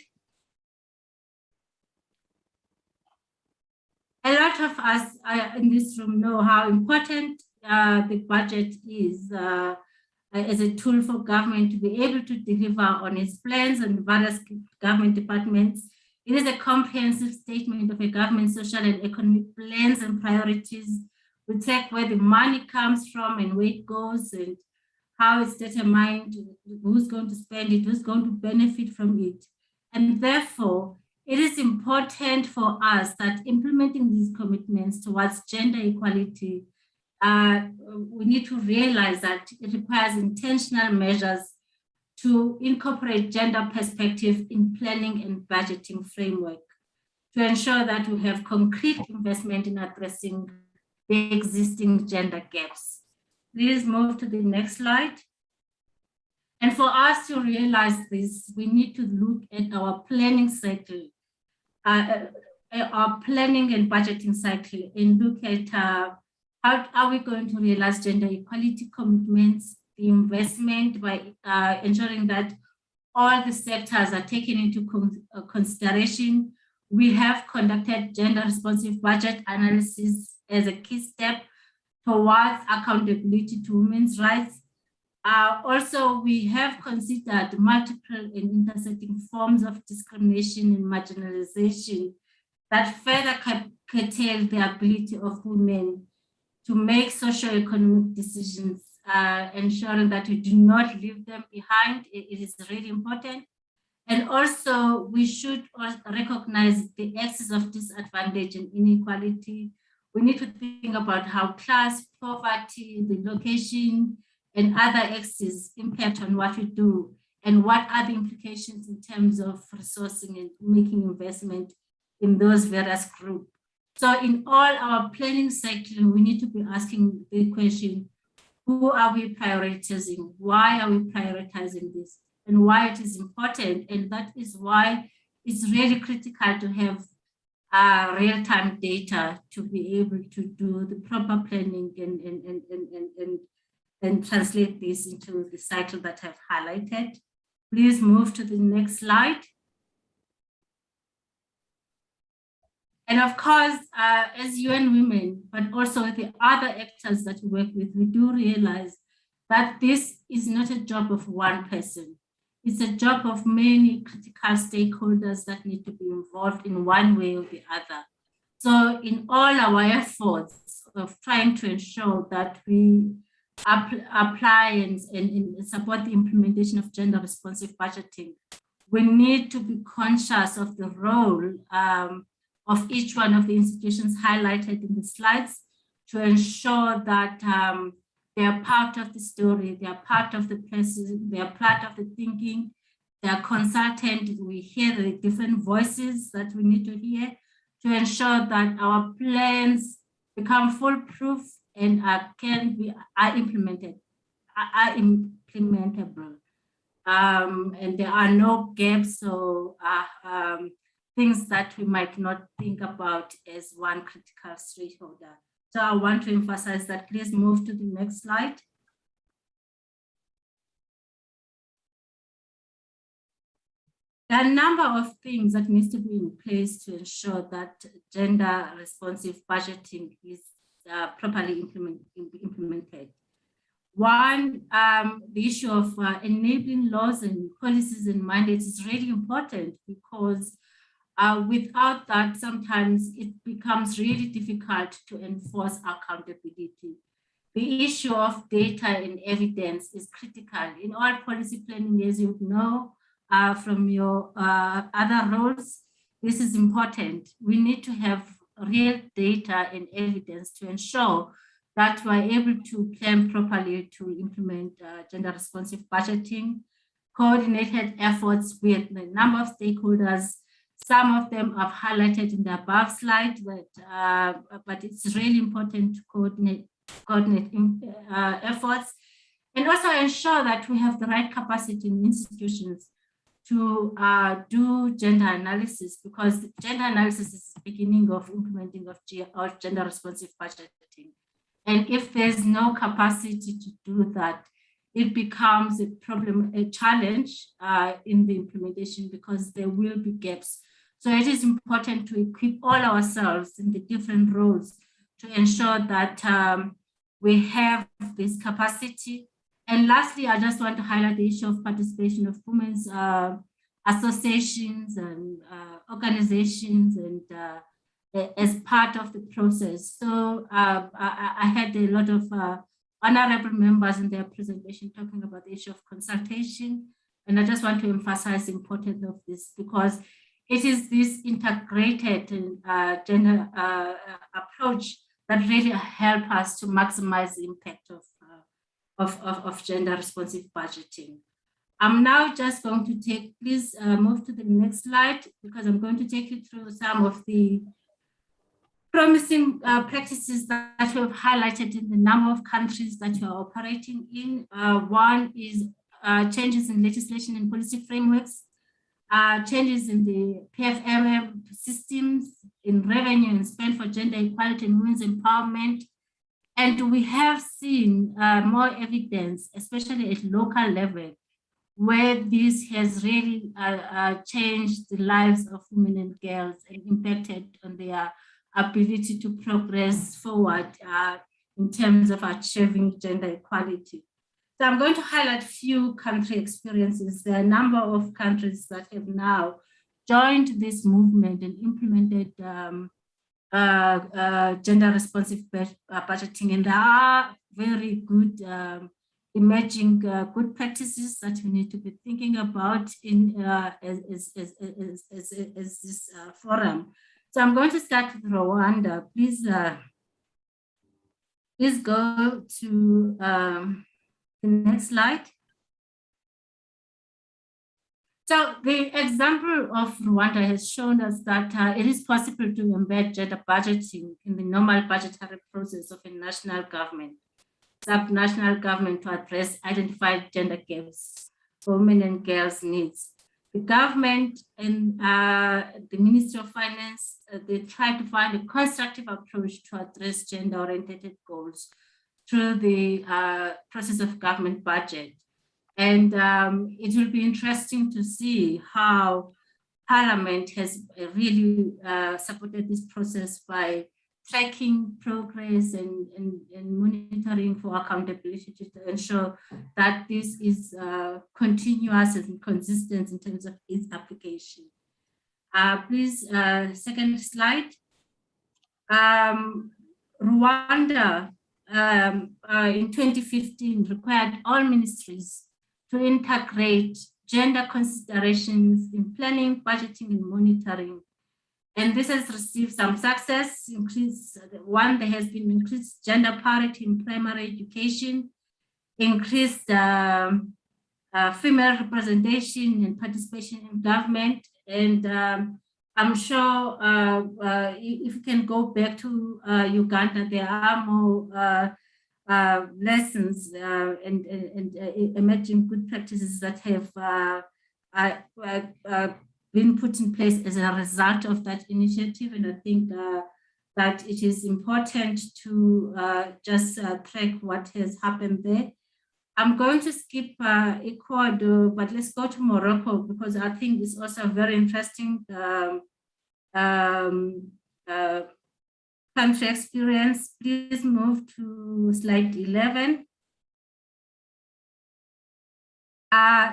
A lot of us in this room know how important the budget is as a tool for government to be able to deliver on its plans and various government departments. It is a comprehensive statement of a government's social and economic plans and priorities. We track where the money comes from and where it goes and how it's determined, who's going to spend it, who's going to benefit from it. And therefore, it is important for us that implementing these commitments towards gender equality, we need to realize that it requires intentional measures to incorporate gender perspective in planning and budgeting framework. to ensure that we have concrete investment in addressing the existing gender gaps. Please move to the next slide. And for us to realize this, we need to look at our planning cycle, our planning and budgeting cycle, and look at how are we going to realize gender equality commitments, the investment by ensuring that all the sectors are taken into consideration. We have conducted gender responsive budget analysis as a key step towards accountability to women's rights. Also, we have considered multiple and intersecting forms of discrimination and marginalization that further curtail the ability of women to make socio-economic decisions, ensuring that we do not leave them behind. It is really important. And also, we should recognize the axis of disadvantage and inequality. We need to think about how class, poverty, the location, and other axes impact on what we do, and what are the implications in terms of resourcing and making investment in those various groups. So in all our planning cycle, we need to be asking the question, who are we prioritizing? Why are we prioritizing this? And why it is important? And that is why it's really critical to have real-time data to be able to do the proper planning and translate this into the cycle that I've highlighted. Please move to the next slide. And of course, as UN Women, but also the other actors that we work with, we do realize that this is not a job of one person. It's a job of many critical stakeholders that need to be involved in one way or the other. So in all our efforts of trying to ensure that we apply and support the implementation of gender responsive budgeting, we need to be conscious of the role of each one of the institutions highlighted in the slides to ensure that they are part of the story, they are part of the process, they are part of the thinking, they are consultant. We hear the different voices that we need to hear to ensure that our plans become foolproof and are implementable. And there are no gaps or things that we might not think about as one critical stakeholder. So I want to emphasize that. Please move to the next slide. There are a number of things that needs to be in place to ensure that gender responsive budgeting is properly implemented. One, the issue of enabling laws and policies and mandates is really important, because without that, sometimes it becomes really difficult to enforce accountability. The issue of data and evidence is critical in all policy planning, as you know from your other roles. This is important. We need to have real data and evidence to ensure that we're able to plan properly to implement gender responsive budgeting, coordinated efforts with a number of stakeholders. Some of them I've highlighted in the above slide, but it's really important to coordinate efforts, and also ensure that we have the right capacity in institutions to do gender analysis, because gender analysis is the beginning of implementing of gender responsive budgeting. And if there's no capacity to do that, it becomes a problem, a challenge in the implementation, because there will be gaps. So it is important to equip all ourselves in the different roles to ensure that we have this capacity. And lastly, I just want to highlight the issue of participation of women's associations and organizations and as part of the process. So I had a lot of honorable members in their presentation talking about the issue of consultation. And I just want to emphasize the importance of this, because it is this integrated gender approach that really help us to maximize the impact of gender responsive budgeting. I'm now just going to please move to the next slide, because I'm going to take you through some of the promising practices that we have highlighted in the number of countries that we are operating in. One is changes in legislation and policy frameworks, changes in the PFMM systems, in revenue and spend for gender equality and women's empowerment. And we have seen more evidence, especially at local level, where this has really changed the lives of women and girls and impacted on their ability to progress forward in terms of achieving gender equality. So I'm going to highlight few country experiences. There are a number of countries that have now joined this movement and implemented gender responsive budgeting, and there are very good emerging good practices that we need to be thinking about in as this forum. So I'm going to start with Rwanda. Please go to the next slide. So the example of Rwanda has shown us that it is possible to embed gender budgeting in the normal budgetary process of a national government, subnational government, to address identified gender gaps for women and girls' needs. The government and the Ministry of Finance, they try to find a constructive approach to address gender-oriented goals through the process of government budget. And it will be interesting to see how Parliament has really supported this process by tracking progress and monitoring for accountability to ensure that this is continuous and consistent in terms of its application. Please, second slide. Rwanda in 2015 required all ministries to integrate gender considerations in planning, budgeting, and monitoring. And this has received some success. There has been increased gender parity in primary education, increased female representation and participation in government. And I'm sure if you can go back to Uganda, there are more lessons and emerging good practices that have been put in place as a result of that initiative. And I think that it is important to just track what has happened there. I'm going to skip Ecuador, but let's go to Morocco, because I think it's also a very interesting country experience. Please move to slide 11.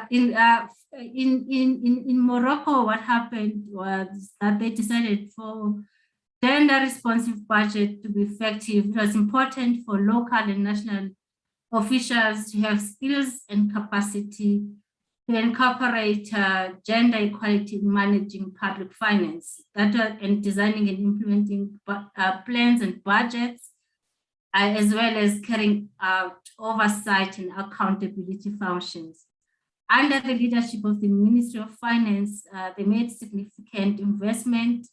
In Morocco, what happened was that they decided for gender responsive budget to be effective. It was important for local and national officials to have skills and capacity to incorporate gender equality in managing public finance, and designing and implementing plans and budgets, as well as carrying out oversight and accountability functions. Under the leadership of the Ministry of Finance, they made significant investment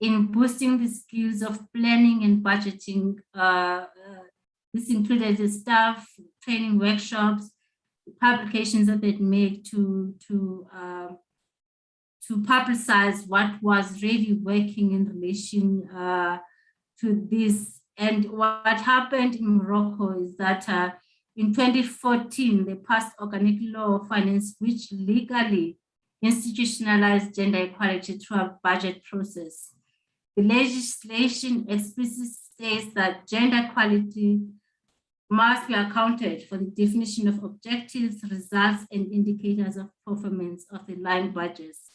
in boosting the skills of planning and budgeting. This included the staff training workshops, publications that they'd made to publicize what was really working in relation to this. And what happened in Morocco is that in 2014, they passed Organic Law of Finance, which legally institutionalized gender equality through a budget process. The legislation explicitly states that gender equality must be accounted for the definition of objectives, results, and indicators of performance of the line budgets.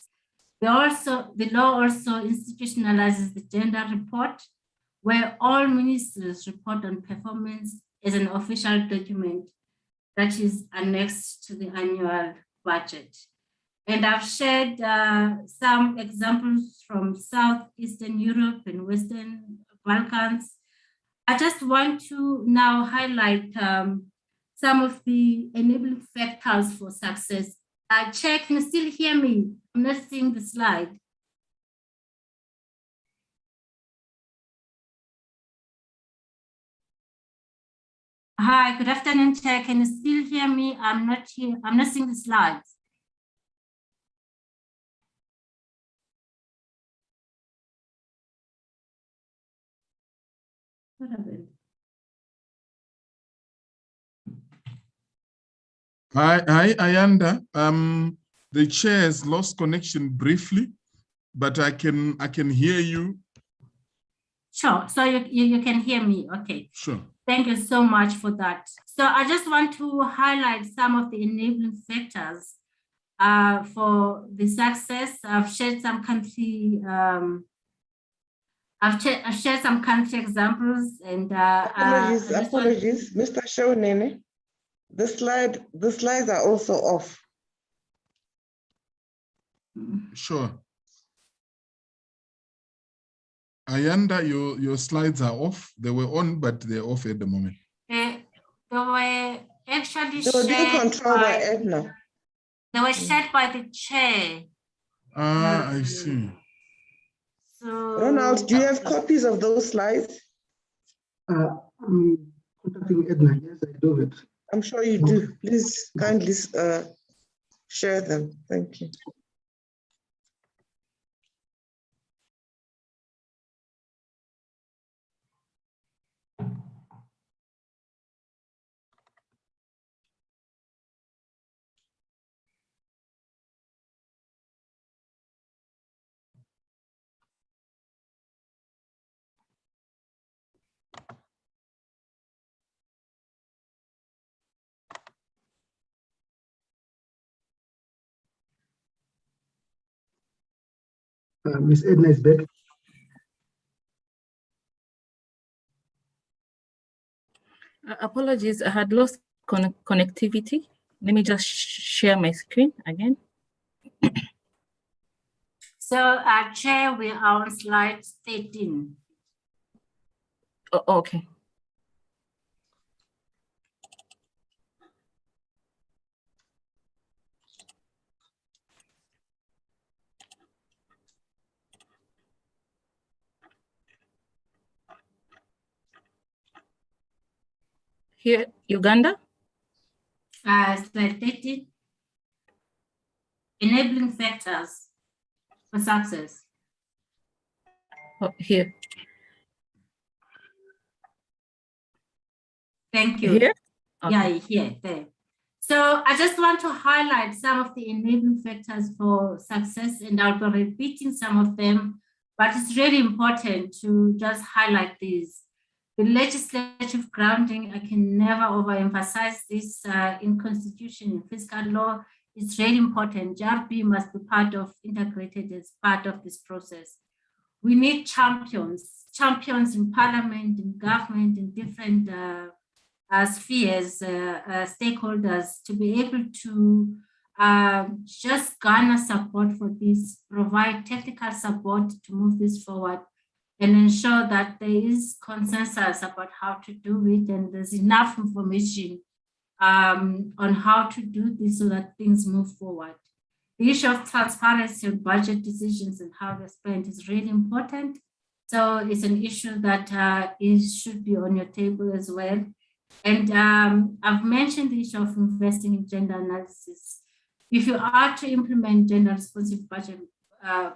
The law also institutionalizes the gender report, where all ministers report on performance as an official document that is annexed to the annual budget. And I've shared some examples from Southeastern Europe and Western Balkans. I just want to now highlight some of the enabling factors for success Chair, can you still hear me? I'm not seeing the slide. Hi, good afternoon, Chair. Can you still hear me? I'm not here. I'm not seeing the slides. What happened? Hi, Ayanda. The chair has lost connection briefly, but I can hear you. Sure. So you can hear me. Okay. Sure. Thank you so much for that. So I just want to highlight some of the enabling factors for the success. I've shared some country. I've shared some country examples and. Apologies, Mr. Shaunene. The slides are also off. Sure. Ayanda, your slides are off. They were on, but they're off at the moment. They were actually They were being shared controlled by by Edna. They were shared by the chair. Ah, I see. So Ronald, do you have copies of those slides? I'm contacting Edna. Yes, I do it. I'm sure you do. Please kindly share them. Thank you. Miss Edna is back. Apologies, I had lost connectivity. Let me just share my screen again. So, Chair, we are on slide 13. Oh, okay. Here, Uganda. Slide 13. Enabling factors for success. Oh, here. Thank you. Here? Okay. Yeah, here, there. So I just want to highlight some of the enabling factors for success, and I'll be repeating some of them, but it's really important to just highlight these. The legislative grounding, I can never overemphasize this in constitution and fiscal law. It's really important. JRB must be integrated as part of this process. We need champions in parliament, in government, in different spheres, stakeholders, to be able to just garner support for this, provide technical support to move this forward, and ensure that there is consensus about how to do it, and there's enough information on how to do this so that things move forward. The issue of transparency on budget decisions and how they're spent is really important. So it's an issue that should be on your table as well. And I've mentioned the issue of investing in gender analysis. If you are to implement gender responsive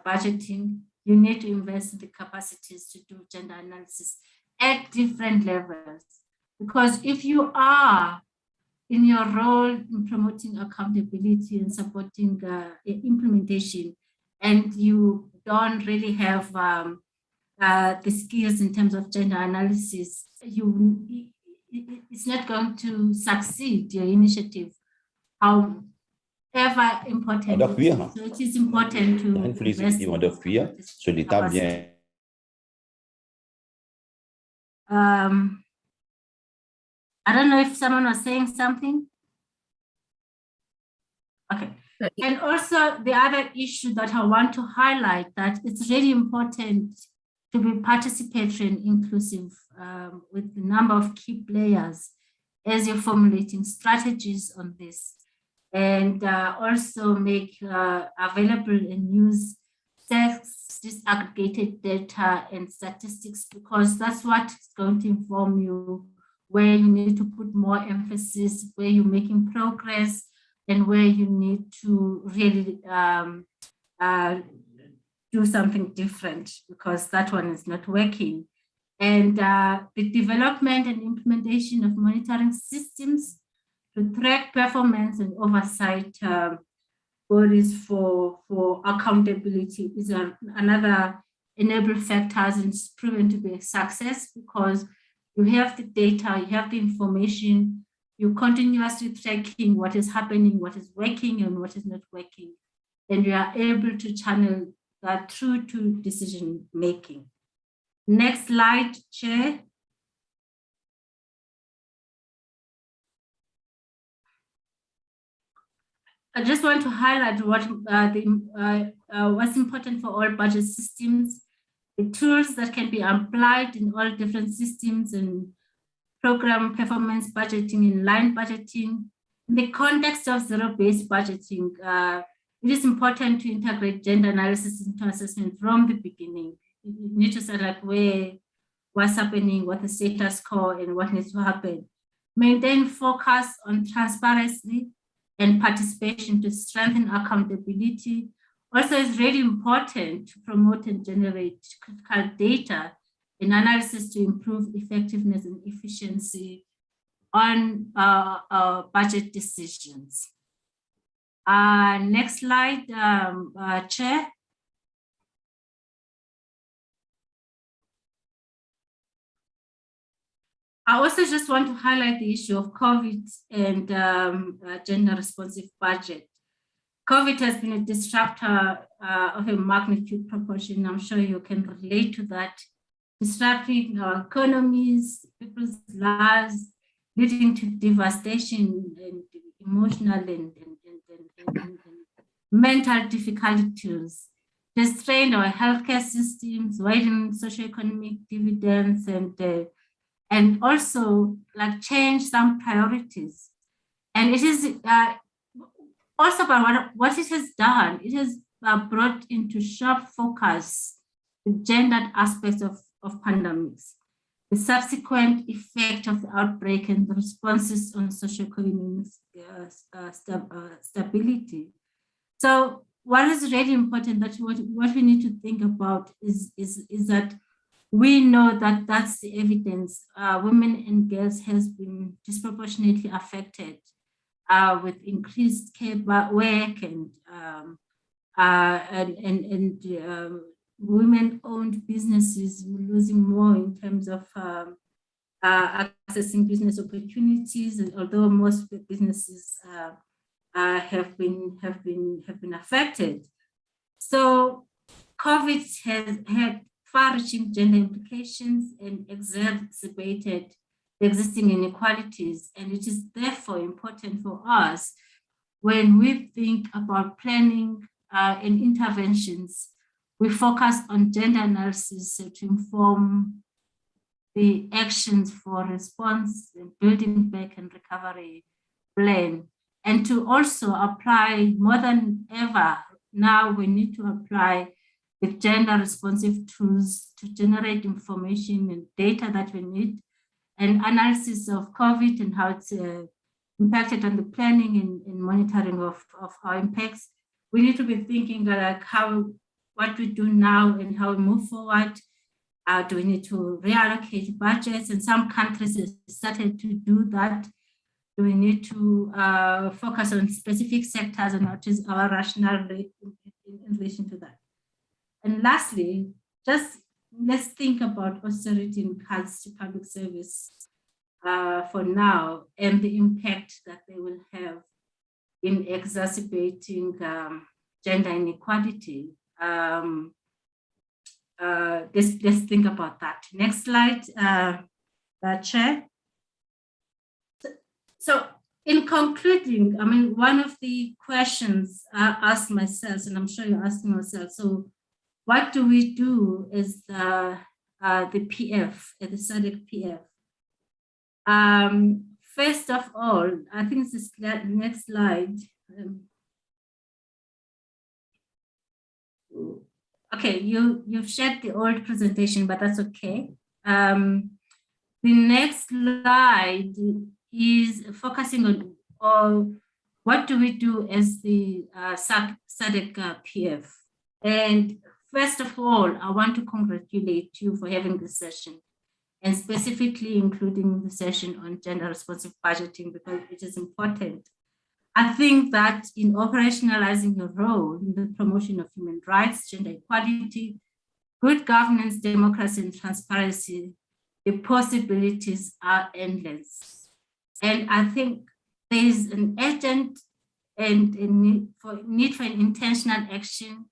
budgeting, you need to invest in the capacities to do gender analysis at different levels. Because if you are in your role in promoting accountability and supporting implementation, and you don't really have the skills in terms of gender analysis, it's not going to succeed, your initiative, however important it is. So it is important to invest in I don't know if someone was saying something. Okay. And also the other issue that I want to highlight, that it's really important to be participatory and inclusive with the number of key players as you're formulating strategies on this. and also make available and use sex disaggregated data and statistics, because that's what is going to inform you where you need to put more emphasis, where you're making progress, and where you need to really do something different because that one is not working. And the development and implementation of monitoring systems to track performance and oversight bodies for accountability is another enable factors, and it's proven to be a success because you have the data, you have the information, you're continuously tracking what is happening, what is working and what is not working, and you are able to channel that through to decision making. Next slide, Chair. I just want to highlight what what's important for all budget systems, the tools that can be applied in all different systems and program performance budgeting and line budgeting. In the context of zero-based budgeting, it is important to integrate gender analysis into assessment from the beginning. You need to say like what's happening, what the status quo, and what needs to happen. Maintain focus on transparency and participation to strengthen accountability. Also, it's really important to promote and generate critical data and analysis to improve effectiveness and efficiency on budget decisions. Next slide, Chair. I also just want to highlight the issue of COVID and gender responsive budget. COVID has been a disruptor of a magnitude proportion. I'm sure you can relate to that, disrupting our economies, people's lives, leading to devastation and emotional and mental difficulties, strained our healthcare systems, widening socioeconomic dividends, and also like change some priorities. And it is also about what it has done. It has brought into sharp focus the gendered aspects of pandemics, the subsequent effect of the outbreak and the responses on socioeconomic stability. So what is really important that what we need to think about is that we know that that's the evidence. Women and girls has been disproportionately affected with increased care work and women-owned businesses losing more in terms of accessing business opportunities, and although most businesses have been affected. So COVID has had far-reaching gender implications and exacerbated the existing inequalities, and it is therefore important for us when we think about planning and interventions, we focus on gender analysis to inform the actions for response and building back and recovery plan, and to also apply more than ever now we need to apply the gender responsive tools to generate information and data that we need, and analysis of COVID and how it's impacted on the planning and monitoring of our impacts. We need to be thinking like what we do now and how we move forward. Do we need to reallocate budgets? And some countries have started to do that. Do we need to focus on specific sectors, and what is our rationale in relation to that? And lastly, just let's think about austerity in regards to public service for now and the impact that they will have in exacerbating gender inequality. Let's think about that. Next slide, Chair. So in concluding, I mean, one of the questions I asked myself, and I'm sure you're asking yourself, so what do we do as the PF, as the SADC PF? First of all, I think it's the next slide. Okay, you've shared the old presentation, but that's okay. The next slide is focusing on what do we do as the SADC PF. And first of all, I want to congratulate you for having this session, and specifically including the session on gender responsive budgeting, because it is important. I think that in operationalizing your role in the promotion of human rights, gender equality, good governance, democracy, and transparency, the possibilities are endless. And I think there is an urgent and a need for an intentional action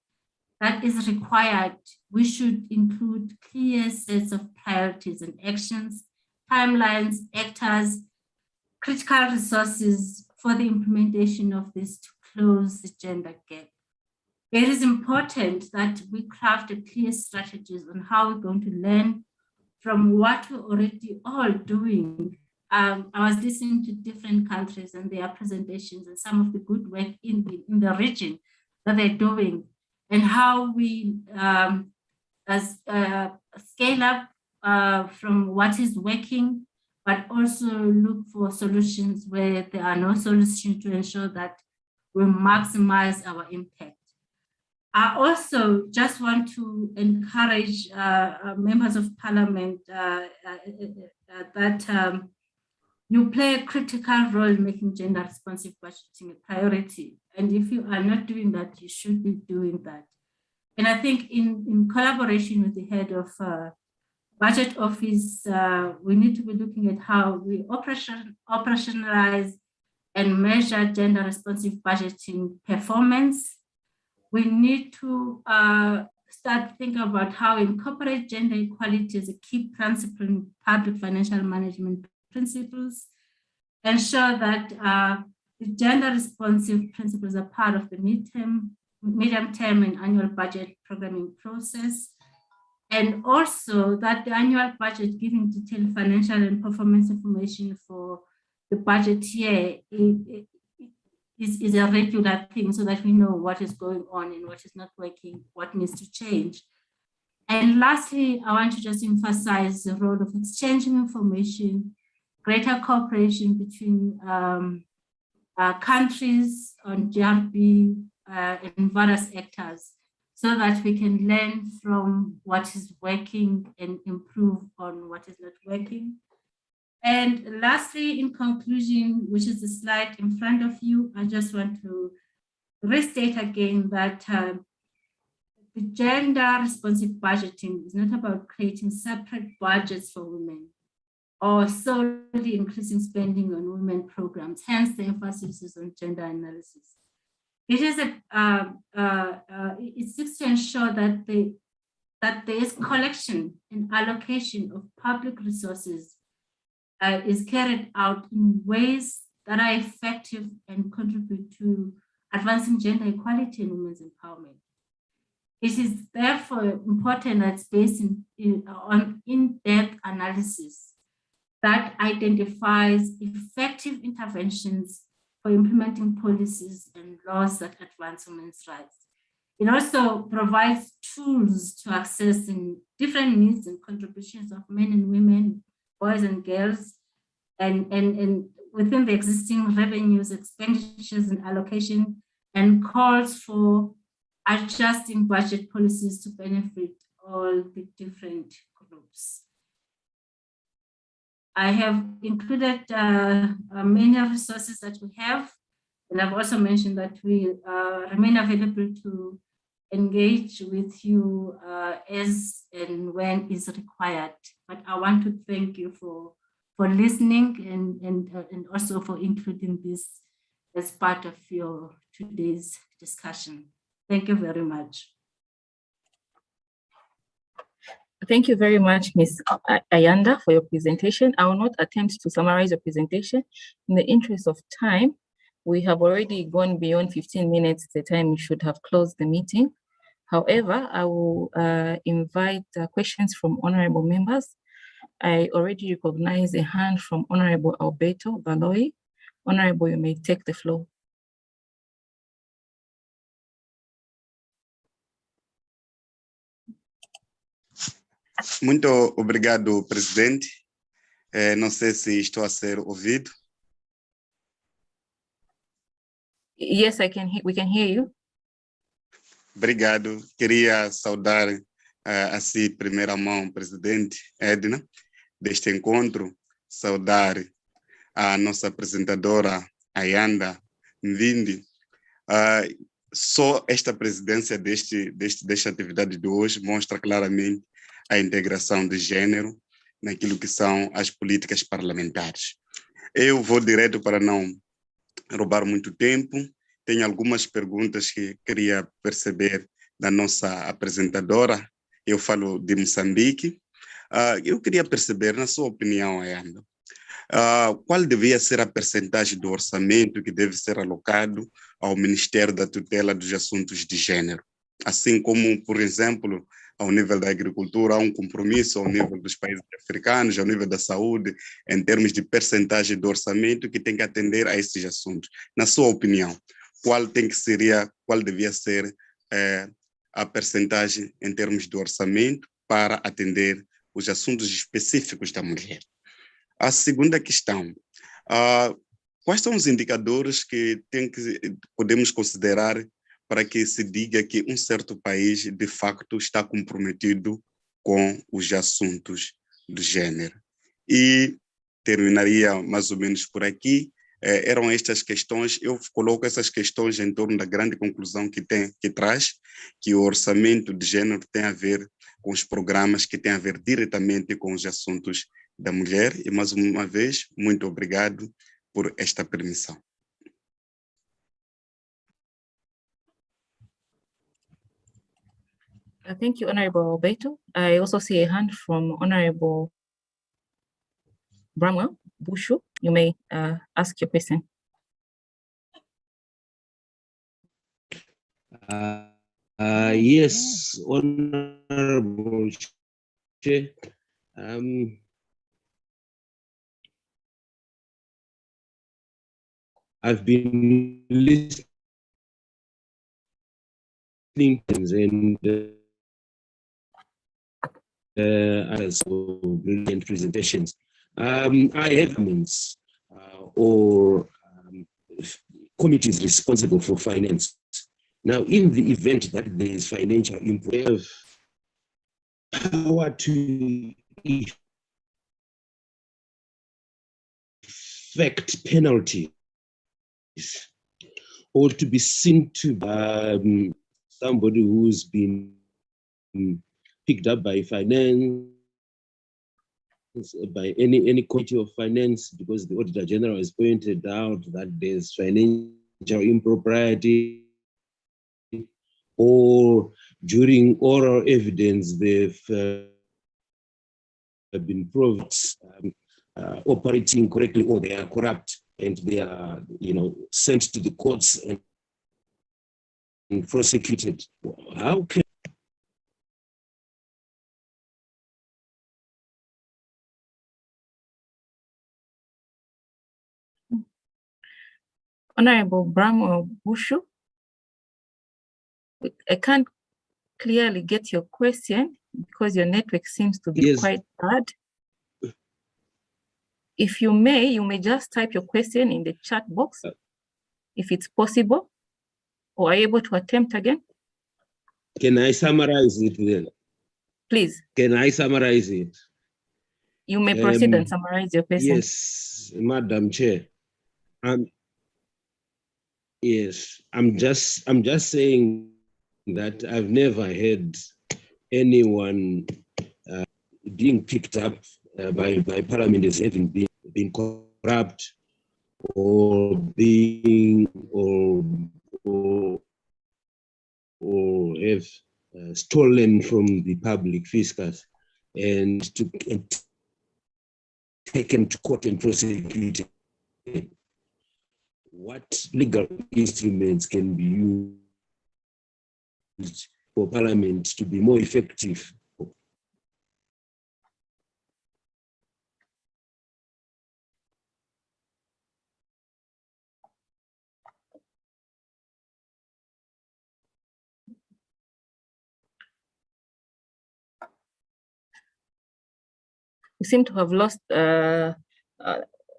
that is required. We should include clear sets of priorities and actions, timelines, actors, critical resources for the implementation of this to close the gender gap. It is important that we craft clear strategies on how we're going to learn from what we're already all doing. I was listening to different countries and their presentations and some of the good work in the region that they're doing, and how we scale up from what is working, but also look for solutions where there are no solutions to ensure that we maximize our impact. I also just want to encourage members of parliament that you play a critical role in making gender responsive budgeting a priority. And if you are not doing that, you should be doing that. And I think in collaboration with the head of budget office, we need to be looking at how we operationalize and measure gender responsive budgeting performance. We need to start thinking about how we incorporate gender equality as a key principle in public financial management principles, ensure that the gender responsive principles are part of the medium term and annual budget programming process, and also that the annual budget giving detailed financial and performance information for the budget year is a regular thing, so that we know what is going on and what is not working, what needs to change. And lastly, I want to just emphasize the role of exchanging information, greater cooperation between countries on GRB and various actors, so that we can learn from what is working and improve on what is not working. And lastly, in conclusion, which is the slide in front of you, I just want to restate again that the gender responsive budgeting is not about creating separate budgets for women or solely increasing spending on women programs, hence the emphasis is on gender analysis. It is it seeks to ensure that there is collection and allocation of public resources is carried out in ways that are effective and contribute to advancing gender equality and women's empowerment. It is therefore important that it's based on in-depth analysis that identifies effective interventions for implementing policies and laws that advance women's rights. It also provides tools to access different needs and contributions of men and women, boys and girls, and within the existing revenues, expenditures, and allocation, and calls for adjusting budget policies to benefit all the different groups. I have included many resources that we have, and I've also mentioned that we remain available to engage with you as and when is required. But I want to thank you for listening and also for including this as part of your today's discussion. Thank you very much. Thank you very much, Ms. Ayanda, for your presentation. I will not attempt to summarize your presentation. In the interest of time, we have already gone beyond 15 minutes, the time we should have closed the meeting. However, I will invite questions from honorable members. I already recognize a hand from Honorable Alberto Valoi. Honorable, you may take the floor. Muito obrigado, presidente. Não sei se estou a ser ouvido. Yes, we can hear you. Obrigado. Queria saudar assim, primeira mão, presidente Edna, deste encontro. Saudar a nossa apresentadora, Ayanda Mvimbi. Só esta presidência desta atividade de hoje mostra claramente a integração de gênero naquilo que são as políticas parlamentares. Eu vou direto para não roubar muito tempo. Tenho algumas perguntas que queria perceber da nossa apresentadora. Eu falo de Moçambique. Eu queria perceber, na sua opinião, Ayanda, qual devia ser a percentagem do orçamento que deve ser alocado ao Ministério da Tutela dos Assuntos de Gênero? Assim como, por exemplo, ao nível da agricultura, há um compromisso ao nível dos países africanos, ao nível da saúde, em termos de percentagem do orçamento que tem que atender a esses assuntos. Na sua opinião, qual devia ser a percentagem em termos de orçamento para atender os assuntos específicos da mulher? A segunda questão, quais são os indicadores que podemos considerar para que se diga que um certo país, de facto, está comprometido com os assuntos do gênero? E terminaria mais ou menos por aqui. Eram estas questões, eu coloco essas questões em torno da grande conclusão que traz, que o orçamento de gênero tem a ver com os programas que têm a ver diretamente com os assuntos da mulher. E mais uma vez, muito obrigado por esta permissão. Thank you, Honorable Beto. I also see a hand from Honorable Bramwell Bushu. You may ask your question. Yes, Honorable Chair. I've been listening and others for brilliant presentations. I have or committees responsible for finance. Now, in the event that there is financial impact, power to effect penalties or to be seen to somebody who's been picked up by finance, by any committee of finance, because the Auditor General has pointed out that there's financial impropriety, or during oral evidence they've been proved operating correctly, or they are corrupt and they are, sent to the courts and prosecuted. How can Honorable Bramwell Bushu, I can't clearly get your question because your network seems to be quite bad. If you may just type your question in the chat box, if it's possible, or are you able to attempt again? Can I summarize it then? Please. Can I summarize it? You may proceed and summarize your question. Yes, Madam Chair. Yes, I'm just saying that I've never heard anyone being picked up by Parliament as having been corrupt or being or have stolen from the public fiscus and taken to court and prosecuted. What legal instruments can be used for Parliament to be more effective? We seem to have lost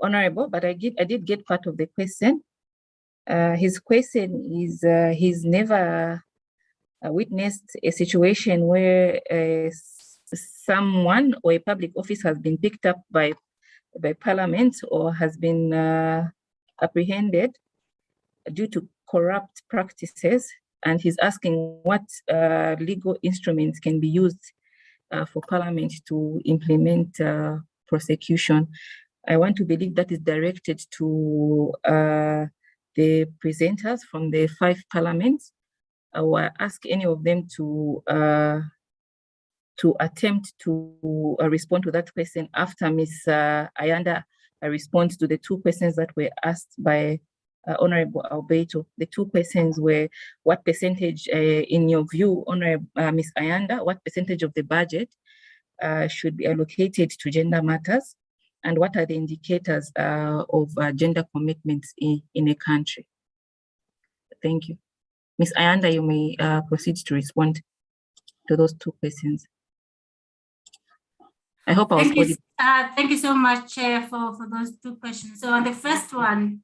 Honorable, but I did get part of the question. His question is he's never witnessed a situation where someone or a public office has been picked up by Parliament or has been apprehended due to corrupt practices, and he's asking what legal instruments can be used for Parliament to implement prosecution. I want to believe that is directed to the presenters from the 5 parliaments. I will ask any of them to attempt to respond to that question after Ms. Ayanda responds to the 2 questions that were asked by Honorable Alberto. The 2 questions were, what percentage, in your view, Honorable Ms. Ayanda, what percentage of the budget should be allocated to gender matters? And what are the indicators of gender commitments in a country? Thank you. Ms. Ayanda, you may proceed to respond to those 2 questions. I hope I was audible. Thank you so much, Chair, for those 2 questions. So on the first one,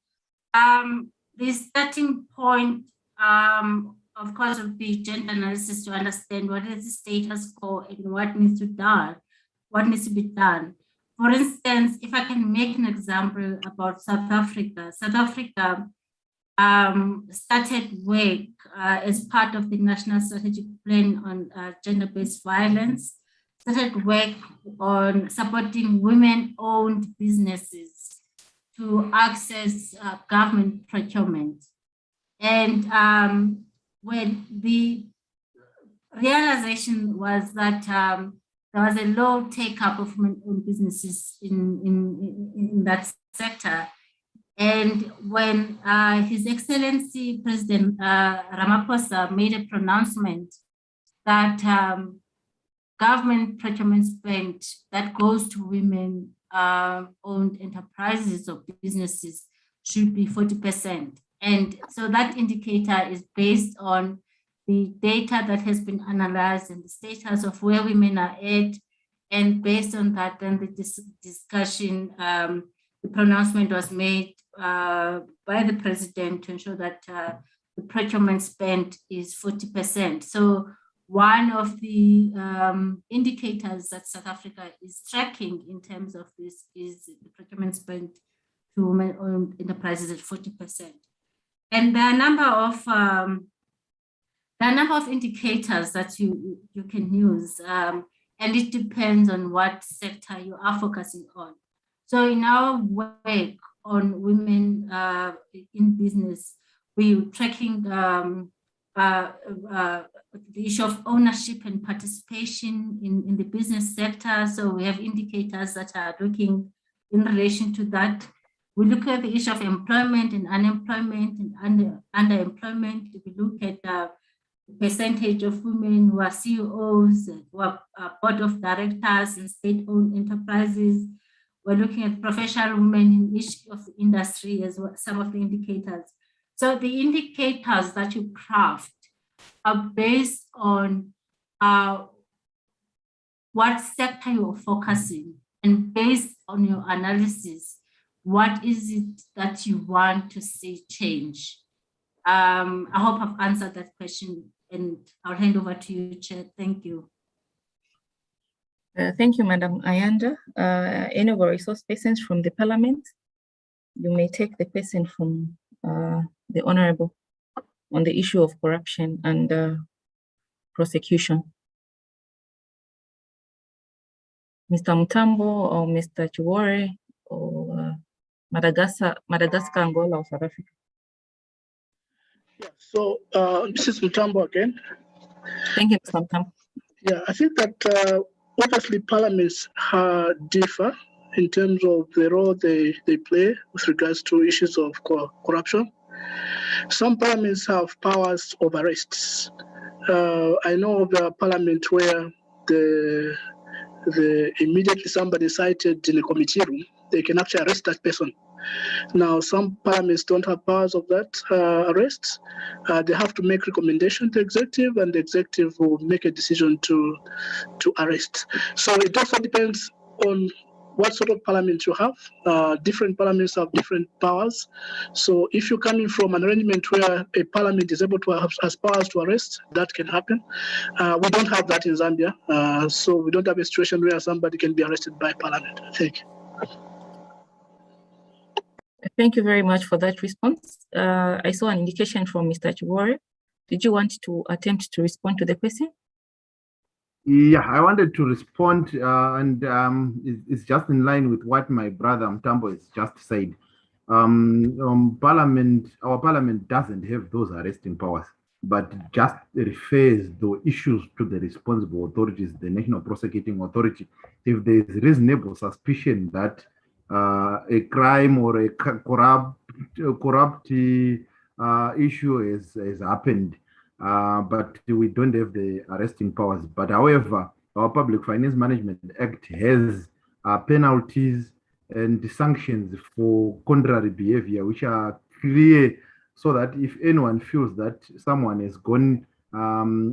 the starting point, of course, would be gender analysis to understand what is the status quo and what needs to be done. For instance, if I can make an example about South Africa. South Africa started work as part of the National Strategic Plan on Gender-Based Violence, started work on supporting women-owned businesses to access government procurement. And when the realization was that there was a low take-up of women-owned businesses in that sector. And when His Excellency President Ramaphosa made a pronouncement that government procurement spend that goes to women-owned enterprises or businesses should be 40%. And so that indicator is based on the data that has been analyzed and the status of where women are at. And based on that, then the discussion, the pronouncement was made by the president to ensure that the procurement spend is 40%. So one of the indicators that South Africa is tracking in terms of this is the procurement spend to women-owned enterprises at 40%. And there are a number of indicators that you can use, and it depends on what sector you are focusing on. So in our work on women in business, we're tracking the issue of ownership and participation in the business sector. So we have indicators that are looking in relation to that. We look at the issue of employment and unemployment and underemployment. We look at the percentage of women who are CEOs, who are board of directors in state-owned enterprises. We're looking at professional women in each of the industry as well, some of the indicators. So the indicators that you craft are based on what sector you're focusing, and based on your analysis, what is it that you want to see change? I hope I've answered that question, and I'll hand over to you, Chair. Thank you. Thank you, Madam Ayanda. Any of our resource persons from the Parliament? You may take the question from the Honorable on the issue of corruption and prosecution. Mr. Mutambo or Mr. Chiwore or Madagascar, Angola, or South Africa. Yeah, so this is Mutambo again. Thank you, Mr. Mutambo. Yeah, I think that obviously parliaments differ in terms of the role they play with regards to issues of corruption. Some parliaments have powers of arrests. I know of a parliament where immediately somebody cited in a committee room, they can actually arrest that person. Now, some parliaments don't have powers of that arrest. They have to make recommendation to executive, and the executive will make a decision to arrest. So it also depends on what sort of parliament you have. Different parliaments have different powers. So if you're coming from an arrangement where a parliament is able to have as powers to arrest, that can happen. We don't have that in Zambia. So we don't have a situation where somebody can be arrested by parliament. Thank you. Thank you very much for that response. I saw an indication from Mr. Chibore. Did you want to attempt to respond to the question? Yeah, I wanted to respond, and it's just in line with what my brother Mtambo has just said. Our parliament doesn't have those arresting powers, but just refers the issues to the responsible authorities, the National Prosecuting Authority. If there is reasonable suspicion that a crime or a corrupt issue has happened, but we don't have the arresting powers. But however, our Public Finance Management Act has penalties and sanctions for contrary behavior, which are clear, so that if anyone feels that someone has gone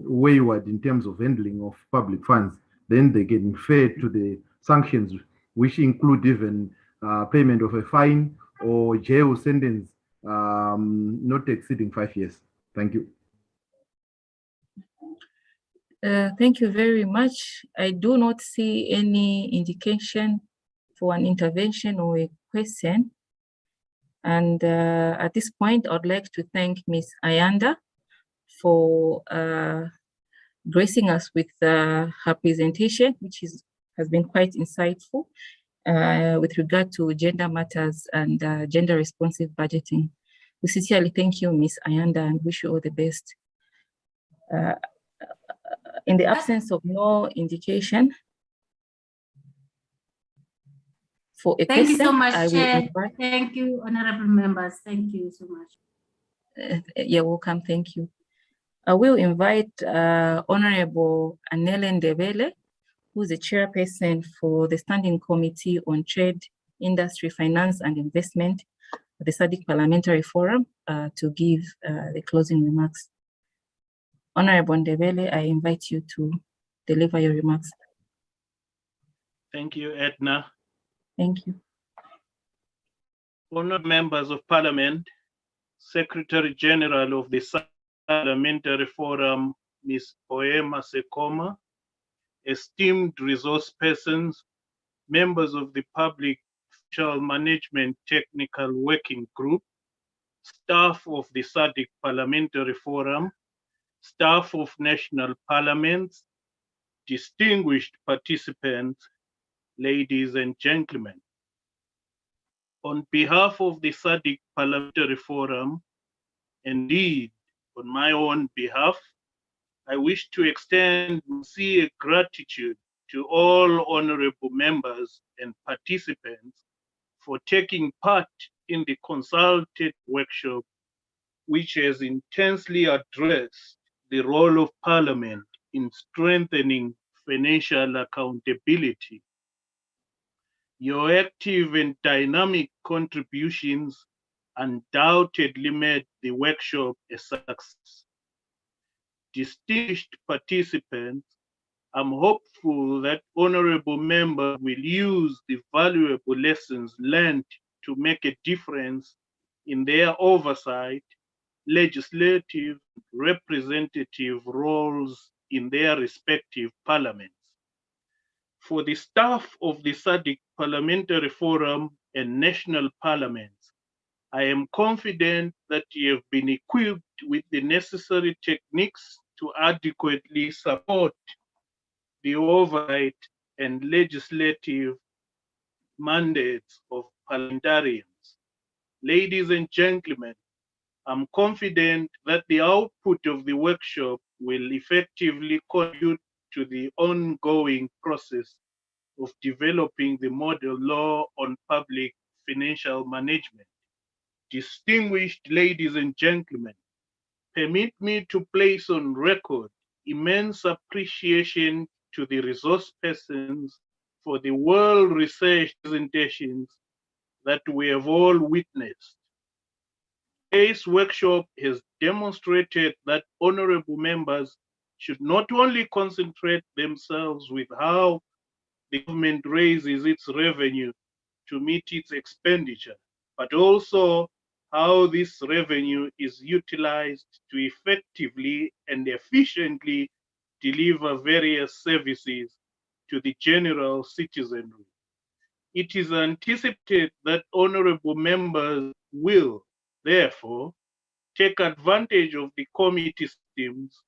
wayward in terms of handling of public funds, then they can refer to the sanctions, which include even payment of a fine or jail sentence not exceeding 5 years. Thank you. Thank you very much. I do not see any indication for an intervention or a question. And at this point, I'd like to thank Ms. Ayanda for gracing us with her presentation, which has been quite insightful with regard to gender matters and gender responsive budgeting. We sincerely thank you, Ms. Ayanda, and wish you all the best. In the absence of no indication for a Thank you so question, much, I will Chair. invite. Thank you, honorable members. Thank you so much. You're welcome. Thank you. I will invite Honorable Anele Ndebele, who is the chairperson for the Standing Committee on Trade, Industry, Finance and Investment at the SADC Parliamentary Forum to give the closing remarks. Honorable Ndebele, I invite you to deliver your remarks. Thank you, Edna. Thank you. Honored members of Parliament, Secretary General of the Parliamentary Forum, Ms. Poema Sekoma, esteemed resource persons, members of the Public Financial Management Technical Working Group, staff of the SADC Parliamentary Forum, staff of national parliaments, distinguished participants, ladies and gentlemen. On behalf of the SADC Parliamentary Forum, indeed on my own behalf, I wish to extend sincere gratitude to all honorable members and participants for taking part in the consulted workshop, which has intensely addressed the role of Parliament in strengthening financial accountability. Your active and dynamic contributions undoubtedly made the workshop a success. Distinguished participants, I'm hopeful that honorable members will use the valuable lessons learned to make a difference in their oversight, legislative, representative roles in their respective parliaments. For the staff of the SADC Parliamentary Forum and national parliaments, I am confident that you have been equipped with the necessary techniques to adequately support the oversight and legislative mandates of parliamentarians. Ladies and gentlemen, I'm confident that the output of the workshop will effectively contribute to the ongoing process of developing the model law on public financial management. Distinguished ladies and gentlemen, permit me to place on record immense appreciation to the resource persons for the well-researched presentations that we have all witnessed. Today's workshop has demonstrated that honorable members should not only concentrate themselves with how the government raises its revenue to meet its expenditure, but also how this revenue is utilized to effectively and efficiently deliver various services to the general citizenry. It is anticipated that honorable members will, therefore, take advantage of the committee systems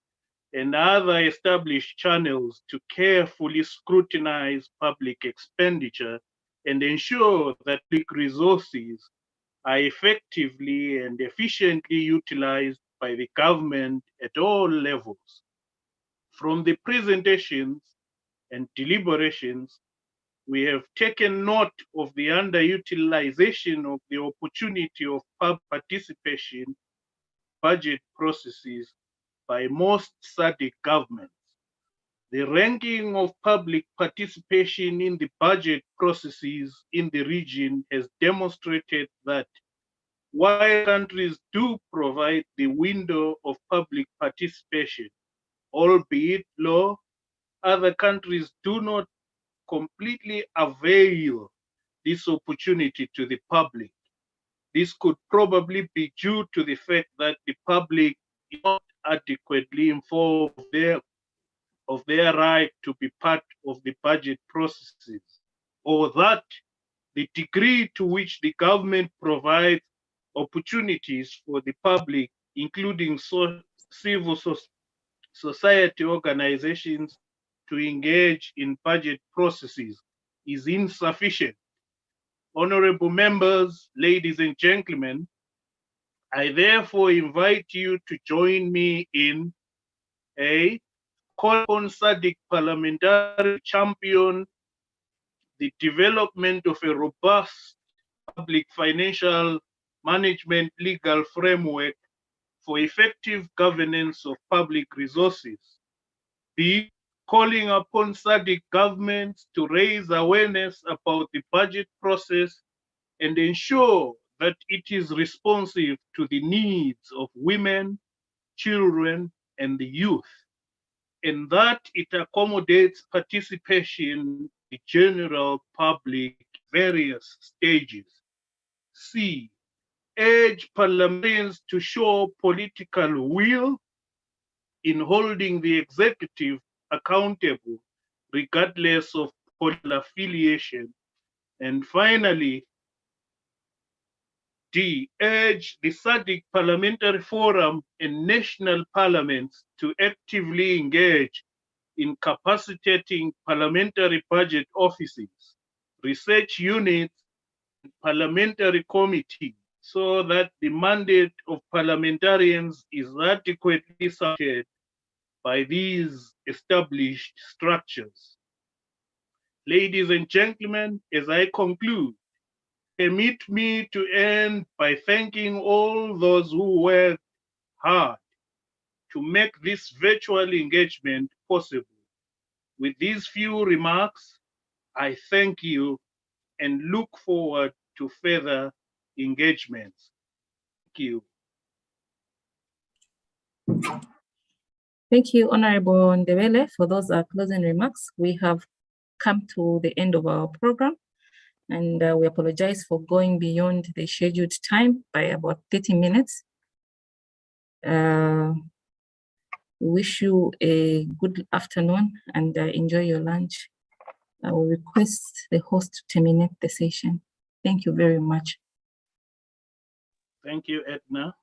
and other established channels to carefully scrutinize public expenditure and ensure that public resources are effectively and efficiently utilized by the government at all levels. From the presentations and deliberations, we have taken note of the underutilization of the opportunity of public participation in budget processes by most SADC governments. The ranking of public participation in the budget processes in the region has demonstrated that while countries do provide the window of public participation, albeit low, other countries do not completely avail this opportunity to the public. This could probably be due to the fact that the public is not adequately informed of their right to be part of the budget processes, or that the degree to which the government provides opportunities for the public, including civil society organizations, to engage in budget processes is insufficient. Honorable members, ladies and gentlemen, I therefore invite you to join me in a call on SADC parliamentary champion the development of a robust public financial management legal framework for effective governance of public resources. B, calling upon SADC governments to raise awareness about the budget process and ensure that it is responsive to the needs of women, children, and the youth, and that it accommodates participation in the general public various stages. C, urge parliamentarians to show political will in holding the executive accountable regardless of political affiliation. And finally, D, urge the SADC Parliamentary Forum and national parliaments to actively engage in capacitating parliamentary budget offices, research units, and parliamentary committees so that the mandate of parliamentarians is adequately supported by these established structures. Ladies and gentlemen, as I conclude, permit me to end by thanking all those who worked hard to make this virtual engagement possible. With these few remarks, I thank you and look forward to further engagements. Thank you. Thank you, Honorable Ndebele, for those closing remarks. We have come to the end of our program, and we apologize for going beyond the scheduled time by about 30 minutes. We wish you a good afternoon and enjoy your lunch. I will request the host to terminate the session. Thank you very much. Thank you, Edna.